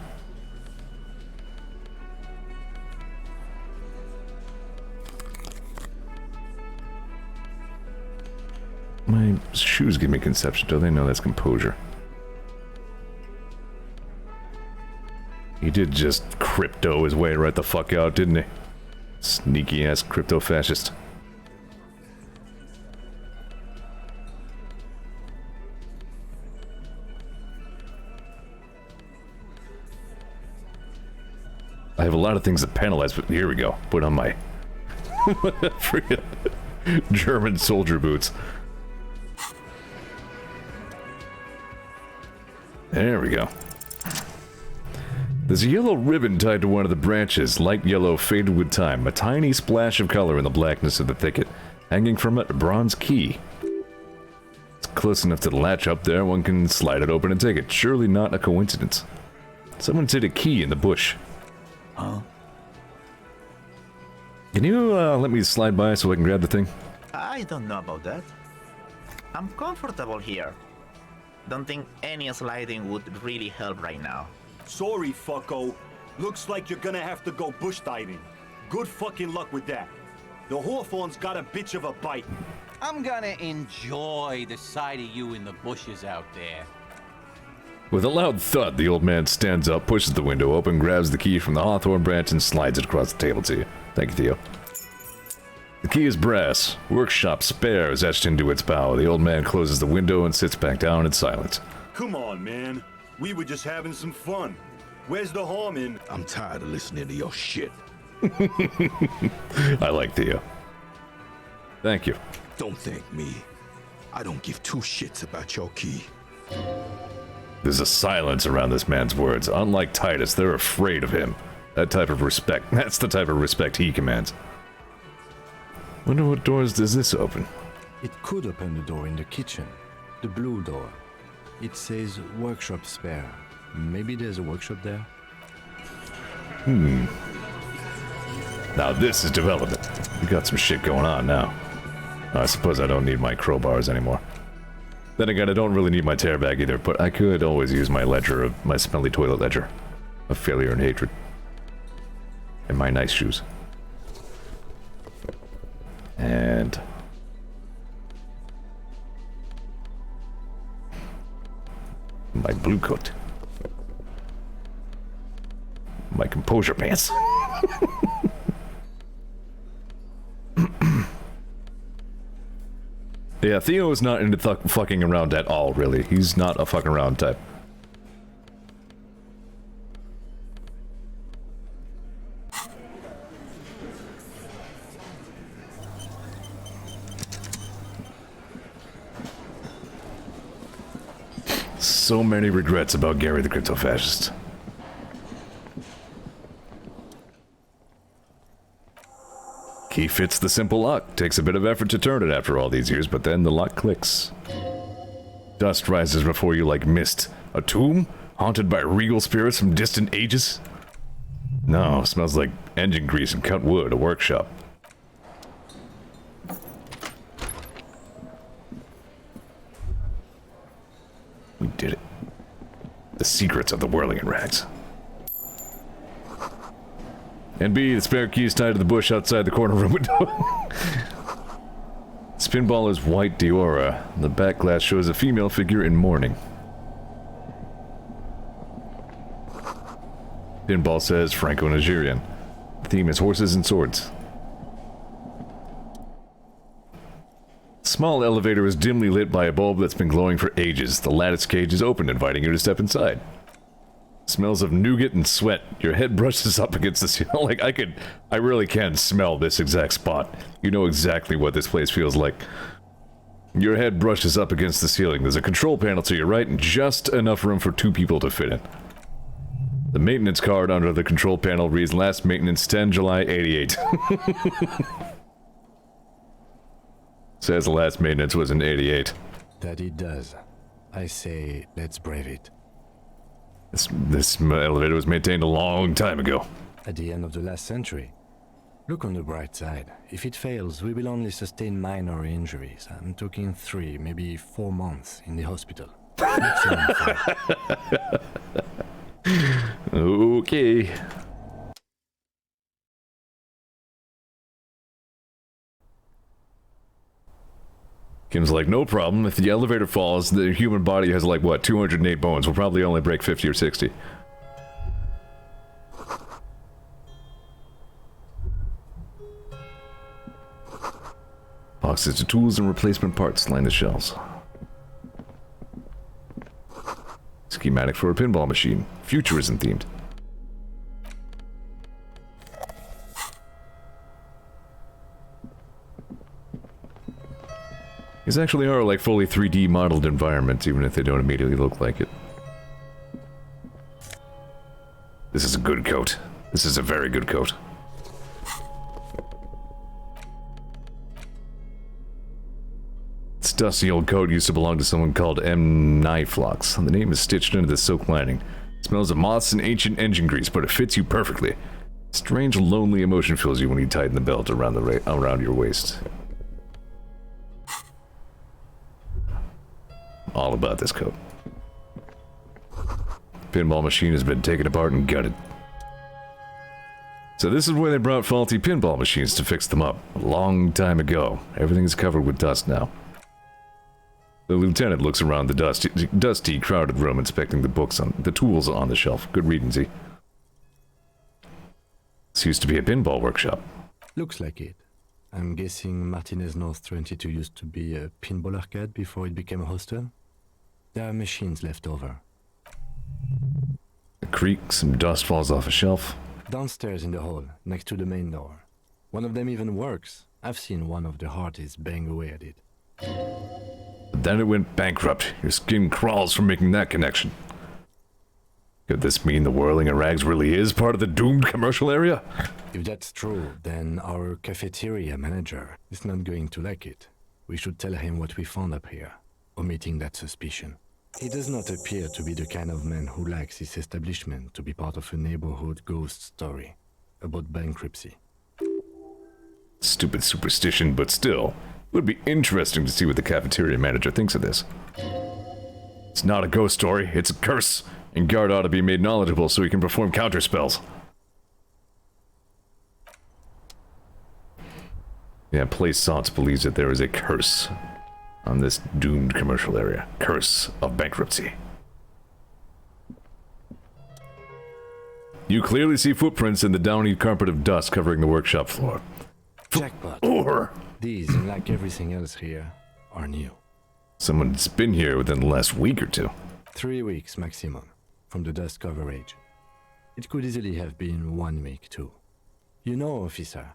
My shoes give me conception, don't they? No, that's composure. He did just crypto his way right the fuck out, didn't he? Sneaky ass crypto fascist. I have a lot of things that penalize, but here we go. Put on my freaking German soldier boots. There we go. There's a yellow ribbon tied to one of the branches, light yellow faded with time, a tiny splash of color in the blackness of the thicket. Hanging from it, a bronze key. It's close enough to the latch up there, one can slide it open and take it. Surely not a coincidence. Someone hid a key in the bush. Huh? Can you let me slide by so I can grab the thing? I don't know about that. I'm comfortable here. Don't think any sliding would really help right now. Sorry, fucko. Looks like you're gonna have to go bush diving. Good fucking luck with that. The Hawthorne's got a bitch of a bite. I'm gonna enjoy the sight of you in the bushes out there. With a loud thud, the old man stands up, pushes the window open, grabs the key from the hawthorn branch, and slides it across the table to you. Thank you, Theo. The key is brass. Workshop spare is etched into its bow. The old man closes the window and sits back down in silence. Come on, man. We were just having some fun. Where's the harm in? I'm tired of listening to your shit. I like Theo. Thank you. Don't thank me. I don't give two shits about your key. There's a silence around this man's words. Unlike Titus, they're afraid of him. That type of respect. That's the type of respect he commands. Wonder what doors does this open? It could open the door in the kitchen. The blue door. It says workshop spare. Maybe there's a workshop there? Now this is development. We got some shit going on now. I suppose I don't need my crowbars anymore. Then again, I don't really need my tear bag either, but I could always use my ledger of my smelly toilet ledger of failure and hatred. And my nice shoes. And my blue coat. My composure pants. Yeah, Theo is not into fucking around at all, really. He's not a fucking around type. So many regrets about Gary the Crypto-Fascist. Key fits the simple lock. Takes a bit of effort to turn it after all these years, but then the lock clicks. Dust rises before you like mist. A tomb? Haunted by regal spirits from distant ages? No, smells like engine grease and cut wood, a workshop. We did it. The secrets of the whirling in rags. And B, the spare key is tied to the bush outside the corner room window. Spinball is white Diora. The back glass shows a female figure in mourning. Pinball says Franco-Nigerian. The theme is horses and swords. Small elevator is dimly lit by a bulb that's been glowing for ages. The lattice cage is open, inviting you to step inside. Smells of nougat and sweat. Your head brushes up against the ceiling. Like, I really can smell this exact spot. You know exactly what this place feels like. Your head brushes up against the ceiling. There's a control panel to your right and just enough room for 2 people to fit in. The maintenance card under the control panel reads last maintenance 10 July 88. Says the last maintenance was in 88. That it does. I say, let's brave it. This elevator was maintained a long time ago. At the end of the last century. Look on the bright side. If it fails, we will only sustain minor injuries. I'm talking 3, maybe 4 months in the hospital. Maximum 5. Okay. Kim's like, no problem. If the elevator falls, the human body has like, what, 208 bones. We'll probably only break 50 or 60. Boxes of tools and replacement parts line the shelves. Schematic for a pinball machine. Futurism themed. These actually are like fully 3D modeled environments, even if they don't immediately look like it. This is a good coat. This is a very good coat. This dusty old coat used to belong to someone called M. Niflox. The name is stitched into the silk lining. It smells of moths and ancient engine grease, but it fits you perfectly. Strange, lonely emotion fills you when you tighten the belt around around your waist. All about this coat. Pinball machine has been taken apart and gutted. So this is where they brought faulty pinball machines to fix them up. A long time ago. Everything's covered with dust now. The lieutenant looks around the dusty, crowded room, inspecting the books on the tools on the shelf. Good reading, Z. This used to be a pinball workshop. Looks like it. I'm guessing Martinez North 22 used to be a pinball arcade before it became a hostel. There are machines left over. A creak, some dust falls off a shelf. Downstairs in the hall, next to the main door. One of them even works. I've seen one of the hearties bang away at it. But then it went bankrupt. Your skin crawls from making that connection. Could this mean the whirling in rags really is part of the doomed commercial area? If that's true, then our cafeteria manager is not going to like it. We should tell him what we found up here, omitting that suspicion. He does not appear to be the kind of man who likes his establishment to be part of a neighborhood ghost story about bankruptcy. Stupid superstition, but still, it would be interesting to see what the cafeteria manager thinks of this. It's not a ghost story, it's a curse, and Guard ought to be made knowledgeable so he can perform counterspells. Yeah, Plaisance believes that there is a curse on this doomed commercial area. Curse of bankruptcy. You clearly see footprints in the downy carpet of dust covering the workshop floor. Jackpot. These, like everything else here, are new. Someone's been here within the last week or two. 3 weeks maximum, from the dust coverage. It could easily have been 1 week too. You know, officer.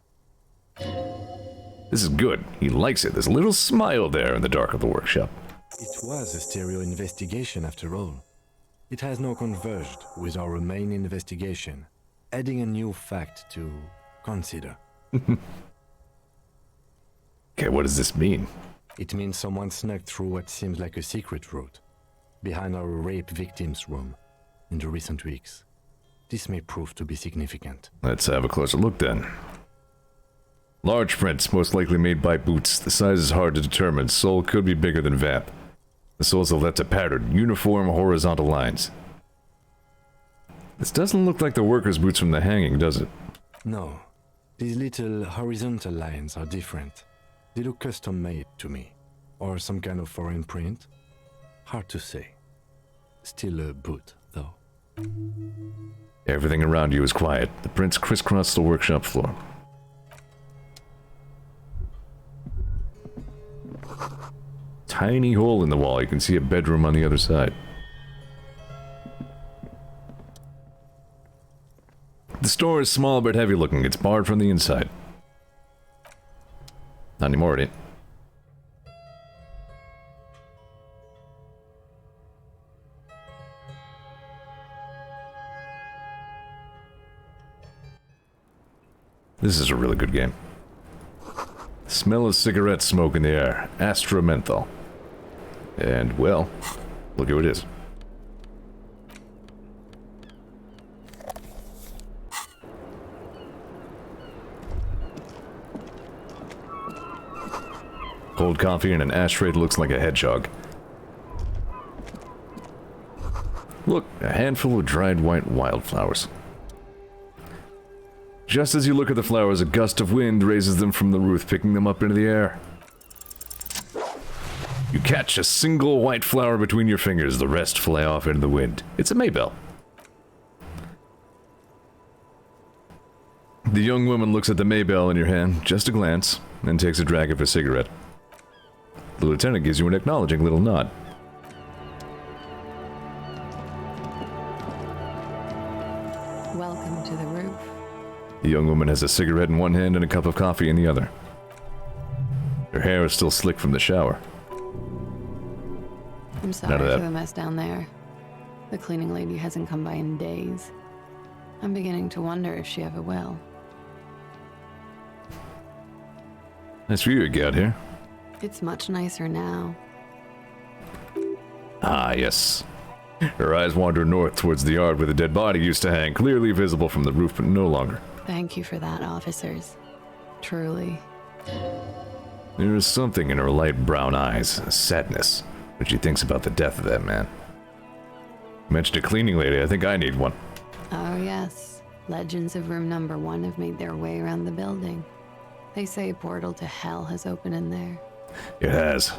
This is good. He likes it. There's a little smile there in the dark of the workshop. It was a stereo investigation after all. It has now converged with our main investigation, adding a new fact to consider. Okay, what does this mean? It means someone snuck through what seems like a secret route, behind our rape victim's room, in the recent weeks. This may prove to be significant. Let's have a closer look then. Large prints, most likely made by Boots. The size is hard to determine. Sole could be bigger than Vamp. The soles have left a pattern, uniform horizontal lines. This doesn't look like the worker's boots from the hanging, does it? No. These little horizontal lines are different. They look custom-made to me. Or some kind of foreign print. Hard to say. Still a boot, though. Everything around you is quiet. The prints crisscross the workshop floor. Tiny hole in the wall. You can see a bedroom on the other side. The store is small but heavy looking. It's barred from the inside. Not anymore, it ain't. This is a really good game. Smell of cigarette smoke in the air. Astra menthol. And, well, look who it is. Cold coffee in an ashtray that looks like a hedgehog. Look, a handful of dried white wildflowers. Just as you look at the flowers, a gust of wind raises them from the roof, picking them up into the air. You catch a single white flower between your fingers, the rest fly off into the wind. It's a Maybell. The young woman looks at the Maybell in your hand, just a glance, and takes a drag of her cigarette. The lieutenant gives you an acknowledging little nod. Welcome to the roof. The young woman has a cigarette in one hand and a cup of coffee in the other. Her hair is still slick from the shower. I'm sorry for the mess down there. The cleaning lady hasn't come by in days. I'm beginning to wonder if she ever will. Nice view you got here. It's much nicer now. Ah, yes. Her eyes wander north towards the yard where the dead body used to hang, clearly visible from the roof, but no longer. Thank you for that, officers. Truly. There is something in her light brown eyes, a sadness, when she thinks about the death of that man. Mentioned a cleaning lady, I think I need one. Oh yes, legends of room number 1 have made their way around the building. They say a portal to hell has opened in there. It has.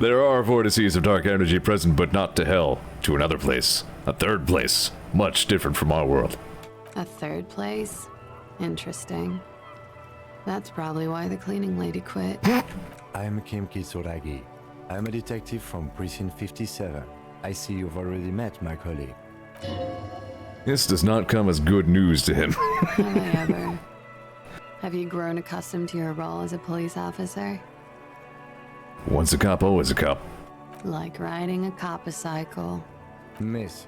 There are vortices of dark energy present, but not to hell. To another place. A third place. Much different from our world. A third place? Interesting. That's probably why the cleaning lady quit. I'm Kim Kisuragi. I'm a detective from Precinct 57. I see you've already met my colleague. This does not come as good news to him. Have I ever? Have you grown accustomed to your role as a police officer? Once a cop, always a cop. Like riding a cop-a-cycle. Miss,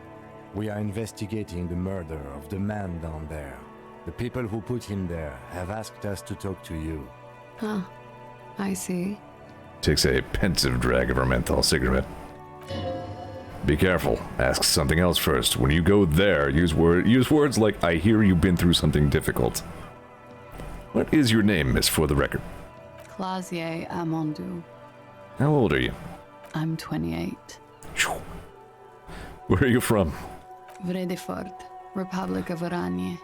we are investigating the murder of the man down there. The people who put him there have asked us to talk to you. Huh. I see. Takes a pensive drag of her menthol cigarette. Be careful. Ask something else first. When you go there, use words like, I hear you've been through something difficult. What is your name, miss, for the record? Clausier Amandou. How old are you? I'm 28. Where are you from? Vredefort, Republic of Oranje.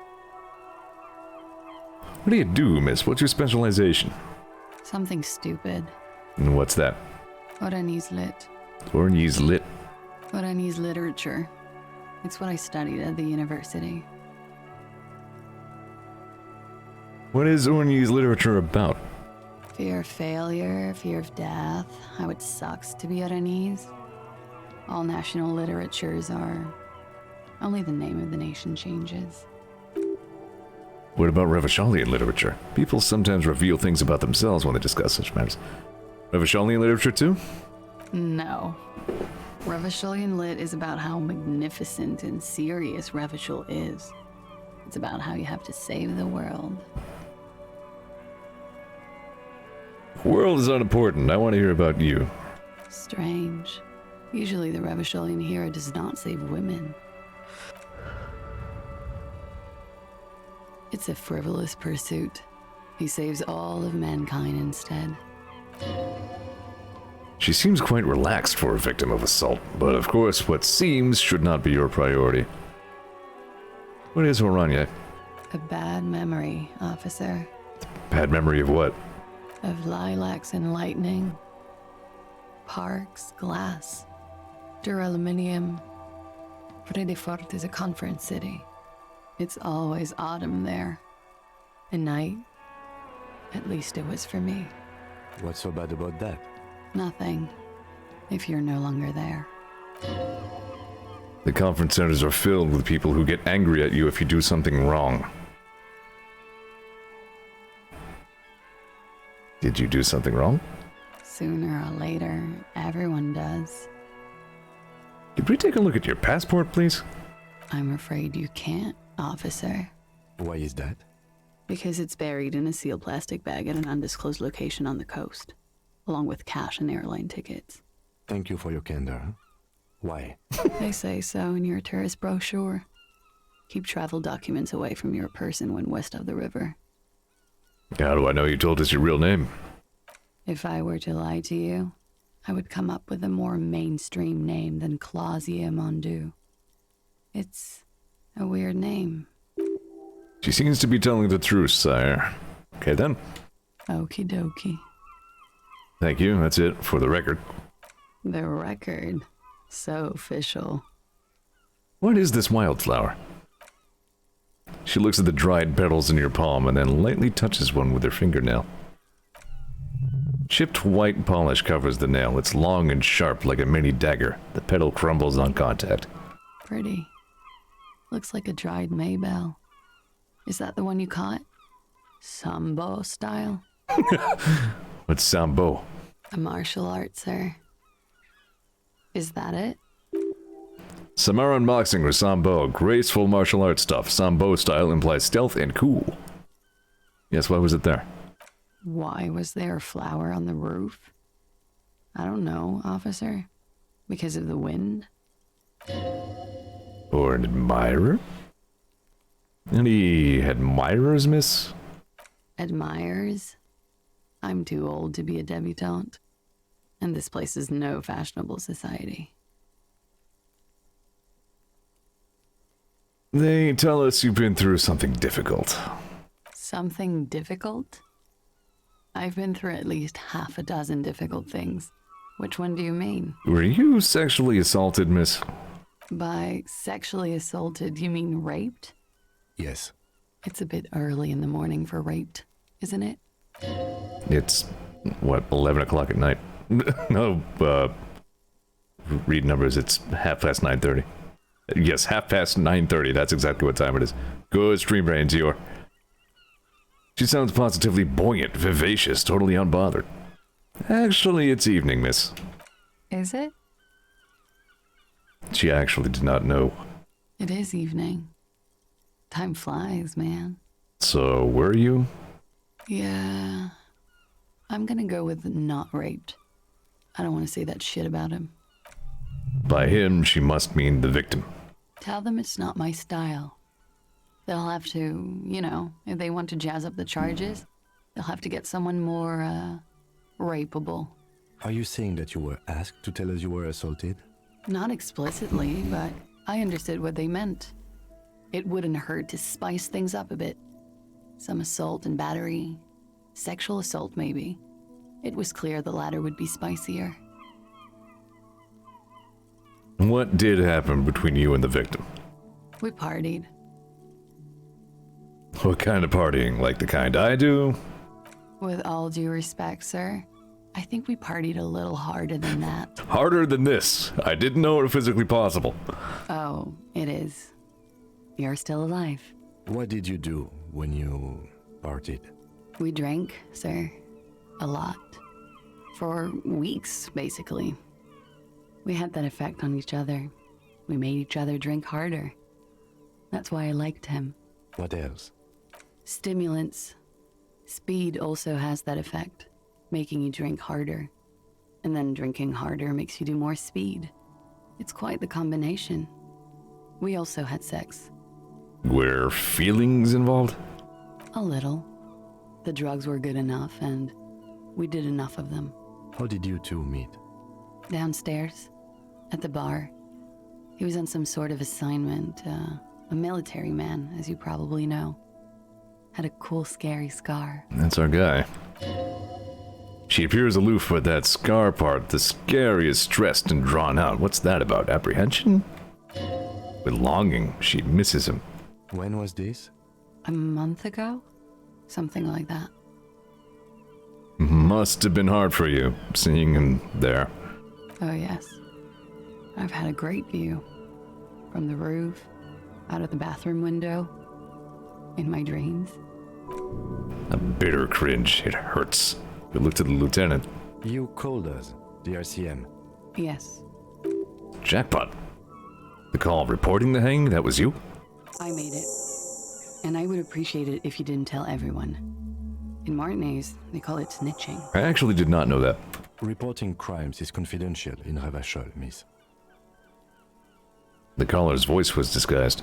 What do you do, miss? What's your specialization? Something stupid. And what's that? Oranese lit. Oranese lit. Oranese literature. It's what I studied at the university. What is Oranese literature about? Fear of failure, fear of death, how it sucks to be Oranese. All national literatures are. Only the name of the nation changes. What about Revacholian literature? People sometimes reveal things about themselves when they discuss such matters. Revacholian literature too? No. Revacholian lit is about how magnificent and serious Revachol is. It's about how you have to save the world. World is unimportant. I want to hear about you. Strange. Usually the Revacholian hero does not save women. It's a frivolous pursuit. He saves all of mankind instead. She seems quite relaxed for a victim of assault, but of course what seems should not be your priority. What is Oranje? A bad memory, officer. Bad memory of what? Of lilacs and lightning. Parks, glass, duraluminium. Vredefort is a conference city. It's always autumn there. A night. At least it was for me. What's so bad about that? Nothing. If you're no longer there. The conference centers are filled with people who get angry at you if you do something wrong. Did you do something wrong? Sooner or later, everyone does. Could we take a look at your passport, please? I'm afraid you can't, officer. Why is that? Because it's buried in a sealed plastic bag at an undisclosed location on the coast, along with cash and airline tickets. Thank you for your candor. Why? They say so in your tourist brochure. Keep travel documents away from your person when west of the river. How do I know you told us your real name? If I were to lie to you, I would come up with a more mainstream name than Clausier Mondu. It's a weird name. She seems to be telling the truth, sire. Okay then. Okie dokie. Thank you, that's it, for the record. The record. So official. What is this wildflower? She looks at the dried petals in your palm and then lightly touches one with her fingernail. Chipped white polish covers the nail. It's long and sharp like a mini dagger. The petal crumbles on contact. Pretty. Looks like a dried maybell. Is that the one you caught? Sambo style? What's Sambo? A martial art, sir. Is that it? Samaran boxing or Sambo, graceful martial arts stuff. Sambo style implies stealth and cool. Yes, why was it there? Why was there a flower on the roof? I don't know, officer. Because of the wind? Or an admirer? Any admirers, miss? Admirers? I'm too old to be a debutante. And this place is no fashionable society. They tell us you've been through something difficult. Something difficult? I've been through at least half a dozen difficult things. Which one do you mean? Were you sexually assaulted, miss? By sexually assaulted, you mean raped? Yes. It's a bit early in the morning for raped, isn't it? It's, what, 11 o'clock at night? No, read numbers, it's 9:30. Yes, 9:30, that's exactly what time it is. Good stream brain, Zeor. She sounds positively buoyant, vivacious, totally unbothered. Actually, it's evening, miss. Is it? She actually did not know. It is evening. Time flies, man. So, were you? Yeah. I'm gonna go with not raped. I don't want to say that shit about him. By him, she must mean the victim. Tell them it's not my style. They'll have to, you know, if they want to jazz up the charges, they'll have to get someone more, rapeable. Are you saying that you were asked to tell us you were assaulted? Not explicitly, but I understood what they meant. It wouldn't hurt to spice things up a bit. Some assault and battery. Sexual assault, maybe. It was clear the latter would be spicier. What did happen between you and the victim? We partied. What kind of partying? Like the kind I do? With all due respect, sir, I think we partied a little harder than that. Harder than this. I didn't know it was physically possible. Oh, it is. You're still alive. What did you do when you partied? We drank, sir. A lot. For weeks, basically. We had that effect on each other. We made each other drink harder. That's why I liked him. What else? Stimulants. Speed also has that effect, making you drink harder. And then drinking harder makes you do more speed. It's quite the combination. We also had sex. Were feelings involved? A little. The drugs were good enough, and we did enough of them. How did you two meet? Downstairs, at the bar. He was on some sort of assignment, a military man, as you probably know. Had a cool, scary scar. That's our guy. She appears aloof, but that scar part, the scary is stressed and drawn out. What's that about? Apprehension? With longing, she misses him. When was this? A month ago? Something like that. Must have been hard for you, seeing him there. Oh, yes. I've had a great view. From the roof, out of the bathroom window, in my dreams. A bitter cringe. It hurts. We looked at the lieutenant. You called us, the RCM. Yes. Jackpot. The call reporting the hanging, that was you? I made it. And I would appreciate it if you didn't tell everyone. In Martinez, they call it snitching. I actually did not know that. Reporting crimes is confidential in Ravachol, miss. The caller's voice was disguised.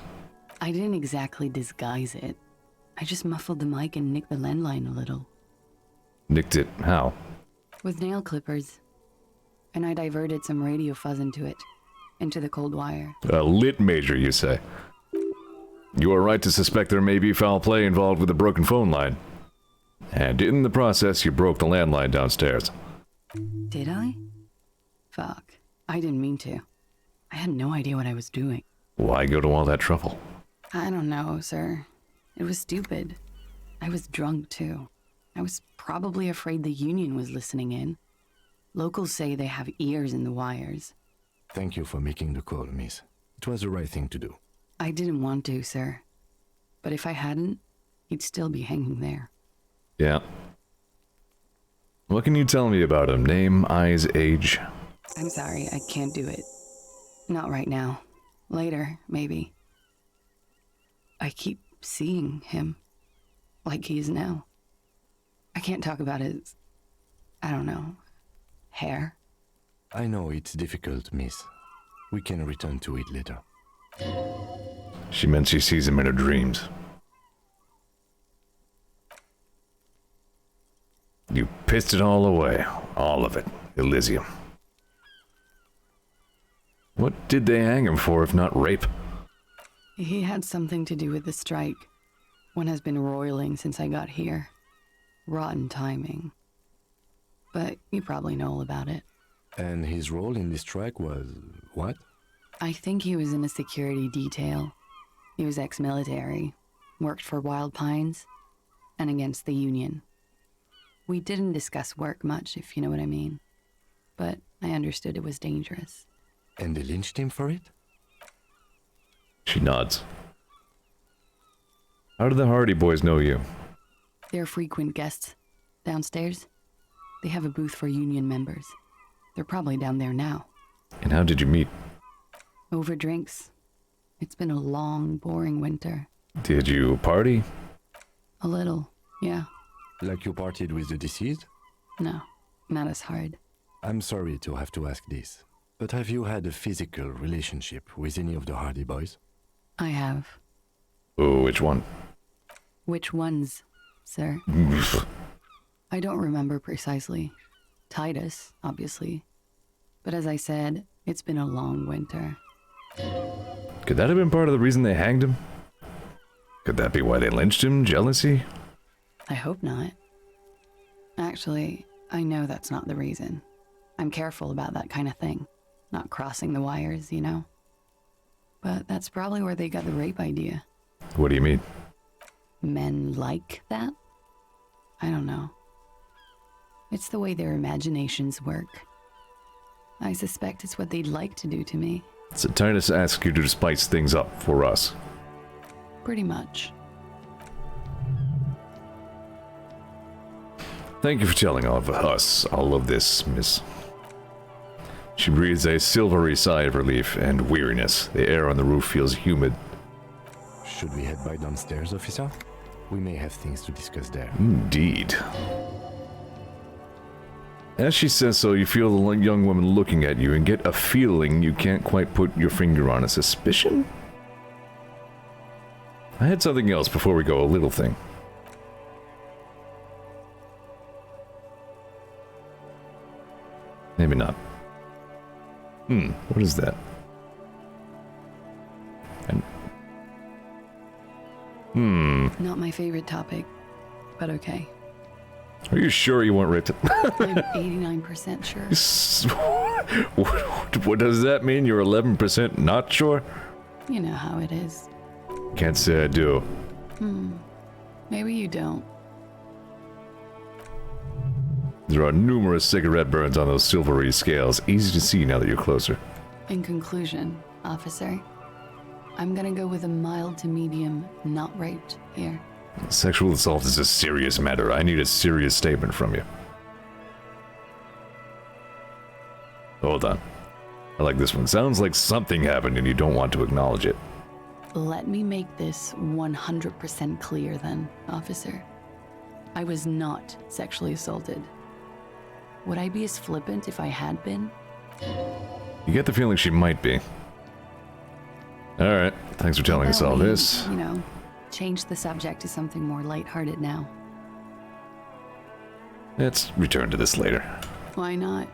I didn't exactly disguise it. I just muffled the mic and nicked the landline a little. Nicked it how? With nail clippers. And I diverted some radio fuzz into it. Into the cold wire. A lit major, you say? You are right to suspect there may be foul play involved with the broken phone line. And in the process, you broke the landline downstairs. Did I? Fuck. I didn't mean to. I had no idea what I was doing. Why go to all that trouble? I don't know, sir. It was stupid. I was drunk, too. I was probably afraid the union was listening in. Locals say they have ears in the wires. Thank you for making the call, miss. It was the right thing to do. I didn't want to, sir. But if I hadn't, he'd still be hanging there. Yeah. What can you tell me about him? Name, eyes, age? I'm sorry, I can't do it. Not right now. Later, maybe. I keep seeing him. Like he is now. I can't talk about his... I don't know... hair. I know it's difficult, miss. We can return to it later. She meant she sees him in her dreams. You pissed it all away. All of it. Elysium. What did they hang him for if not rape? He had something to do with the strike. One has been roiling since I got here. Rotten timing. But you probably know all about it. And his role in this strike was what? I think he was in a security detail. He was ex-military, worked for Wild Pines, and against the Union. We didn't discuss work much, if you know what I mean. But I understood it was dangerous. And they lynched him for it? She nods. How do the Hardy Boys know you? They're frequent guests. Downstairs, they have a booth for Union members. They're probably down there now. And how did you meet? Over drinks. It's been a long, boring winter. Did you party? A little, yeah. Like you partied with the deceased? No, not as hard. I'm sorry to have to ask this, but have you had a physical relationship with any of the Hardy Boys? I have. Oh, which one? Which ones, sir? I don't remember precisely. Titus, obviously. But as I said, it's been a long winter. Could that have been part of the reason they hanged him? Could that be why they lynched him? Jealousy? I hope not. Actually, I know that's not the reason. I'm careful about that kind of thing. Not crossing the wires, you know? But that's probably where they got the rape idea. What do you mean? Men like that? I don't know. It's the way their imaginations work. I suspect it's what they'd like to do to me. So Titus asks you to spice things up for us. Pretty much. Thank you for telling all of us all of this, miss. She breathes a silvery sigh of relief and weariness. The air on the roof feels humid. Should we head by downstairs, officer? We may have things to discuss there. Indeed. As she says so, you feel the young woman looking at you and get a feeling you can't quite put your finger on. A suspicion? I had something else before we go, a little thing. Maybe not. What is that? Not my favorite topic, but okay. Are you sure you weren't raped? I'm 89% sure. What does that mean? You're 11% not sure? You know how it is. Can't say I do. Maybe you don't. There are numerous cigarette burns on those silvery scales. Easy to see now that you're closer. In conclusion, officer, I'm gonna go with a mild to medium not raped here. Sexual assault is a serious matter. I need a serious statement from you. Hold on. I like this one. Sounds like something happened and you don't want to acknowledge it. Let me make this 100% clear then, officer. I was not sexually assaulted. Would I be as flippant if I had been? You get the feeling she might be. Alright, thanks for telling us all this. You know, change the subject to something more lighthearted now. Let's return to this later. Why not?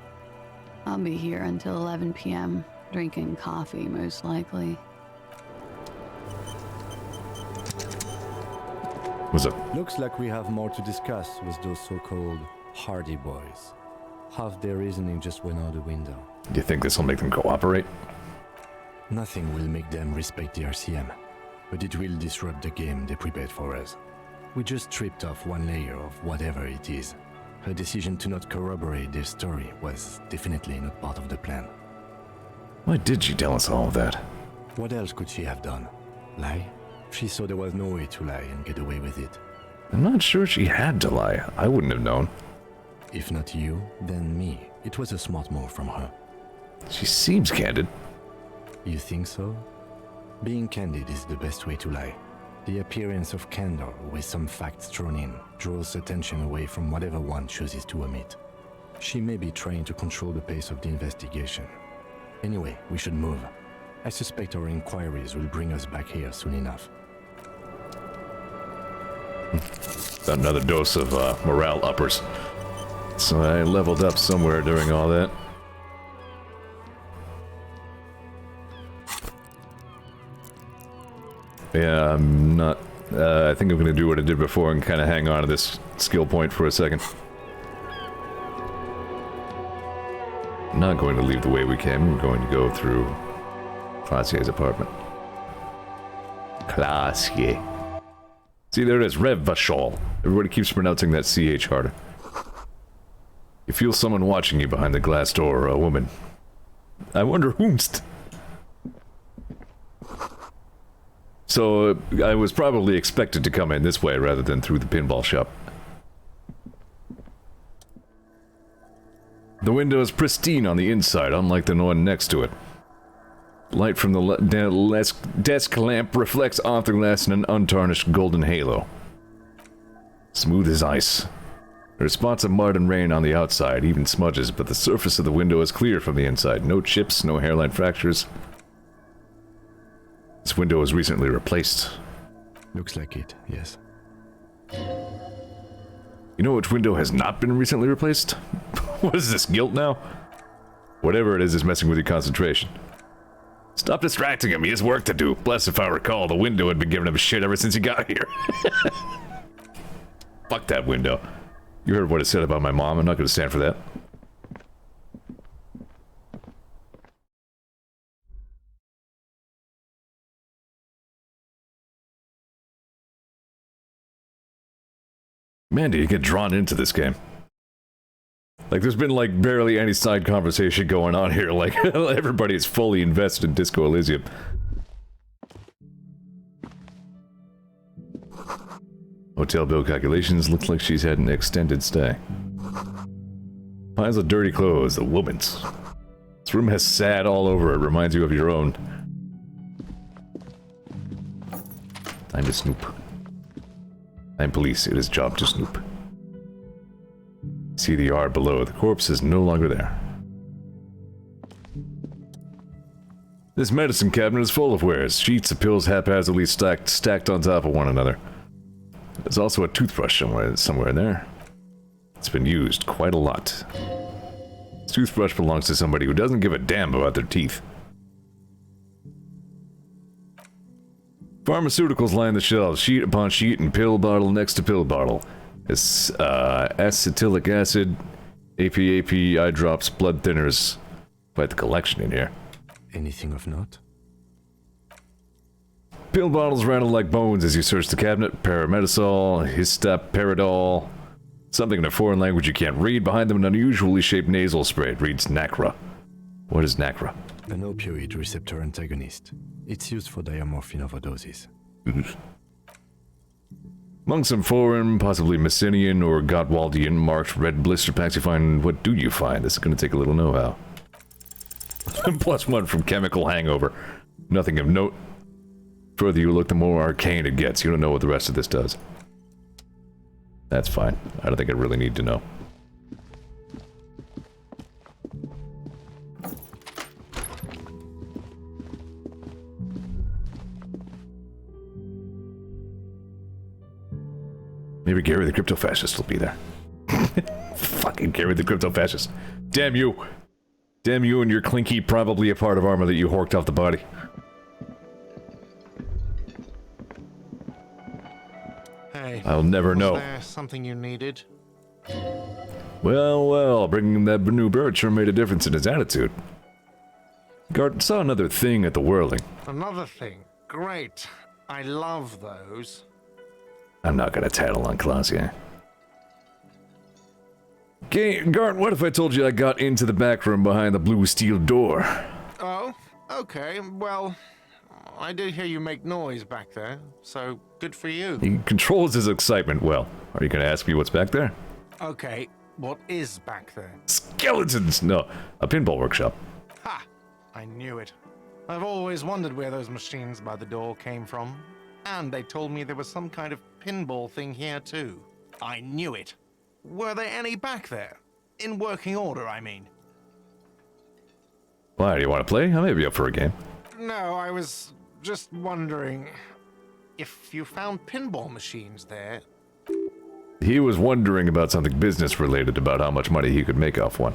I'll be here until 11 p.m., drinking coffee most likely. What's up? Looks like we have more to discuss with those so-called Hardy Boys. Half their reasoning just went out the window. Do you think this will make them cooperate? Nothing will make them respect the RCM, but it will disrupt the game they prepared for us. We just stripped off one layer of whatever it is. Her decision to not corroborate their story was definitely not part of the plan. Why did she tell us all of that? What else could she have done? Lie? She saw there was no way to lie and get away with it. I'm not sure she had to lie. I wouldn't have known. If not you, then me. It was a smart move from her. She seems candid. You think so? Being candid is the best way to lie. The appearance of candor with some facts thrown in draws attention away from whatever one chooses to omit. She may be trying to control the pace of the investigation. Anyway, we should move. I suspect our inquiries will bring us back here soon enough. Another dose of morale uppers. So I leveled up somewhere during all that. Yeah, I'm not... I think I'm gonna do what I did before and kind of hang on to this skill point for a second. I'm not going to leave the way we came. We're going to go through Classier's apartment. Classier. See, there it is. Revachol. Everybody keeps pronouncing that CH harder. You feel someone watching you behind the glass door, a woman. I wonder whomst. So, I was probably expected to come in this way rather than through the pinball shop. The window is pristine on the inside, unlike the one next to it. Light from the desk lamp reflects off the glass in an untarnished golden halo. Smooth as ice. There are spots of mud and rain on the outside, even smudges, but the surface of the window is clear from the inside. No chips, no hairline fractures. This window was recently replaced. Looks like it, yes. You know which window has not been recently replaced? What is this, guilt now? Whatever it is messing with your concentration. Stop distracting him, he has work to do. Bless if I recall, the window had been giving him shit ever since he got here. Fuck that window. You heard what it said about my mom, I'm not gonna stand for that. Man, do you get drawn into this game? Like, there's been, like, barely any side conversation going on here. Like, everybody is fully invested in Disco Elysium. Hotel bill calculations, looks like she's had an extended stay. Piles of dirty clothes, a woman's. This room has sad all over it, reminds you of your own. Time to snoop. I'm police, it is job to snoop. See the yard below, the corpse is no longer there. This medicine cabinet is full of wares, sheets of pills haphazardly stacked on top of one another. There's also a toothbrush somewhere in there. It's been used quite a lot. This toothbrush belongs to somebody who doesn't give a damn about their teeth. Pharmaceuticals line the shelves, sheet upon sheet and pill bottle next to pill bottle. Acetylic acid, AP, eye drops, blood thinners. Quite the collection in here. Anything of note? Pill bottles rattle like bones as you search the cabinet. Paramedisol, histoparidol. Something in a foreign language you can't read. Behind them, an unusually shaped nasal spray. It reads Nacra. What is Nacra? An opioid receptor antagonist. It's used for diamorphine overdoses. Among some foreign, possibly Messenian or Gottwaldian marked red blister packs you find, what do you find? This is going to take a little know-how. +1 from chemical hangover. Nothing of note. The further you look, the more arcane it gets. You don't know what the rest of this does. That's fine. I don't think I really need to know. Maybe Gary the Crypto-Fascist will be there. Fucking Gary the Crypto-Fascist. Damn you! Damn you and your clinky, probably a part of armor that you horked off the body. Hey. I'll never know. Was there something you needed? Well, bringing that new bird sure made a difference in his attitude. Gart saw another thing at the whirling. Another thing. Great. I love those. I'm not gonna tattle on Clausia. Gart, what if I told you I got into the back room behind the blue steel door? Oh, okay. Well, I did hear you make noise back there, so good for you. He controls his excitement well. Are you gonna ask me what's back there? Okay, what is back there? Skeletons! No, a pinball workshop. Ha! I knew it. I've always wondered where those machines by the door came from. And they told me there was some kind of pinball thing here too. I knew it. Were there any back there? In working order, I mean. Why, do you want to play? I may be up for a game. No, I was just wondering if you found pinball machines there. He was wondering about something business related, about how much money he could make off one.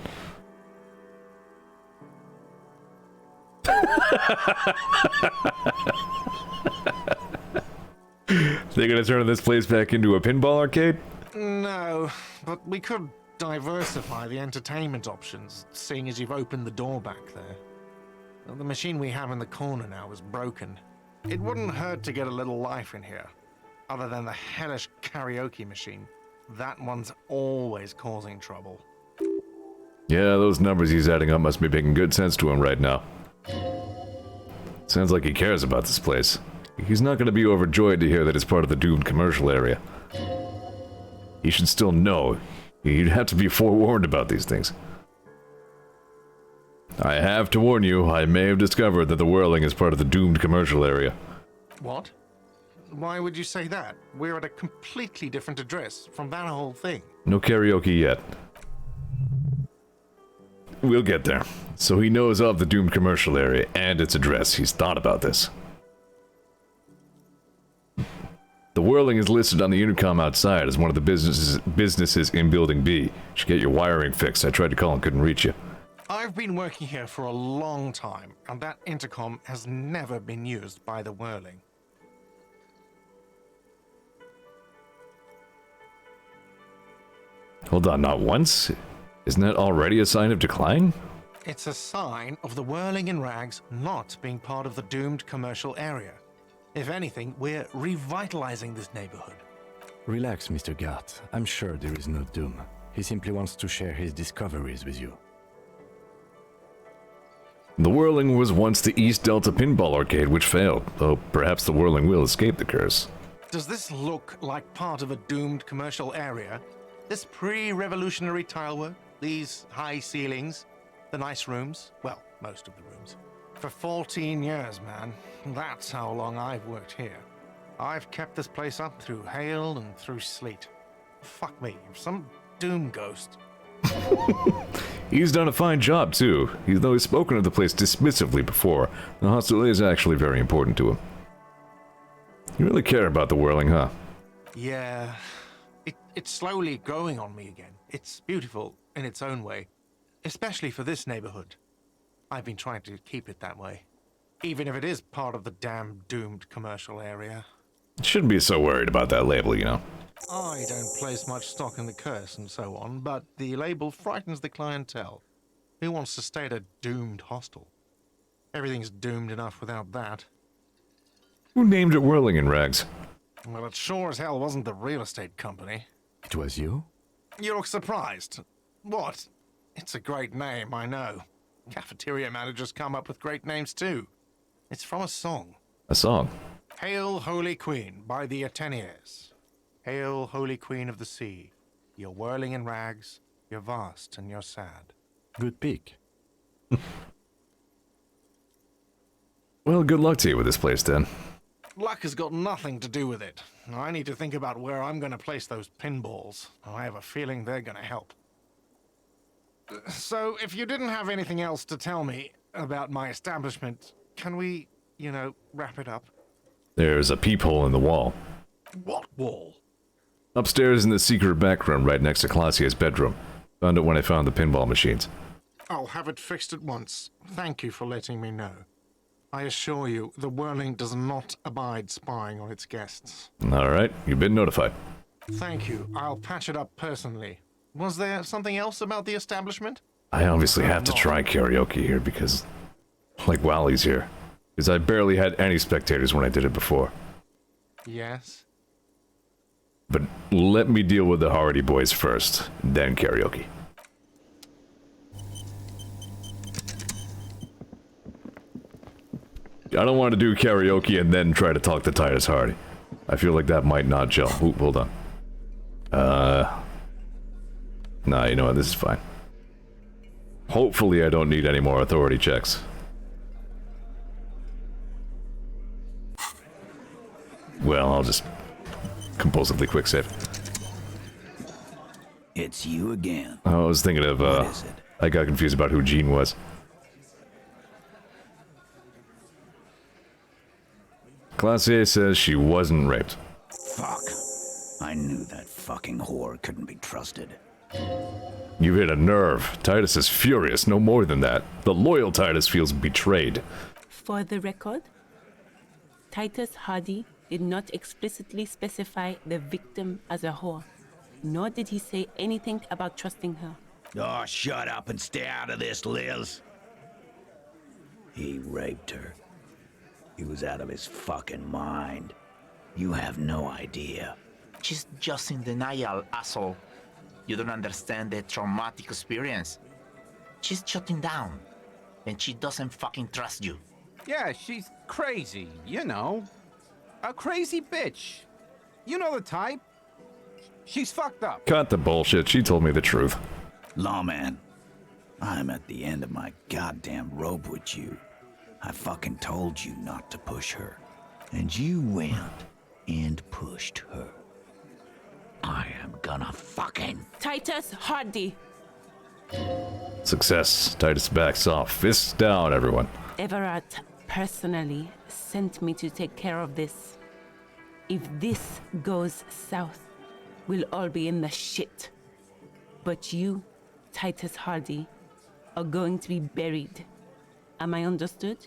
They're gonna turn this place back into a pinball arcade? No, but we could diversify the entertainment options, seeing as you've opened the door back there. Well, the machine we have in the corner now is broken. It wouldn't hurt to get a little life in here, other than the hellish karaoke machine. That one's always causing trouble. Yeah, those numbers he's adding up must be making good sense to him right now. Sounds like he cares about this place. He's not going to be overjoyed to hear that it's part of the doomed commercial area. He should still know. You'd have to be forewarned about these things. I have to warn you, I may have discovered that the whirling is part of the doomed commercial area. What? Why would you say that? We're at a completely different address from that whole thing. No karaoke yet. We'll get there. So he knows of the doomed commercial area and its address. He's thought about this. The whirling is listed on the intercom outside as one of the businesses in Building B. You should get your wiring fixed. I tried to call and couldn't reach you. I've been working here for a long time, and that intercom has never been used by the whirling. Hold on, not once? Isn't that already a sign of decline? It's a sign of the whirling in rags not being part of the doomed commercial area. If anything, we're revitalizing this neighborhood. Relax, Mr. Gart. I'm sure there is no doom. He simply wants to share his discoveries with you. The whirling was once the East Delta Pinball Arcade, which failed, though perhaps the whirling will escape the curse. Does this look like part of a doomed commercial area? This pre-revolutionary tilework, these high ceilings, the nice rooms, well, most of the rooms. For 14 years, man. That's how long I've worked here. I've kept this place up through hail and through sleet. Fuck me, some doom ghost. He's done a fine job, too. Even though he's spoken of the place dismissively before, the hostel is actually very important to him. You really care about the whirling, huh? Yeah. It's slowly growing on me again. It's beautiful in its own way. Especially for this neighborhood. I've been trying to keep it that way. Even if it is part of the damn doomed commercial area. Shouldn't be so worried about that label, you know. I don't place much stock in the curse and so on, but the label frightens the clientele. Who wants to stay at a doomed hostel? Everything's doomed enough without that. Who named it Whirling in Rags? Well, it sure as hell wasn't the real estate company. It was you? You look surprised. What? It's a great name, I know. Cafeteria managers come up with great names too. It's from a song. A song? Hail, Holy Queen, by the Ateniers. Hail, Holy Queen of the Sea. You're whirling in rags, you're vast and you're sad. Good pick. Well, good luck to you with this place, then. Luck has got nothing to do with it. I need to think about where I'm going to place those pinballs. I have a feeling they're going to help. So, if you didn't have anything else to tell me about my establishment, can we, wrap it up? There's a peephole in the wall. What wall? Upstairs in the secret back room right next to Classier's bedroom. Found it when I found the pinball machines. I'll have it fixed at once. Thank you for letting me know. I assure you, the whirling does not abide spying on its guests. Alright, you've been notified. Thank you. I'll patch it up personally. Was there something else about the establishment? I obviously have to try karaoke here because, like, Wally's here. Because I barely had any spectators when I did it before. Yes? But let me deal with the Hardy Boys first, then karaoke. I don't want to do karaoke and then try to talk to Titus Hardy. I feel like that might not gel. Ooh, hold on. Nah, you know what? This is fine. Hopefully I don't need any more authority checks. Well, I'll just compulsively quick save. It's you again. I was thinking of, What is it? I got confused about who Jean was. Classier says she wasn't raped. Fuck. I I knew that fucking whore couldn't be trusted. You hit a nerve. Titus is furious, no more than that. The loyal Titus feels betrayed. For the record, Titus Hardy did not explicitly specify the victim as a whore, nor did he say anything about trusting her. Oh, shut up and stay out of this, Liz. He raped her. He was out of his fucking mind. You have no idea. She's just in denial, asshole. You don't understand the traumatic experience. She's shutting down, and she doesn't fucking trust you. Yeah, she's crazy, you know. A crazy bitch. You know the type. She's fucked up. Cut the bullshit. She told me the truth. Lawman, I'm at the end of my goddamn rope with you. I fucking told you not to push her. And you went and pushed her. I am gonna fucking... Titus Hardy! Success. Titus backs off. Fists down, everyone. Everett personally sent me to take care of this. If this goes south, we'll all be in the shit. But you, Titus Hardy, are going to be buried. Am I understood?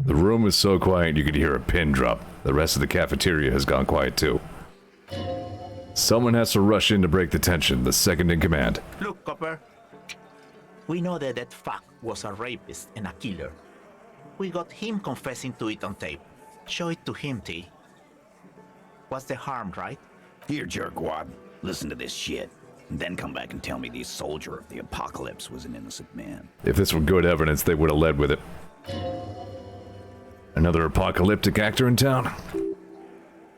The room was so quiet you could hear a pin drop. The rest of the cafeteria has gone quiet too. Someone has to rush in to break the tension, the second in command. Look, Copper. We know that that fuck was a rapist and a killer. We got him confessing to it on tape. Show it to him, T. What's the harm, right? Here, jerkwad. Listen to this shit. And then come back and tell me the soldier of the apocalypse was an innocent man. If this were good evidence, they would have led with it. Another apocalyptic actor in town?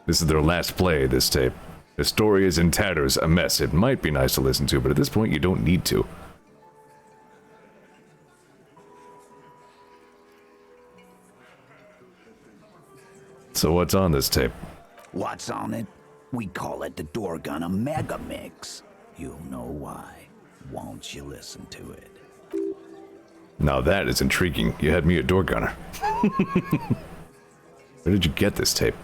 This is their last play, this tape. The story is in tatters, a mess. It might be nice to listen to, but at this point you don't need to. So what's on this tape? What's on it? We call it the door gun a mega mix. You'll know why. Won't you listen to it? Now that is intriguing. You had me a door gunner. Where did you get this tape?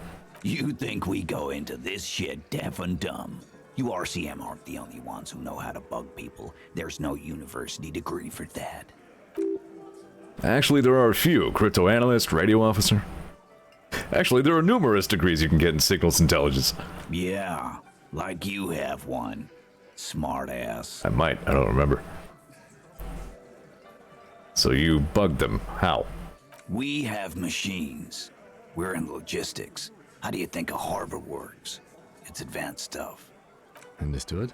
You think we go into this shit deaf and dumb? You RCM aren't the only ones who know how to bug people. There's no university degree for that. Actually, there are a few. Crypto analyst, radio officer. Actually, there are numerous degrees you can get in signals intelligence. Yeah, like you have one. Smart ass. I might. I don't remember. So you bugged them. How? We have machines. We're in logistics. How do you think a harbor works? It's advanced stuff. Understood?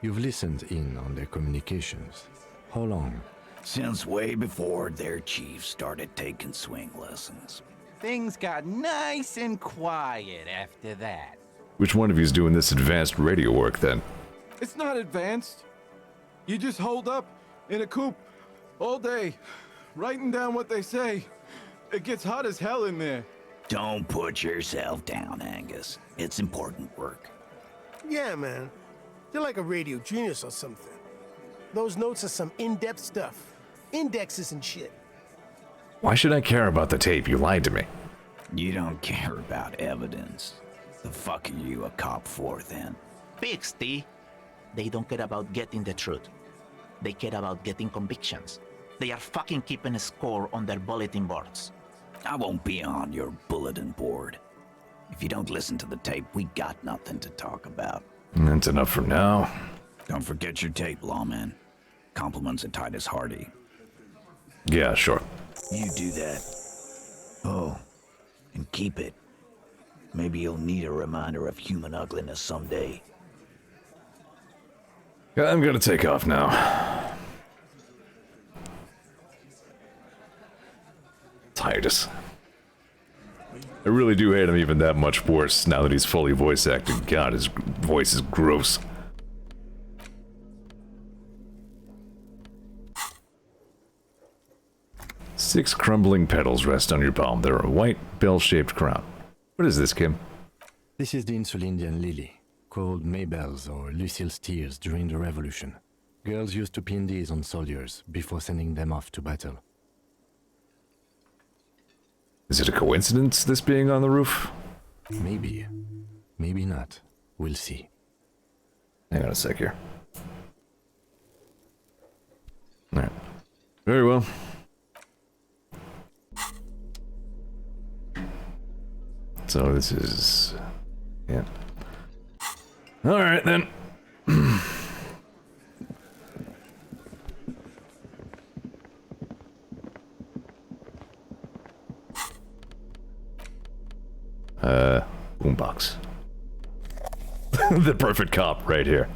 You've listened in on their communications. How long? Since way before their chief started taking swing lessons. Things got nice and quiet after that. Which one of you is doing this advanced radio work then? It's not advanced. You just hold up in a coop all day, writing down what they say. It gets hot as hell in there. Don't put yourself down, Angus. It's important work. Yeah, man. You're like a radio genius or something. Those notes are some in-depth stuff. Indexes and shit. Why should I care about the tape? You lied to me. You don't care about evidence. The fuck are you a cop for, then? Pigs, T. They don't care about getting the truth. They care about getting convictions. They are fucking keeping a score on their bulletin boards. I won't be on your bulletin board. If you don't listen to the tape, we got nothing to talk about. That's enough for now. Don't forget your tape, lawman. Compliments of Titus Hardy. Yeah, sure. You do that. Oh, and keep it. Maybe you'll need a reminder of human ugliness someday. I'm gonna take off now. Titus. I really do hate him even that much worse now that he's fully voice acted. God, his voice is gross. Six crumbling petals rest on your palm. They're a white, bell-shaped crown. What is this, Kim? This is the Insulindian lily, called Maybelle's or Lucille's tears during the Revolution. Girls used to pin these on soldiers before sending them off to battle. Is it a coincidence, this being on the roof? Maybe. Maybe not. We'll see. Hang on a sec here. Alright. Very well. So this is... yeah. Alright then. Boombox. The perfect cop right here.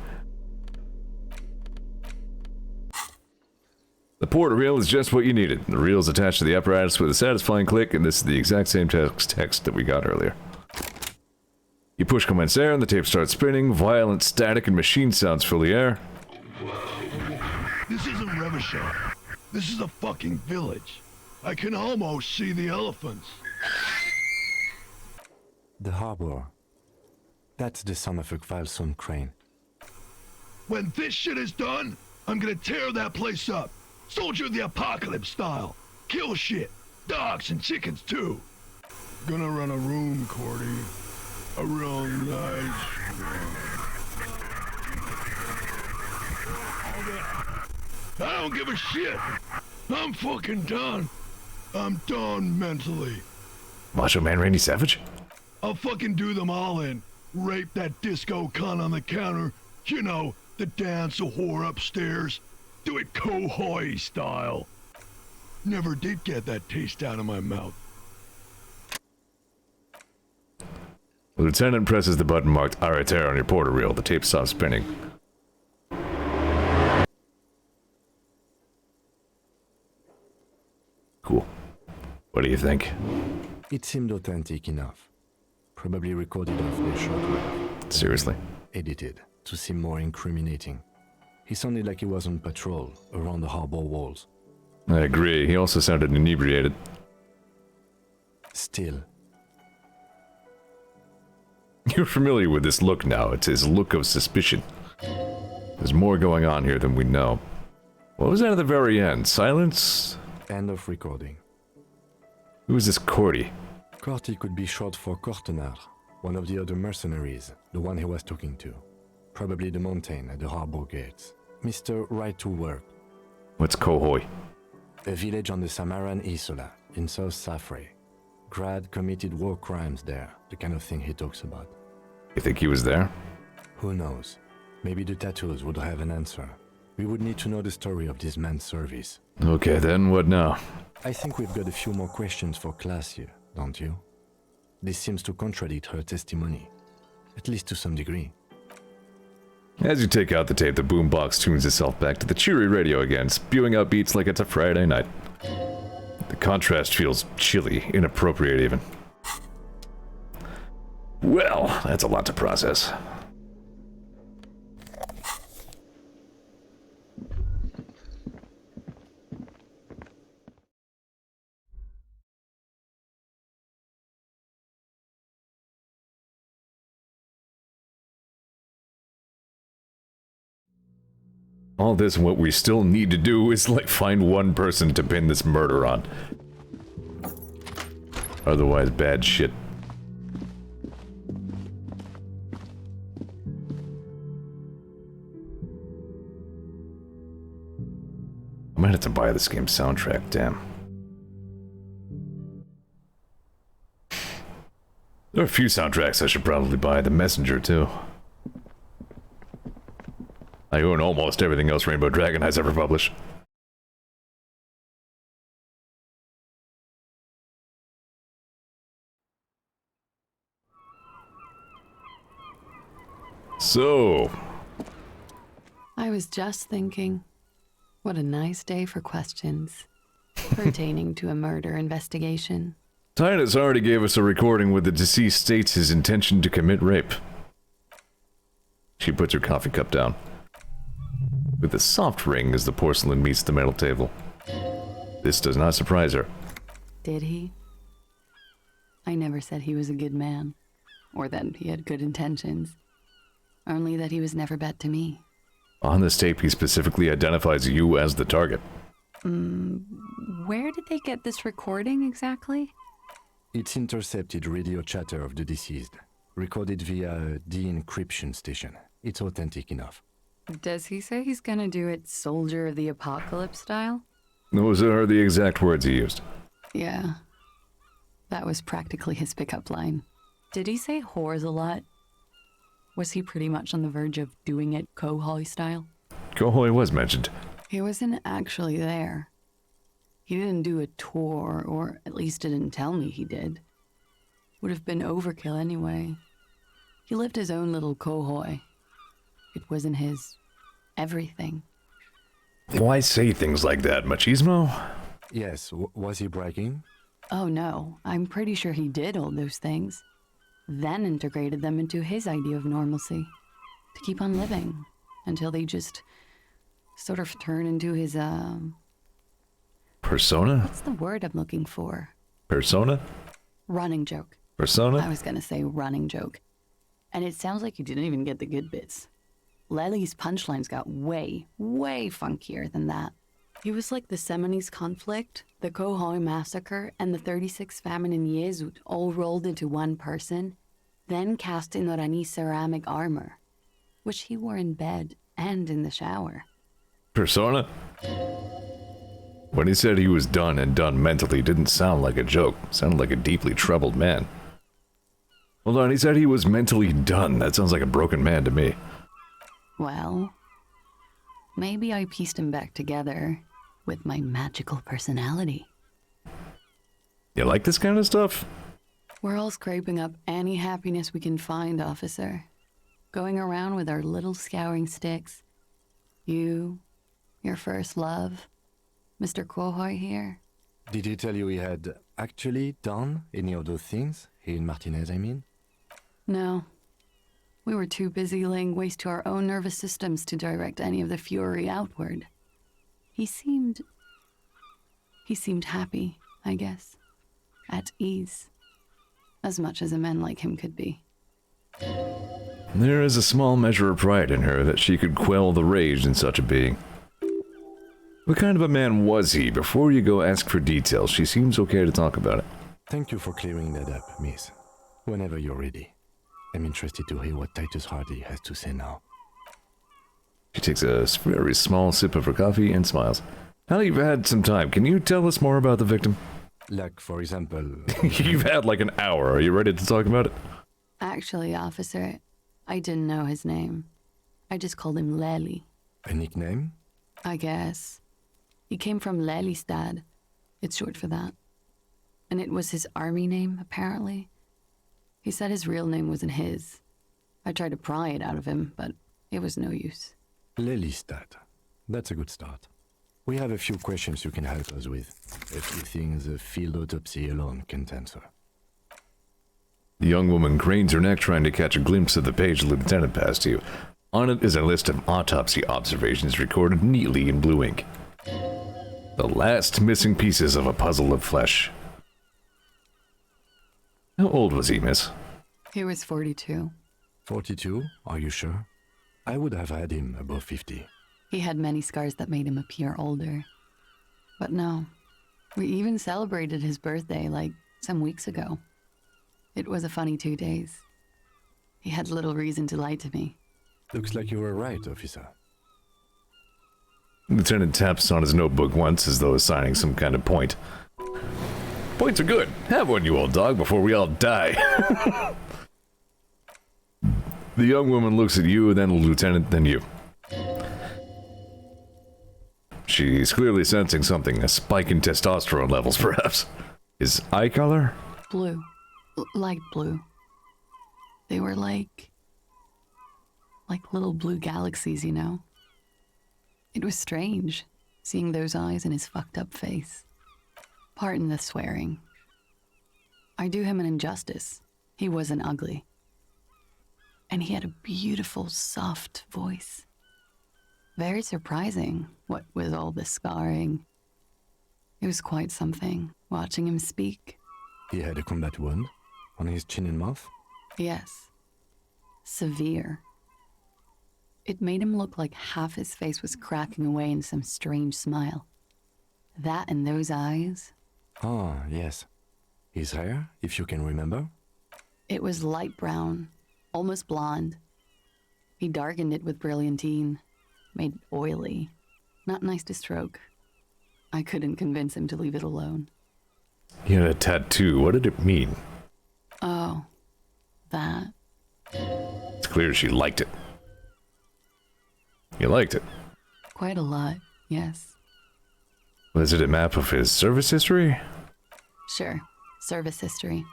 The portal reel is just what you needed. The reel is attached to the apparatus with a satisfying click, and this is the exact same text that we got earlier. You push Command air and the tape starts spinning. Violent static and machine sounds fill the air. This isn't Revachol. This is a fucking village. I can almost see the elephants. The harbor. That's the son of a Kvalson crane. When this shit is done, I'm gonna tear that place up. Soldier of the Apocalypse style. Kill shit. Dogs and chickens too. Gonna run a room, Cordy. A real nice room. I don't give a shit. I'm fucking done. I'm done mentally. Macho Man Randy Savage? I'll fucking do them all in. Rape that disco cunt on the counter. You know, the dance a whore upstairs. Do it Kohoi style. Never did get that taste out of my mouth. The lieutenant presses the button marked Arrêter on your portal reel. The tape stops spinning. Cool. What do you think? It seemed authentic enough. Probably recorded off their shortwave. Seriously? Edited to seem more incriminating. He sounded like he was on patrol around the harbor walls. I agree. He also sounded inebriated. Still. You're familiar with this look now. It's his look of suspicion. There's more going on here than we know. What was that at the very end? Silence? End of recording. Who is this Cordy? Corty could be short for Cortenard, one of the other mercenaries, the one he was talking to. Probably the mountain at the harbor gates. Mr. Right to Work. What's Kohoi? A village on the Samaran Isola, in South Safre. Grad committed war crimes there, the kind of thing he talks about. You think he was there? Who knows? Maybe the tattoos would have an answer. We would need to know the story of this man's service. Okay then, what now? I think we've got a few more questions for class here, don't you? This seems to contradict her testimony. At least to some degree. As you take out the tape, the boombox tunes itself back to the cheery radio again, spewing out beats like it's a Friday night. The contrast feels chilly, inappropriate even. Well, that's a lot to process. All this and what we still need to do is, like, find one person to pin this murder on. Otherwise, bad shit. I might have to buy this game's soundtrack, damn. There are a few soundtracks I should probably buy. The Messenger, too. I own almost everything else Rainbow Dragon has ever published. So... I was just thinking, what a nice day for questions pertaining to a murder investigation. Titus already gave us a recording where the deceased states his intention to commit rape. She puts her coffee cup down. With a soft ring as the porcelain meets the metal table. This does not surprise her. Did he? I never said he was a good man, or that he had good intentions. Only that he was never bet to me. On this tape, he specifically identifies you as the target. Where did they get this recording exactly? It's intercepted radio chatter of the deceased. Recorded via de-encryption station. It's authentic enough. Does he say he's gonna do it Soldier of the Apocalypse style? Those are the exact words he used. Yeah. That was practically his pickup line. Did he say whores a lot? Was he pretty much on the verge of doing it Kohoi style? Kohoi was mentioned. He wasn't actually there. He didn't do a tour, or at least didn't tell me he did. Would have been overkill anyway. He lived his own little Kohoi. It wasn't his everything. Why say things like that, machismo? Yes, was he bragging? Oh no, I'm pretty sure he did all those things. Then integrated them into his idea of normalcy. To keep on living. Until they just sort of turn into his, Persona? What's the word I'm looking for? Persona? Running joke. Persona? I was gonna say running joke. And it sounds like you didn't even get the good bits. Lely's punchlines got way, way funkier than that. He was like the Seminoles conflict, the Kohoi massacre, and the 36 famine in Yezut all rolled into one person, then cast in Orani ceramic armor, which he wore in bed and in the shower. Persona? When he said he was done and done mentally, it didn't sound like a joke. It sounded like a deeply troubled man. Hold on, he said he was mentally done. That sounds like a broken man to me. Well, maybe I pieced him back together with my magical personality. You like this kind of stuff? We're all scraping up any happiness we can find, officer. Going around with our little scouring sticks. You, your first love, Mr. Kohoi here. Did he tell you he had actually done any of those things? He and Martinez, I mean? No. We were too busy laying waste to our own nervous systems to direct any of the fury outward. He seemed happy, I guess. At ease. As much as a man like him could be. There is a small measure of pride in her that she could quell the rage in such a being. What kind of a man was he? Before you go ask for details, she seems okay to talk about it. Thank you for clearing that up, miss. Whenever you're ready. I'm interested to hear what Titus Hardy has to say now. She takes a very small sip of her coffee and smiles. Now that you've had some time, can you tell us more about the victim? Like, for example... You've had like an hour. Are you ready to talk about it? Actually, officer, I didn't know his name. I just called him Lely. A nickname? I guess. He came from Lelystad. It's short for that. And it was his army name, apparently. He said his real name wasn't his. I tried to pry it out of him, but it was no use. Lelystad. That's a good start. We have a few questions you can help us with. A few things a field autopsy alone can't answer. The young woman cranes her neck trying to catch a glimpse of the page the lieutenant passed to you. On it is a list of autopsy observations recorded neatly in blue ink. The last missing pieces of a puzzle of flesh. How old was he, miss? He was 42. 42? Are you sure? I would have had him above 50. He had many scars that made him appear older. But no, we even celebrated his birthday like some weeks ago. It was a funny 2 days. He had little reason to lie to me. Looks like you were right, officer. Lieutenant taps on his notebook once as though assigning some kind of point. Points are good. Have one, you old dog, before we all die. The young woman looks at you, then the lieutenant, then you. She's clearly sensing something, a spike in testosterone levels, perhaps. His eye color? Blue. Light blue. They were like little blue galaxies, you know? It was strange, seeing those eyes in his fucked up face. Pardon the swearing. I do him an injustice. He wasn't ugly. And he had a beautiful, soft voice. Very surprising, what with all the scarring. It was quite something, watching him speak. He had a combat wound on his chin and mouth? Yes. Severe. It made him look like half his face was cracking away in some strange smile. That and those eyes. Ah, yes. His hair, if you can remember? It was light brown, almost blonde. He darkened it with brilliantine, made it oily, not nice to stroke. I couldn't convince him to leave it alone. He had a tattoo. What did it mean? Oh, that. It's clear she liked it. You liked it? Quite a lot, yes. Was it a map of his service history? Sure, service history.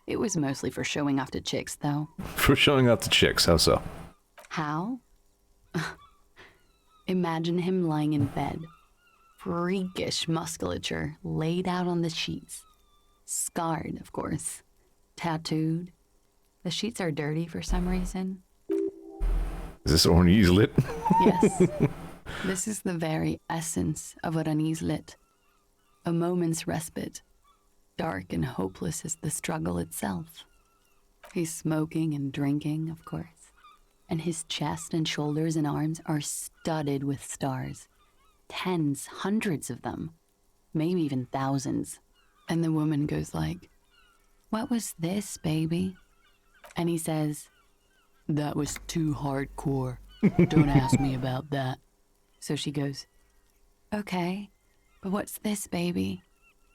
It was mostly for showing off to chicks, though. For showing off to chicks, how so? How? Imagine him lying in bed. Freakish musculature laid out on the sheets. Scarred, of course. Tattooed. The sheets are dirty for some reason. Is this Ornese lit? Yes. This is the very essence of Ornese lit. A moment's respite. Dark and hopeless as the struggle itself. He's smoking and drinking, of course. And his chest and shoulders and arms are studded with stars. Tens, hundreds of them. Maybe even thousands. And the woman goes like, "What was this, baby?" And he says, "That was too hardcore. Don't ask me about that." So she goes, "Okay, but what's this, baby?"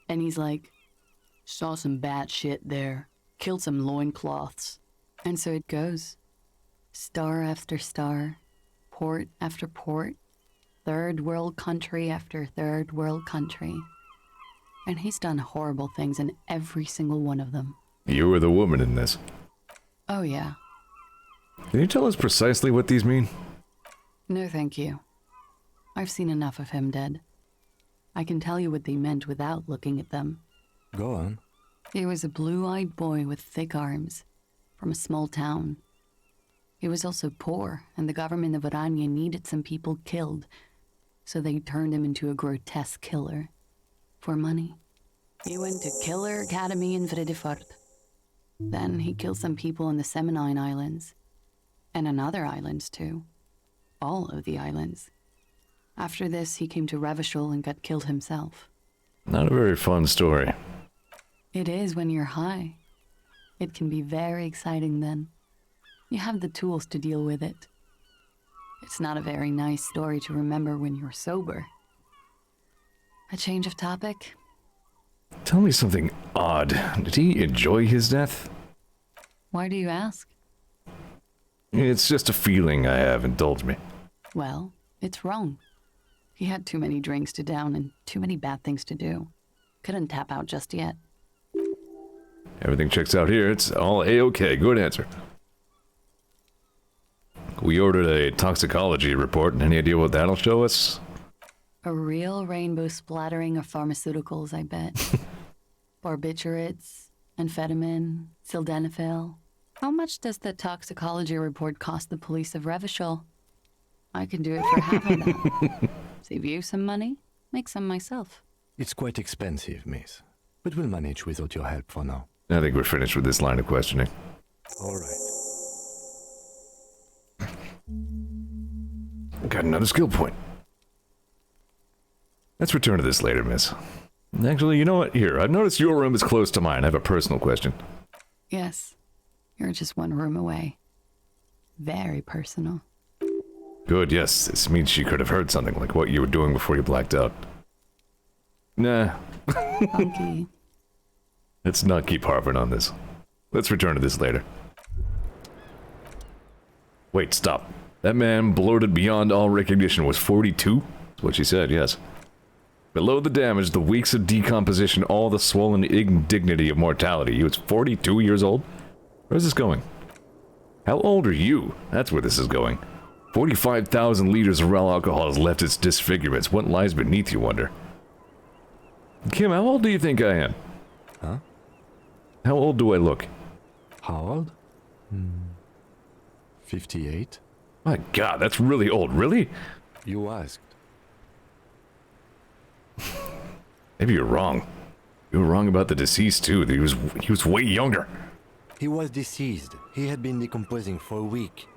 And he's like, "Saw some bat shit there. Killed some loincloths." And so it goes. Star after star, port after port, third world country after third world country. And he's done horrible things in every single one of them. You were the woman in this. Oh yeah. Can you tell us precisely what these mean? No thank you. I've seen enough of him dead. I can tell you what they meant without looking at them. Go on. He was a blue-eyed boy with thick arms, from a small town. He was also poor, and the government of Orania needed some people killed, so they turned him into a grotesque killer. For money. He went to Killer Academy in Vredefort. Then he killed some people in the Seminine Islands. And on other islands, too. All of the islands. After this, he came to Revachol and got killed himself. Not a very fun story. It is when you're high. It can be very exciting then. You have the tools to deal with it. It's not a very nice story to remember when you're sober. A change of topic? Tell me something odd. Did he enjoy his death? Why do you ask? It's just a feeling I have. Indulge me. Well, it's wrong. He had too many drinks to down and too many bad things to do. Couldn't tap out just yet. Everything checks out here. It's all A-okay. Good answer. We ordered a toxicology report. Any idea what that'll show us? A real rainbow splattering of pharmaceuticals, I bet. Barbiturates, amphetamine, sildenafil. How much does the toxicology report cost the police of Revachol? I can do it for half of that. Save you some money, make some myself. It's quite expensive, miss. But we'll manage without your help for now. I think we're finished with this line of questioning. All right. Got another skill point. Let's return to this later, miss. Actually, you know what? Here, I've noticed your room is close to mine. I have a personal question. Yes, you're just one room away. Very personal. Good, yes. This means she could have heard something like what you were doing before you blacked out. Nah. Funky. Let's not keep harping on this. Let's return to this later. Wait, stop. That man, bloated beyond all recognition, was 42? That's what she said, yes. Below the damage, the weeks of decomposition, all the swollen indignity of mortality. He was 42 years old? Where's this going? How old are you? That's where this is going. 45,000 liters of raw alcohol has left its disfigurements. What lies beneath, you wonder? Kim, how old do you think I am? Huh? How old do I look? How old? 58? My god, that's really old. Really? You asked. Maybe you're wrong. You were wrong about the deceased, too. He was way younger. He was deceased. He had been decomposing for a week.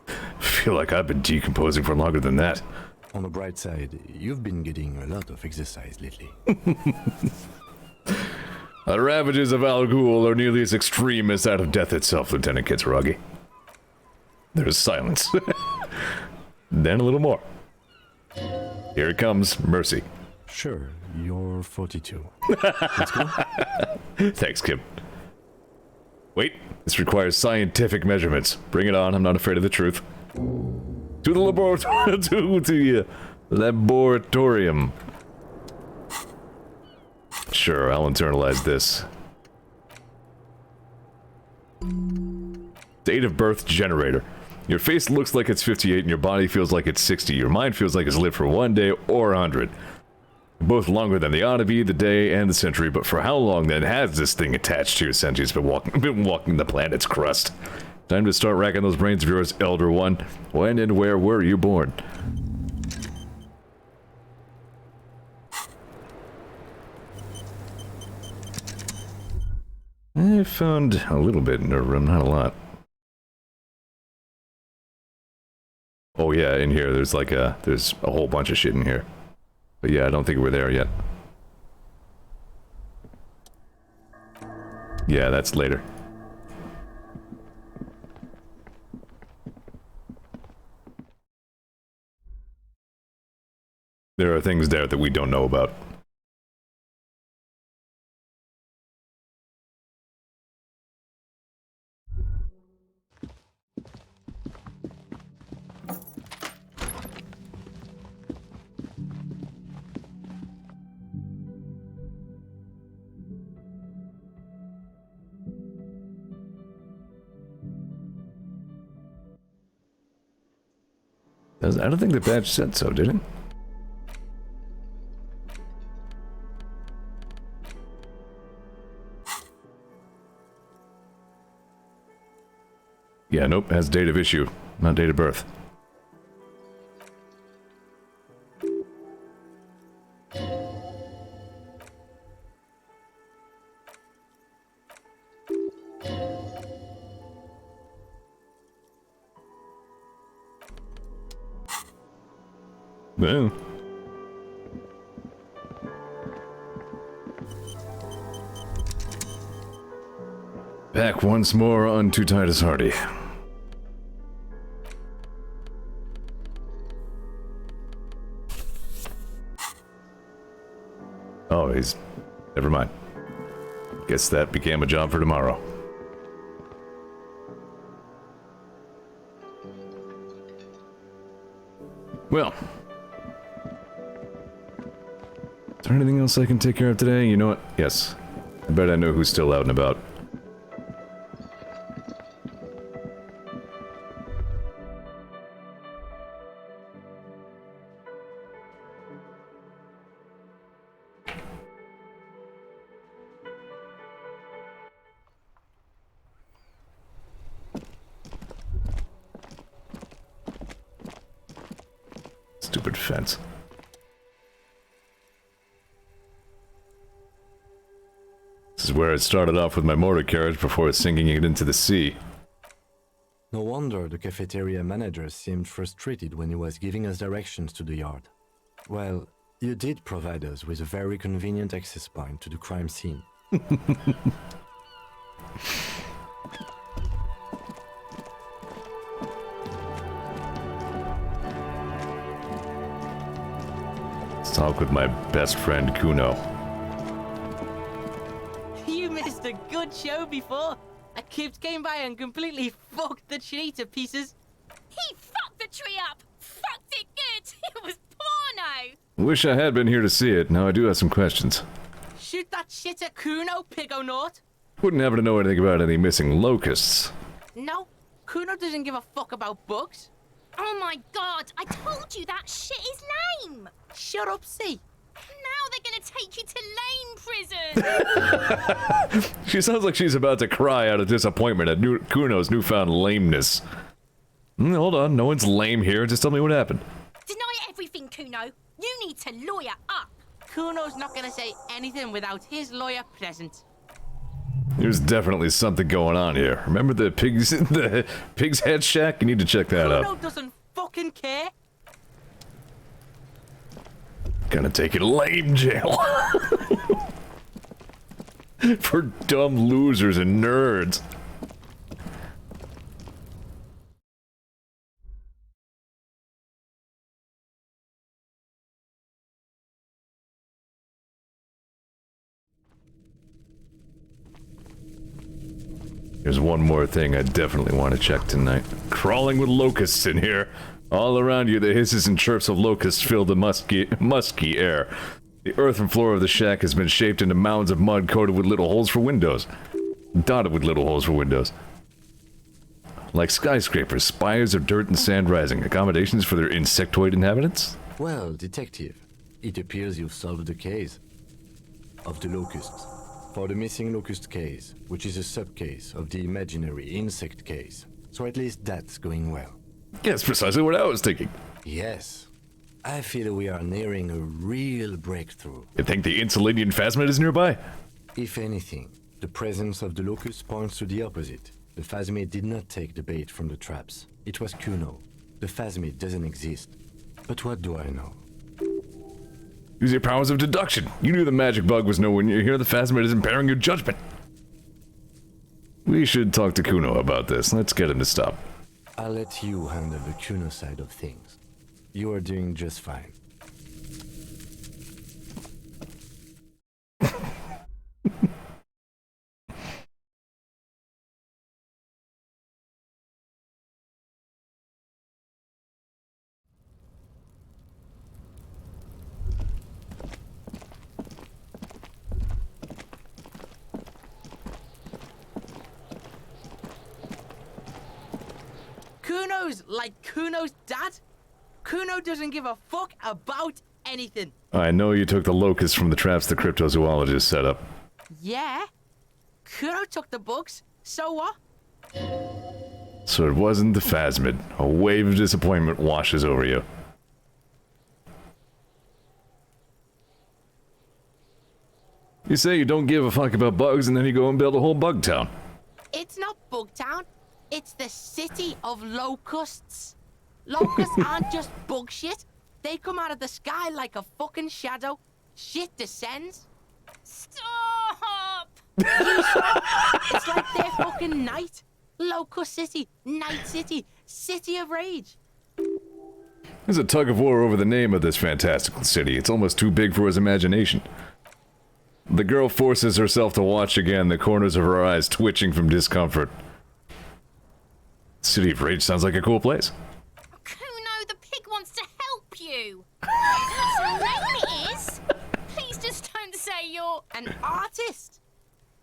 I feel like I've been decomposing for longer than that. On the bright side, you've been getting a lot of exercise lately. The ravages of Al Ghul are nearly as extreme as that of death itself, Lieutenant Kitsuragi. There's silence. Then a little more. Here it comes, Mercy. Sure, you're 42. Let's go. Thanks, Kim. Wait, this requires scientific measurements. Bring it on, I'm not afraid of the truth. To the laboratory, to the laboratorium. Sure, I'll internalize this. Date of birth generator. Your face looks like it's 58 and your body feels like it's 60. Your mind feels like it's lived for 1 day or 100. Both longer than the oddity, the day, and the century, but for how long then has this thing attached to your sentience been walking the planet's crust? Time to start racking those brains of yours, Elder One. When and where were you born? I found a little bit in her room, not a lot. Oh yeah, in here, there's like there's a whole bunch of shit in here. But yeah, I don't think we're there yet. Yeah, that's later. There are things there that we don't know about. I don't think the badge said so, did it? Yeah, nope, has date of issue, not date of birth. Well. Back once more on to Titus Hardy. Oh, he's... never mind. Guess that became a job for tomorrow. Well... is there anything else I can take care of today? You know what? Yes. I bet I know who's still out and about. Stupid fence. This is where it started off with my motor carriage before sinking it into the sea. No wonder the cafeteria manager seemed frustrated when he was giving us directions to the yard. Well, you did provide us with a very convenient access point to the crime scene. Let's talk with my best friend Kuno. You missed a good show before. A kid came by and completely fucked the tree to pieces. He fucked the tree up! Fucked it good! It was porno! Wish I had been here to see it. Now I do have some questions. Shoot that shit at Kuno, Pigonort. Wouldn't happen to know anything about any missing locusts. No, Kuno doesn't give a fuck about bugs. Oh my god, I told you that shit is lame! Shut up, see. Now they're gonna take you to lame prison! She sounds like she's about to cry out of disappointment at Kuno's newfound lameness. Hold on, no one's lame here. Just tell me what happened. Deny everything, Kuno. You need to lawyer up. Kuno's not gonna say anything without his lawyer present. There's definitely something going on here. Remember the pig's head shack? You need to check that out. Kuno doesn't fucking care. Gonna take you to lame jail. For dumb losers and nerds. There's one more thing I definitely want to check tonight. Crawling with locusts in here. All around you, the hisses and chirps of locusts fill the musky air. The earthen floor of the shack has been shaped into mounds of mud coated with little holes for windows. Dotted with little holes for windows. Like skyscrapers, spires of dirt and sand rising, accommodations for their insectoid inhabitants? Well, detective, it appears you've solved the case of the locusts. For the missing locust case, which is a sub-case of the imaginary insect case. So at least that's going well. Yes, precisely what I was thinking. Yes. I feel we are nearing a real breakthrough. You think the Insulindian Phasma is nearby? If anything, the presence of the locust points to the opposite. The Phasma did not take the bait from the traps. It was Kuno. The Phasma doesn't exist. But what do I know? Use your powers of deduction. You knew the magic bug was nowhere near here. The Phasma is impairing your judgment. We should talk to Kuno about this. Let's get him to stop. I'll let you handle the Kuno side of things. You are doing just fine. Kuno's like Kuno's dad. Kuno doesn't give a fuck about anything. I know you took the locusts from the traps the cryptozoologist set up. Yeah. Kuno took the books. So what? So it wasn't the Phasmid. A wave of disappointment washes over you. You say you don't give a fuck about bugs and then you go and build a whole bug town. It's not Bugtown. It's the city of locusts. Locusts aren't just bug shit. They come out of the sky like a fucking shadow. Shit descends. Stop! It's like their fucking night. Locust City, Night City, City of Rage. There's a tug of war over the name of this fantastical city. It's almost too big for his imagination. The girl forces herself to watch again, the corners of her eyes twitching from discomfort. City of Rage sounds like a cool place. Kuno, the pig wants to help you. That's your name it is. Please just don't say you're an artist.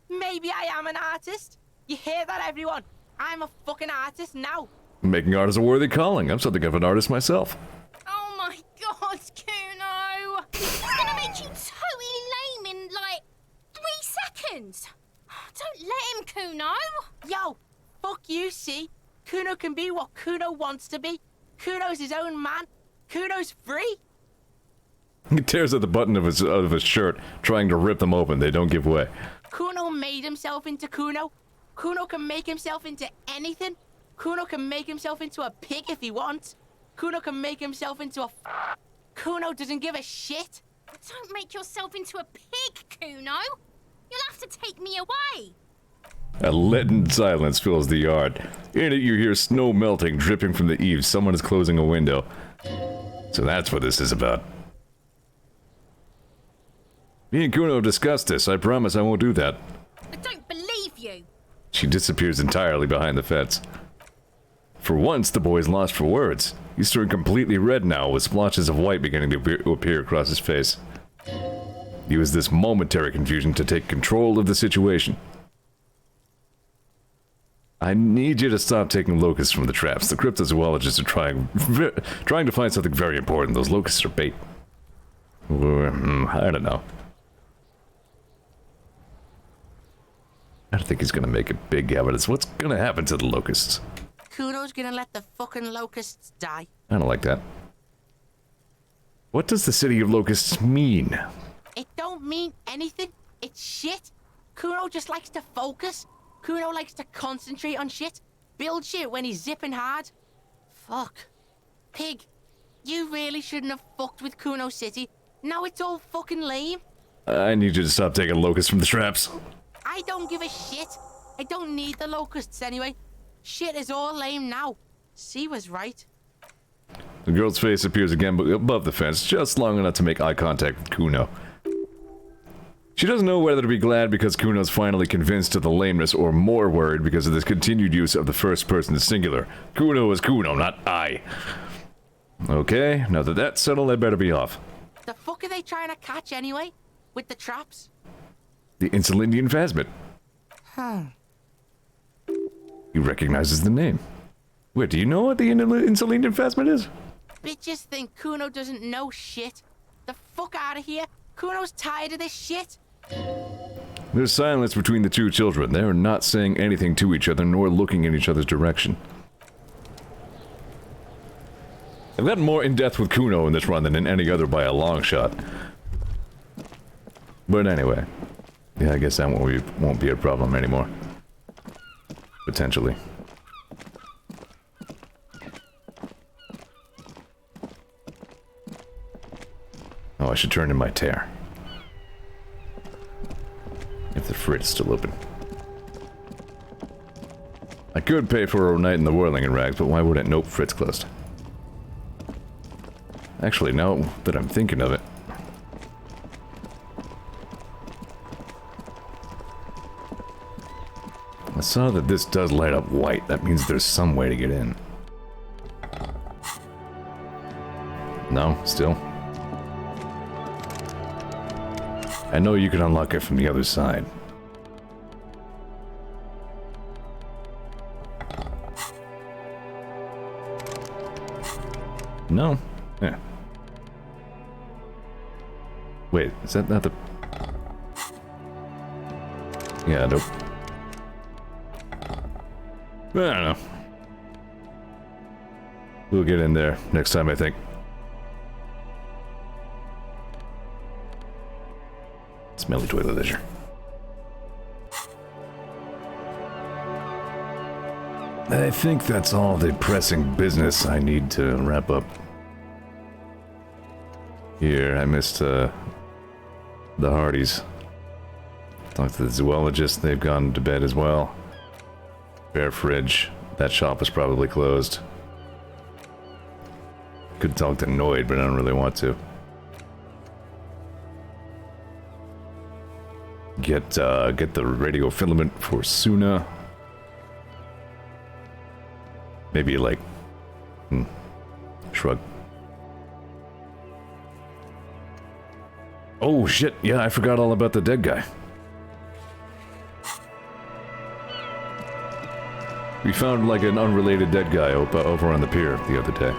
Maybe I am an artist. You hear that, everyone? I'm a fucking artist now. Making art is a worthy calling. I'm something of an artist myself. Oh my god, Kuno! He's gonna make you totally lame in, like, 3 seconds. Don't let him, Kuno. Yo, fuck you, see? Kuno can be what Kuno wants to be. Kuno's his own man. Kuno's free. He tears at the button of his shirt, trying to rip them open. They don't give way. Kuno made himself into Kuno. Kuno can make himself into anything. Kuno can make himself into a pig if he wants. Kuno can make himself into a... Kuno doesn't give a shit. Don't make yourself into a pig, Kuno. You'll have to take me away. A leaden silence fills the yard. In it you hear snow melting, dripping from the eaves. Someone is closing a window. So that's what this is about. Me and Kuno discussed this. I promise I won't do that. I don't believe you. She disappears entirely behind the fence. For once, the boy is lost for words. He's turned completely red now, with splotches of white beginning to appear across his face. Use this momentary confusion to take control of the situation. I need you to stop taking locusts from the traps. The cryptozoologists are trying to find something very important. Those locusts are bait. I don't know. I don't think he's gonna make it big evidence. What's gonna happen to the locusts? Kuno's gonna let the fucking locusts die. I don't like that. What does the city of locusts mean? It don't mean anything. It's shit. Kuno just likes to focus. Kuno likes to concentrate on shit. Build shit when he's zipping hard. Fuck. Pig, you really shouldn't have fucked with Kuno City. Now it's all fucking lame. I need you to stop taking locusts from the traps. I don't give a shit. I don't need the locusts anyway. Shit is all lame now. C was right. The girl's face appears again above the fence, just long enough to make eye contact with Kuno. She doesn't know whether to be glad because Kuno's finally convinced of the lameness, or more worried because of this continued use of the first person singular. Kuno is Kuno, not I. Okay, now that that's settled, I better be off. The fuck are they trying to catch anyway? With the traps? The Insulindian Phasma. He recognizes the name. Wait, do you know what the Insulindian Phasma is? Bitches think Kuno doesn't know shit. The fuck out of here. Kuno's tired of this shit. There's silence between the two children. They are not saying anything to each other, nor looking in each other's direction. I've gotten more in-depth with Kuno in this run than in any other by a long shot. But anyway. Yeah, I guess that won't be a problem anymore. Potentially. Oh, I should turn in my tear. If the fridge is still open. I could pay for a night in the whirling in rags, but why wouldn't? Nope, fridge closed. Actually, now that I'm thinking of it. I saw that this does light up white. That means there's some way to get in. No, still. I know you can unlock it from the other side. No? Yeah. Wait, is that not the... Yeah, nope. I don't know. We'll get in there next time, I think. Smelly toiletizure. I think that's all the pressing business I need to wrap up. Here, I missed, the Hardys. Talked to the zoologist, they've gone to bed as well. Bare fridge. That shop is probably closed. Could talk to Noid, but I don't really want to. Get the radio filament for Suna. Maybe like... Shrug. Oh shit, yeah, I forgot all about the dead guy. We found like an unrelated dead guy over on the pier the other day.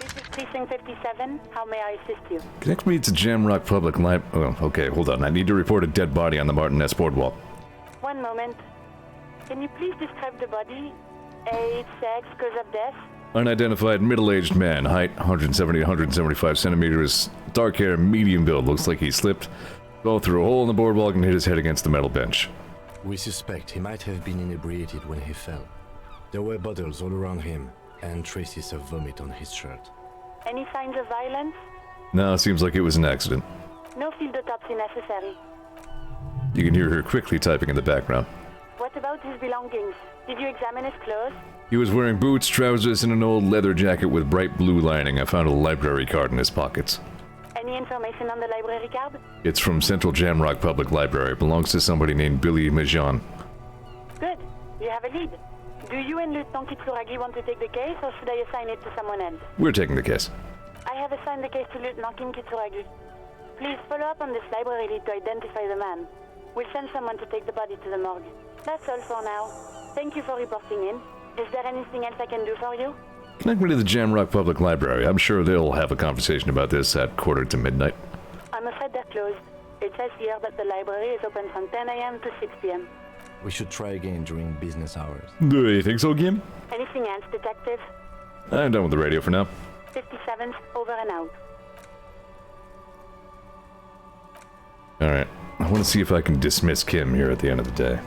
This is Precinct 57. How may I assist you? Connect me to Jamrock Public Library. Oh, okay, hold on. I need to report a dead body on the Martin S. Boardwalk. One moment. Can you please describe the body? Age, sex, cause of death? Unidentified middle-aged man, height 170 to 175 centimeters, dark hair, medium build. Looks like he slipped, fell through a hole in the boardwalk and hit his head against the metal bench. We suspect he might have been inebriated when he fell. There were bottles all around him, and traces of vomit on his shirt. Any signs of violence? No, it seems like it was an accident. No field autopsy necessary. You can hear her quickly typing in the background. What about his belongings? Did you examine his clothes? He was wearing boots, trousers, and an old leather jacket with bright blue lining. I found a library card in his pockets. Any information on the library card? It's from Central Jamrock Public Library. It belongs to somebody named Billy Majan. Good. You have a lead. Do you and Lieutenant Kitsuragi want to take the case, or should I assign it to someone else? We're taking the case. I have assigned the case to Lieutenant Kim Kitsuragi. Please follow up on this library lead to identify the man. We'll send someone to take the body to the morgue. That's all for now. Thank you for reporting in. Is there anything else I can do for you? Connect me to the Jamrock Public Library. I'm sure they'll have a conversation about this at midnight. I'm afraid they're closed. It says here that the library is open from 10 a.m. to 6 p.m. We should try again during business hours. Do you think so, Kim? Anything else, Detective? I'm done with the radio for now. 57th, over and out. Alright. I want to see if I can dismiss Kim here at the end of the day.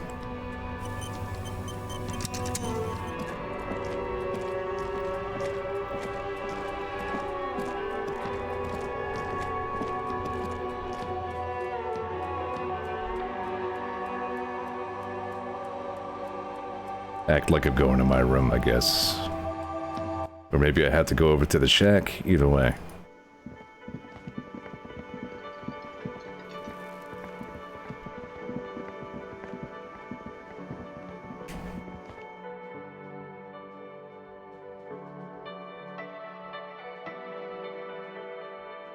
act like I'm going to my room, I guess. Or maybe I have to go over to the shack. Either way.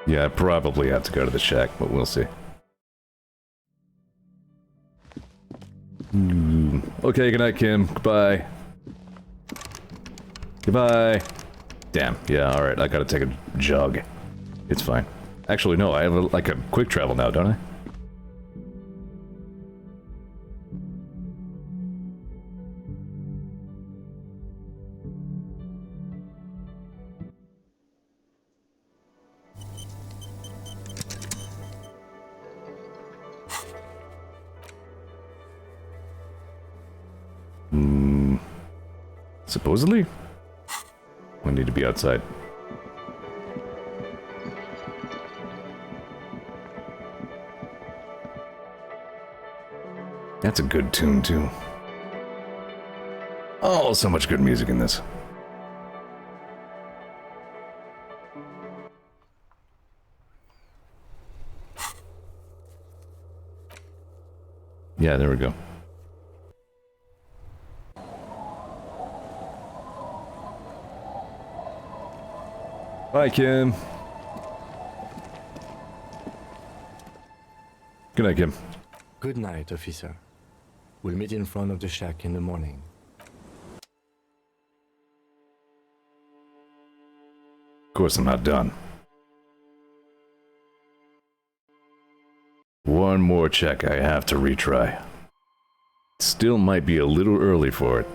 Yeah, I probably have to go to the shack, but we'll see. Okay, good night, Kim. Goodbye. Goodbye. Damn, yeah, alright, I gotta take a jog. It's fine. Actually, no, I have like a quick travel now, don't I? Supposedly? I need to be outside. That's a good tune, too. Oh, so much good music in this. Yeah, there we go. Bye, Kim. Good night, Kim. Good night, officer. We'll meet in front of the shack in the morning. Of course, I'm not done. One more check I have to retry. Still might be a little early for it.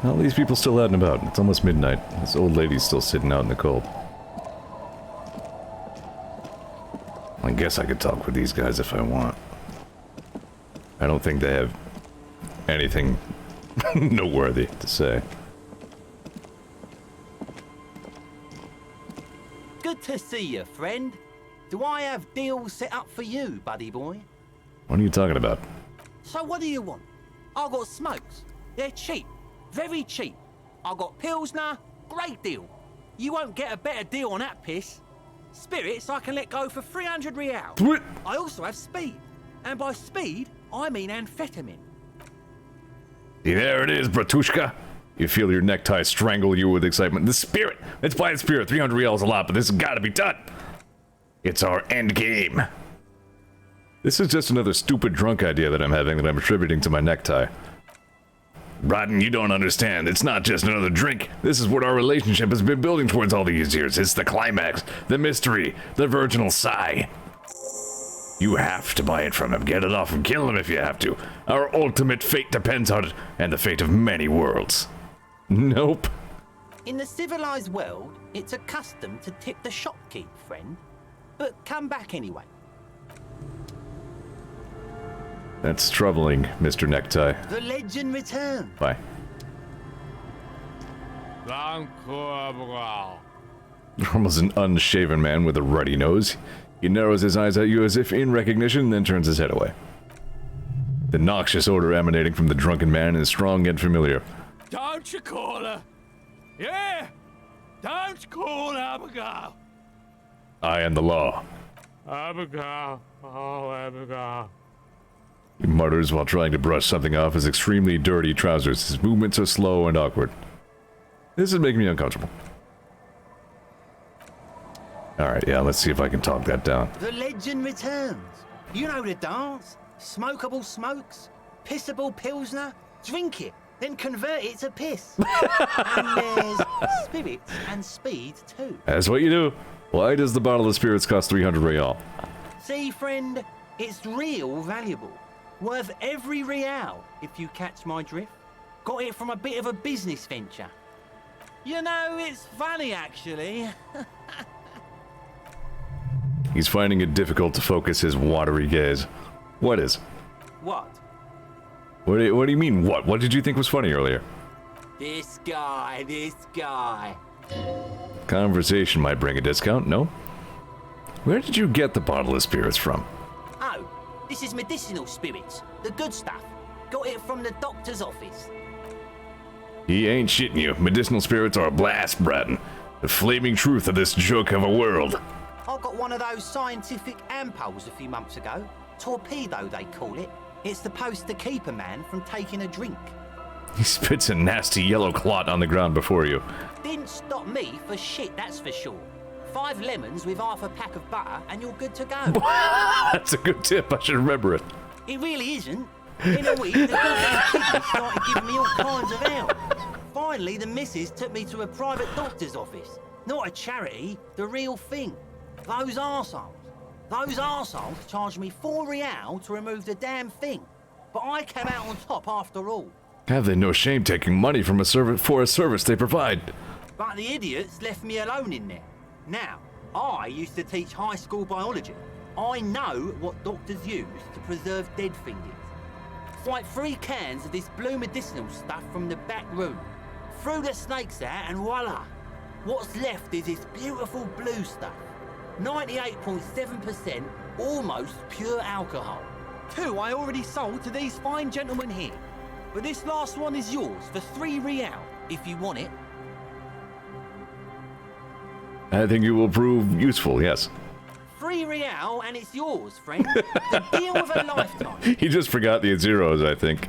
Well, these people still out and about. It's almost midnight. This old lady's still sitting out in the cold. I guess I could talk with these guys if I want. I don't think they have anything noteworthy to say. Good to see you, friend. Do I have deals set up for you, buddy boy? What are you talking about? So what do you want? I got smokes. They're cheap. Very cheap. I got Pilsner. Great deal. You won't get a better deal on that piss. Spirits I can let go for 300 real. What? I also have speed. And by speed, I mean amphetamine. There it is, bratushka. You feel your necktie strangle you with excitement. The spirit! Let's buy the spirit. 300 real is a lot, but this has got to be done. It's our end game. This is just another stupid drunk idea that I'm having that I'm attributing to my necktie. Rodden, you don't understand. It's not just another drink. This is what our relationship has been building towards all these years. It's the climax, the mystery, the virginal sigh. You have to buy it from him. Get it off him. Kill him if you have to. Our ultimate fate depends on it, and the fate of many worlds. Nope. In the civilized world, it's a custom to tip the shopkeep, friend. But come back anyway. That's troubling, Mr. Necktie. The legend returns. Bye. Almost an unshaven man with a ruddy nose. He narrows his eyes at you as if in recognition, then turns his head away. The noxious odor emanating from the drunken man is strong and familiar. Don't you call her? Yeah! Don't call Abigail! I am the law. Abigail. Oh, Abigail. He mutters while trying to brush something off his extremely dirty trousers. His movements are slow and awkward. This is making me uncomfortable. Alright, yeah, let's see if I can talk that down. The legend returns. You know the dance. Smokable smokes. Pissable pilsner. Drink it, then convert it to piss. And there's spirits and speed too. That's what you do. Why does the bottle of spirits cost 300 real? See, friend, it's real valuable. Worth every real, if you catch my drift. Got it from a bit of a business venture. You know, it's funny, actually. He's finding it difficult to focus his watery gaze. What is? What? What do you mean, what? What did you think was funny earlier? This guy. Conversation might bring a discount, no? Where did you get the bottle of spirits from? Oh, this is medicinal spirits. The good stuff. Got it from the doctor's office. He ain't shitting you. Medicinal spirits are a blast, Bratton. The flaming truth of this joke of a world. I got one of those scientific ampules a few months ago. Torpedo, they call it. It's supposed to keep a man from taking a drink. He spits a nasty yellow clot on the ground before you. Didn't stop me for shit, that's for sure. 5 lemons with half a pack of butter and you're good to go. That's a good tip. I should remember it. It really isn't. In a week, the goddamn kidney started giving me all kinds of help. Finally, the missus took me to a private doctor's office. Not a charity, the real thing. Those arseholes charged me £4 to remove the damn thing. But I came out on top after all. Have they no shame taking money from a service they provide? But the idiots left me alone in there. Now, I used to teach high school biology. I know what doctors use to preserve dead things. Swipe 3 cans of this blue medicinal stuff from the back room. Threw the snakes out and voila. What's left is this beautiful blue stuff. 98.7% almost pure alcohol. 2 I already sold to these fine gentlemen here. But this last one is yours for 3 real, if you want it. I think it will prove useful, yes. 3 real and it's yours, friend. The deal of a lifetime. He just forgot the zeros, I think.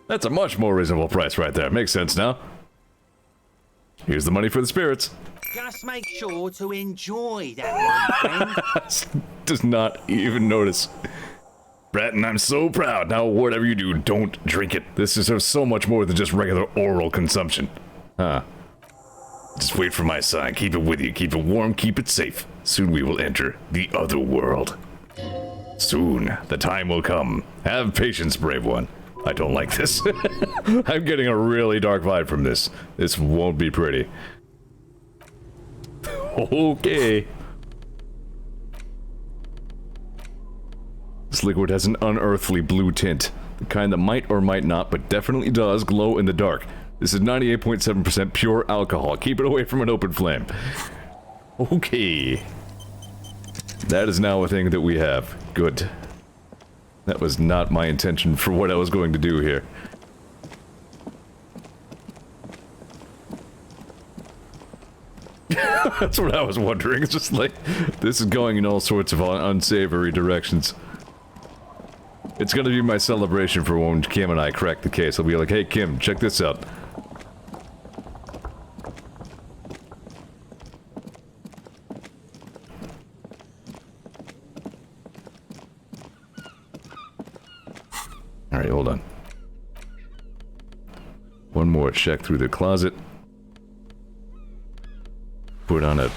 That's a much more reasonable price right there. Makes sense now. Here's the money for the spirits. Just make sure to enjoy that one, friend. Does not even notice. Bratton, I'm so proud. Now, whatever you do, don't drink it. This deserves so much more than just regular oral consumption. Huh. Just wait for my sign. Keep it with you. Keep it warm. Keep it safe. Soon we will enter the other world. Soon, the time will come. Have patience, brave one. I don't like this. I'm getting a really dark vibe from this. This won't be pretty. Okay. This liquid has an unearthly blue tint. The kind that might or might not, but definitely does glow in the dark. This is 98.7% pure alcohol. Keep it away from an open flame. Okay. That is now a thing that we have. Good. That was not my intention for what I was going to do here. That's what I was wondering. It's just like, this is going in all sorts of unsavory directions. It's gonna be my celebration for when Kim and I crack the case. I'll be like, hey Kim, check this out. Alright, hold on. One more check through the closet. Put on a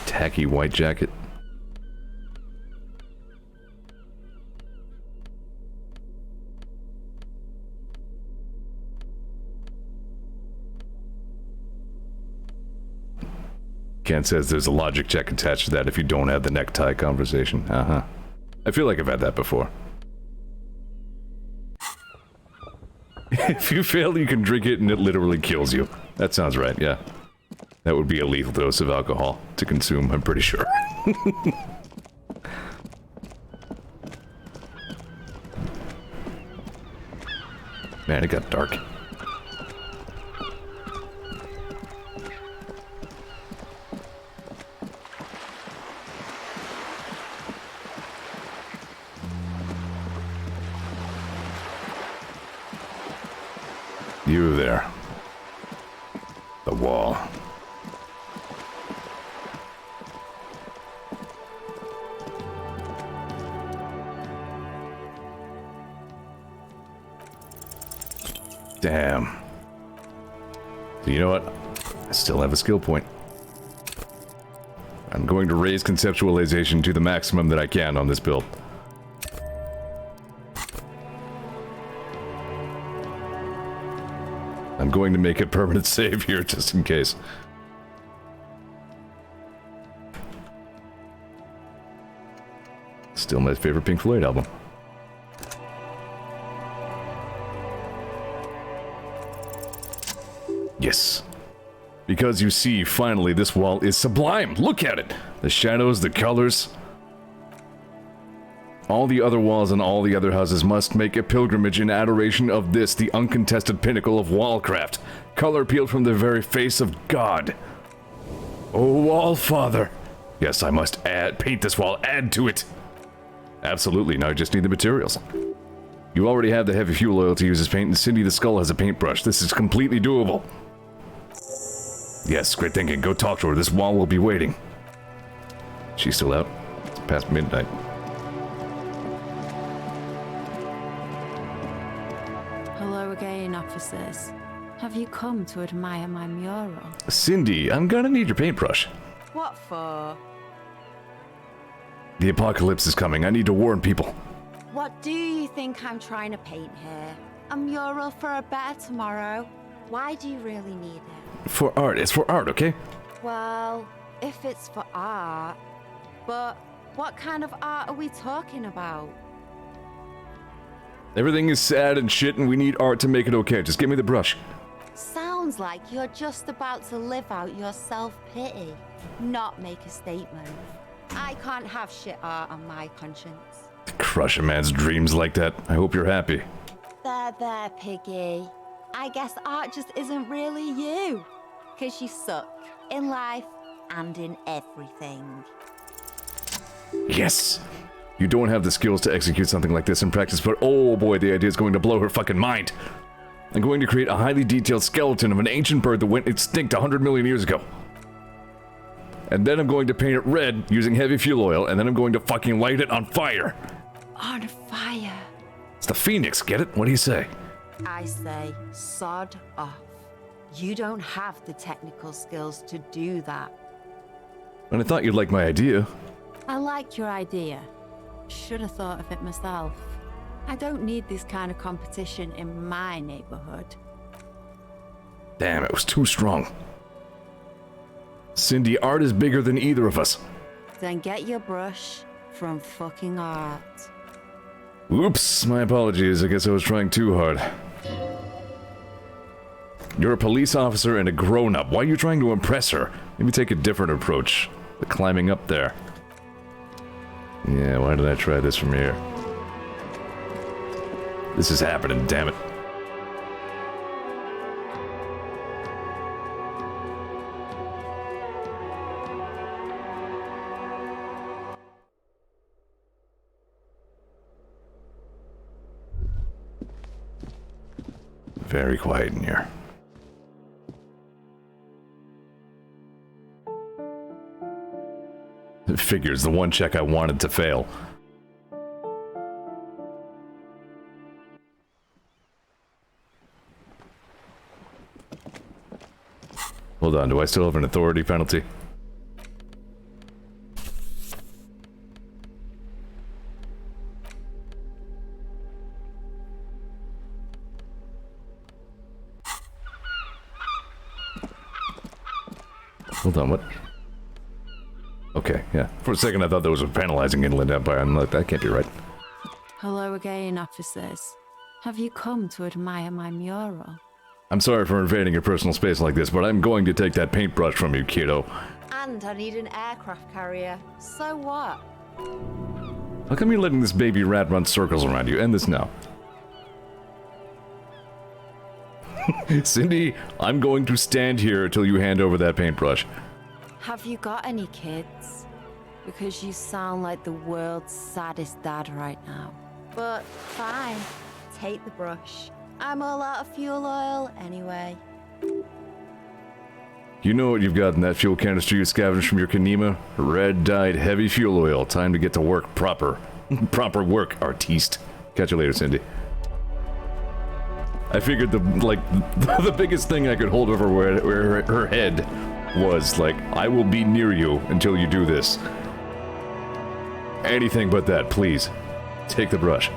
tacky white jacket. Ken says there's a logic check attached to that if you don't have the necktie conversation. Uh-huh. I feel like I've had that before. If you fail, you can drink it and it literally kills you. That sounds right, yeah. That would be a lethal dose of alcohol to consume, I'm pretty sure. Man, it got dark. You there. The wall. Damn. So you know what? I still have a skill point. I'm going to raise conceptualization to the maximum that I can on this build. I'm going to make a permanent save here just in case. Still my favorite Pink Floyd album. Yes. Because you see, finally, this wall is sublime. Look at it. The shadows, the colors. All the other walls and all the other houses must make a pilgrimage in adoration of this, the uncontested pinnacle of wallcraft. Color peeled from the very face of God. Oh, Wallfather. Yes, I must paint this wall, add to it. Absolutely, now I just need the materials. You already have the heavy fuel oil to use as paint, and Cindy the Skull has a paintbrush. This is completely doable. Yes, great thinking. Go talk to her. This wall will be waiting. She's still out. It's past midnight. Hello again, officers. Have you come to admire my mural? Cindy, I'm gonna need your paintbrush. What for? The apocalypse is coming. I need to warn people. What do you think I'm trying to paint here? A mural for a better tomorrow? Why do you really need it? For art. It's for art, okay? Well, if it's for art, but what kind of art are we talking about? Everything is sad and shit, and we need art to make it okay. Just give me the brush. Sounds like you're just about to live out your self-pity, not make a statement. I can't have shit art on my conscience. Crush a man's dreams like that. I hope you're happy. There, Piggy. I guess art just isn't really you. 'Cause you suck in life and in everything. Yes! You don't have the skills to execute something like this in practice, but oh boy, the idea is going to blow her fucking mind. I'm going to create a highly detailed skeleton of an ancient bird that went extinct 100 million years ago. And then I'm going to paint it red using heavy fuel oil, and then I'm going to fucking light it on fire. On fire. It's the Phoenix, get it? What do you say? I say, sod off. You don't have the technical skills to do that. And I thought you'd like my idea. I like your idea. Should have thought of it myself. I don't need this kind of competition in my neighborhood. Damn, it was too strong. Cindy, art is bigger than either of us. Then get your brush from fucking art. Oops, my apologies. I guess I was trying too hard. You're a police officer and a grown-up. Why are you trying to impress her? Maybe take a different approach. The climbing up there. Yeah, why did I try this from here? This is happening, damn it. Very quiet in here. It figures, the one check I wanted to fail. Hold on, do I still have an authority penalty? Hold on, what? Okay, yeah. For a second I thought that was a penalizing Inland Empire. I'm like, that can't be right. Hello again, officers. Have you come to admire my mural? I'm sorry for invading your personal space like this, but I'm going to take that paintbrush from you, kiddo. And I need an aircraft carrier. So what? How come you're letting this baby rat run circles around you? End this now. Cindy, I'm going to stand here until you hand over that paintbrush. Have you got any kids? Because you sound like the world's saddest dad right now. But fine, take the brush. I'm all out of fuel oil anyway. You know what you've got in that fuel canister you scavenged from your Kanema? Red-dyed heavy fuel oil. Time to get to work proper. Proper work, artiste. Catch you later, Cindy. I figured the biggest thing I could hold over where her head was, like, I will be near you until you do this. Anything but that, please. Take the brush.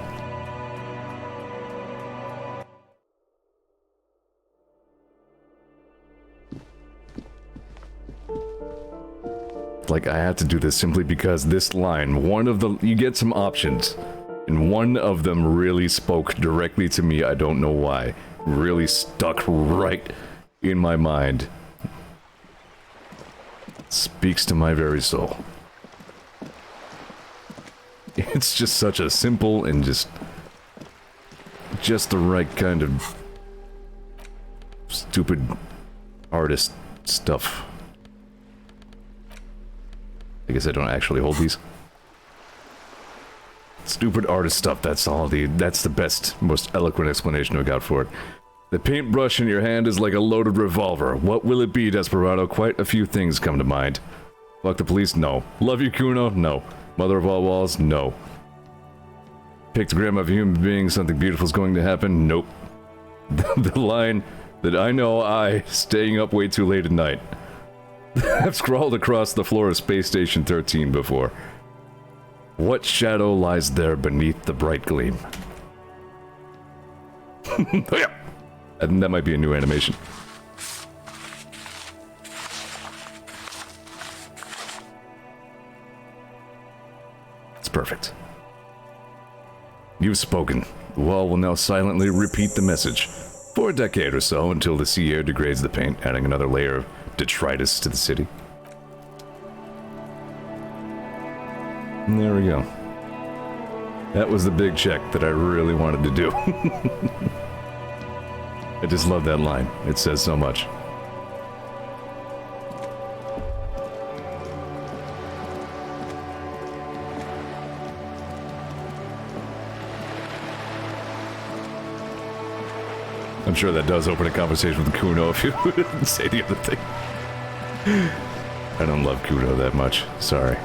Like, I have to do this simply because this line, you get some options, and one of them really spoke directly to me. I don't know why. Really stuck right in my mind speaks to my very soul. It's just such a simple and just the right kind of stupid artist stuff. I guess I don't actually hold these. Stupid artist stuff, that's the best, most eloquent explanation I got for it. The paintbrush in your hand is like a loaded revolver. What will it be, Desperado? Quite a few things come to mind. Fuck the police? No. Love you, Kuno? No. Mother of all walls? No. Pictogram of a human being, something beautiful is going to happen? Nope. The line that I know staying up way too late at night. I've scrawled across the floor of Space Station 13 before. What shadow lies there beneath the bright gleam? Oh, yeah. I think that might be a new animation. It's perfect. You've spoken. The wall will now silently repeat the message for a decade or so until the sea air degrades the paint, adding another layer of detritus to the city. And there we go. That was the big check that I really wanted to do. I just love that line. It says so much. I'm sure that does open a conversation with Kuno if you wouldn't say the other thing. I don't love Kuno that much. Sorry.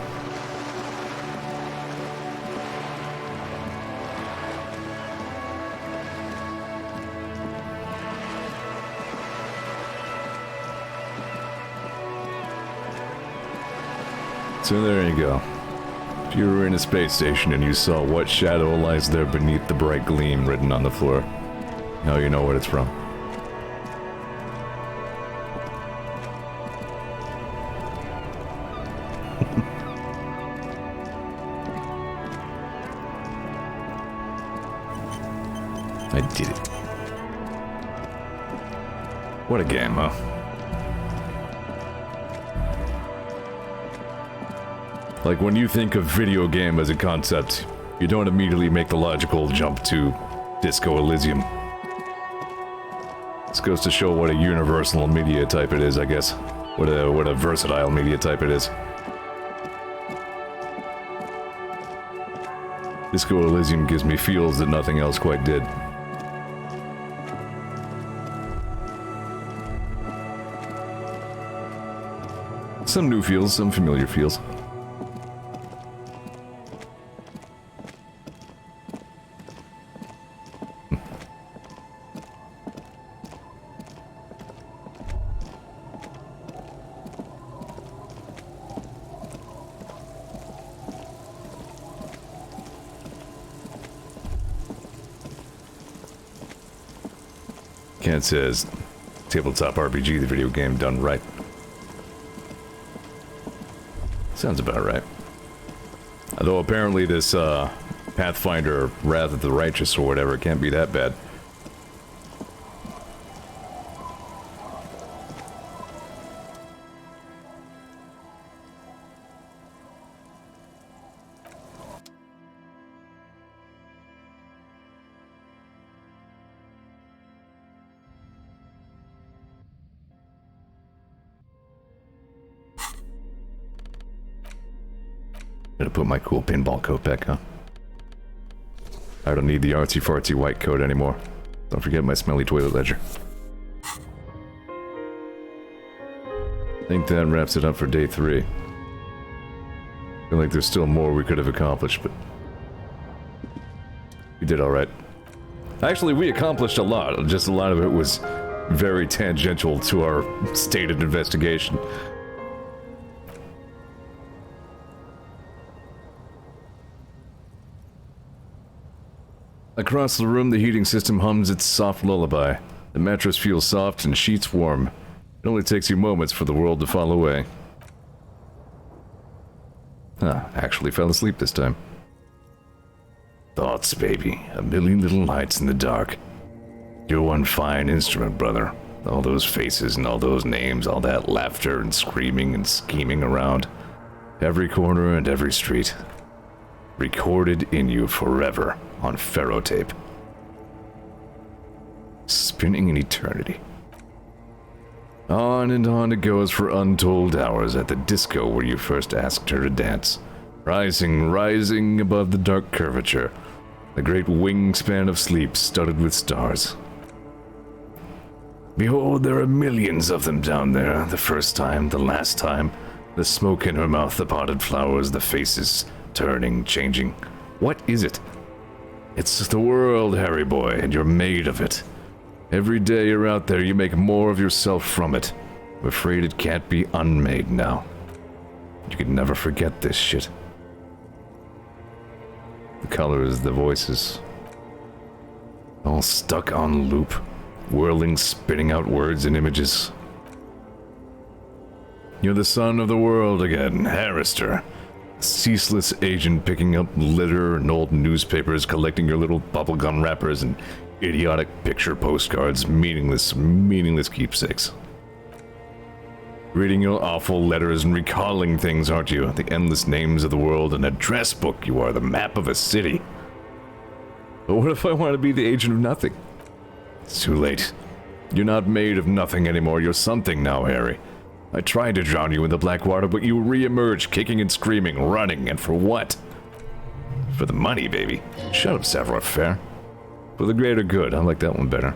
So there you go. If you were in a space station and you saw what shadow lies there beneath the bright gleam written on the floor, now you know what it's from. I did it. What a game, huh? Like, when you think of video game as a concept, you don't immediately make the logical jump to Disco Elysium. This goes to show what a universal media type it is, I guess. What a versatile media type it is. Disco Elysium gives me feels that nothing else quite did. Some new feels, some familiar feels. Ken says, tabletop RPG, the video game done right. Sounds about right. Although apparently this Pathfinder Wrath of the Righteous or whatever can't be that bad. Gonna put my cool pinball coat back on. I don't need the artsy-fartsy white coat anymore. Don't forget my smelly toilet ledger. I think that wraps it up for day 3. I feel like there's still more we could have accomplished, but we did alright. Actually, we accomplished a lot, just a lot of it was very tangential to our stated investigation. Across the room, the heating system hums its soft lullaby. The mattress feels soft and sheets warm. It only takes you moments for the world to fall away. Actually fell asleep this time. Thoughts, baby. A million little lights in the dark. You're one fine instrument, brother. All those faces and all those names, all that laughter and screaming and scheming around. Every corner and every street. Recorded in you forever on ferrotape. Spinning in eternity. On and on it goes for untold hours at the disco where you first asked her to dance. Rising, rising above the dark curvature. The great wingspan of sleep studded with stars. Behold, there are millions of them down there. The first time, the last time. The smoke in her mouth, the potted flowers, the faces turning, changing. What is it? It's the world, Harry boy, and you're made of it. Every day you're out there, you make more of yourself from it. I'm afraid it can't be unmade now. You can never forget this shit. The colors, the voices. All stuck on loop. Whirling, spitting out words and images. You're the son of the world again, Harrister. A ceaseless agent picking up litter and old newspapers, collecting your little bubblegum wrappers and idiotic picture postcards, meaningless keepsakes. Reading your awful letters and recalling things, aren't you? The endless names of the world, an address book you are, the map of a city. But what if I want to be the agent of nothing? It's too late. You're not made of nothing anymore, you're something now, Harry. I tried to drown you in the black water, but you re-emerged, kicking and screaming, running, and for what? For the money, baby. Shut up, savoir-faire. For the greater good, I like that one better.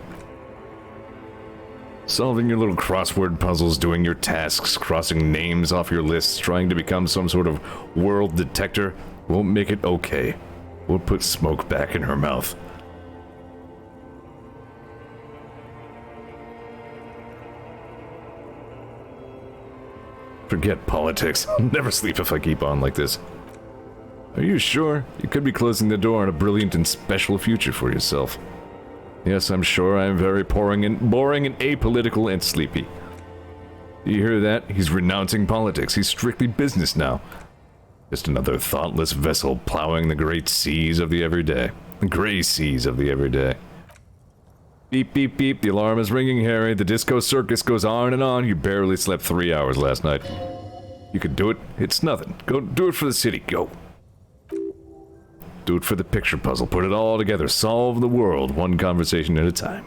Solving your little crossword puzzles, doing your tasks, crossing names off your lists, trying to become some sort of world detector won't make it okay. We'll put smoke back in her mouth. Forget politics. I'll never sleep if I keep on like this. Are you sure? You could be closing the door on a brilliant and special future for yourself. Yes, I'm sure I am very boring and apolitical and sleepy. Do you hear that? He's renouncing politics. He's strictly business now. Just another thoughtless vessel plowing the great seas of the everyday. The gray seas of the everyday. Beep, beep, beep. The alarm is ringing, Harry. The disco circus goes on and on. You barely slept 3 hours last night. You can do it. It's nothing. Go do it for the city. Go. Do it for the picture puzzle. Put it all together. Solve the world one conversation at a time.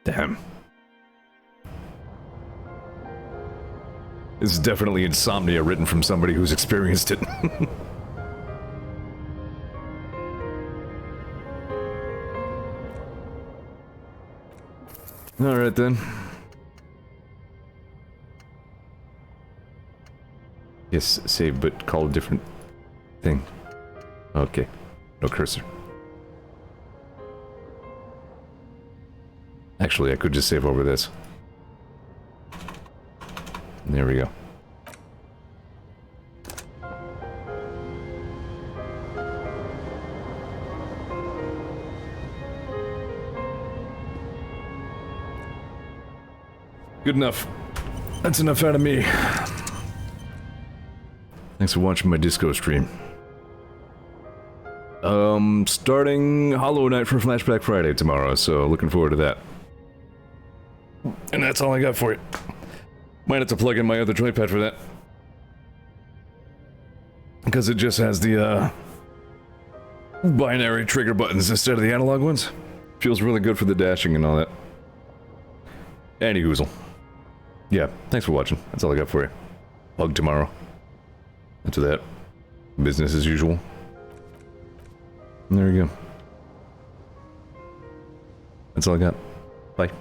Damn. This is definitely insomnia written from somebody who's experienced it. Alright then. Yes, save, but call a different thing. Okay. No cursor. Actually, I could just save over this. There we go. Good enough. That's enough out of me. Thanks for watching my disco stream. Starting Hollow Knight for Flashback Friday tomorrow, so looking forward to that. And that's all I got for you. Might have to plug in my other joypad for that. Because it just has the, binary trigger buttons instead of the analog ones. Feels really good for the dashing and all that. Anyhoozle. Yeah, thanks for watching. That's all I got for you. Plug tomorrow. After that, business as usual. And there we go. That's all I got. Bye.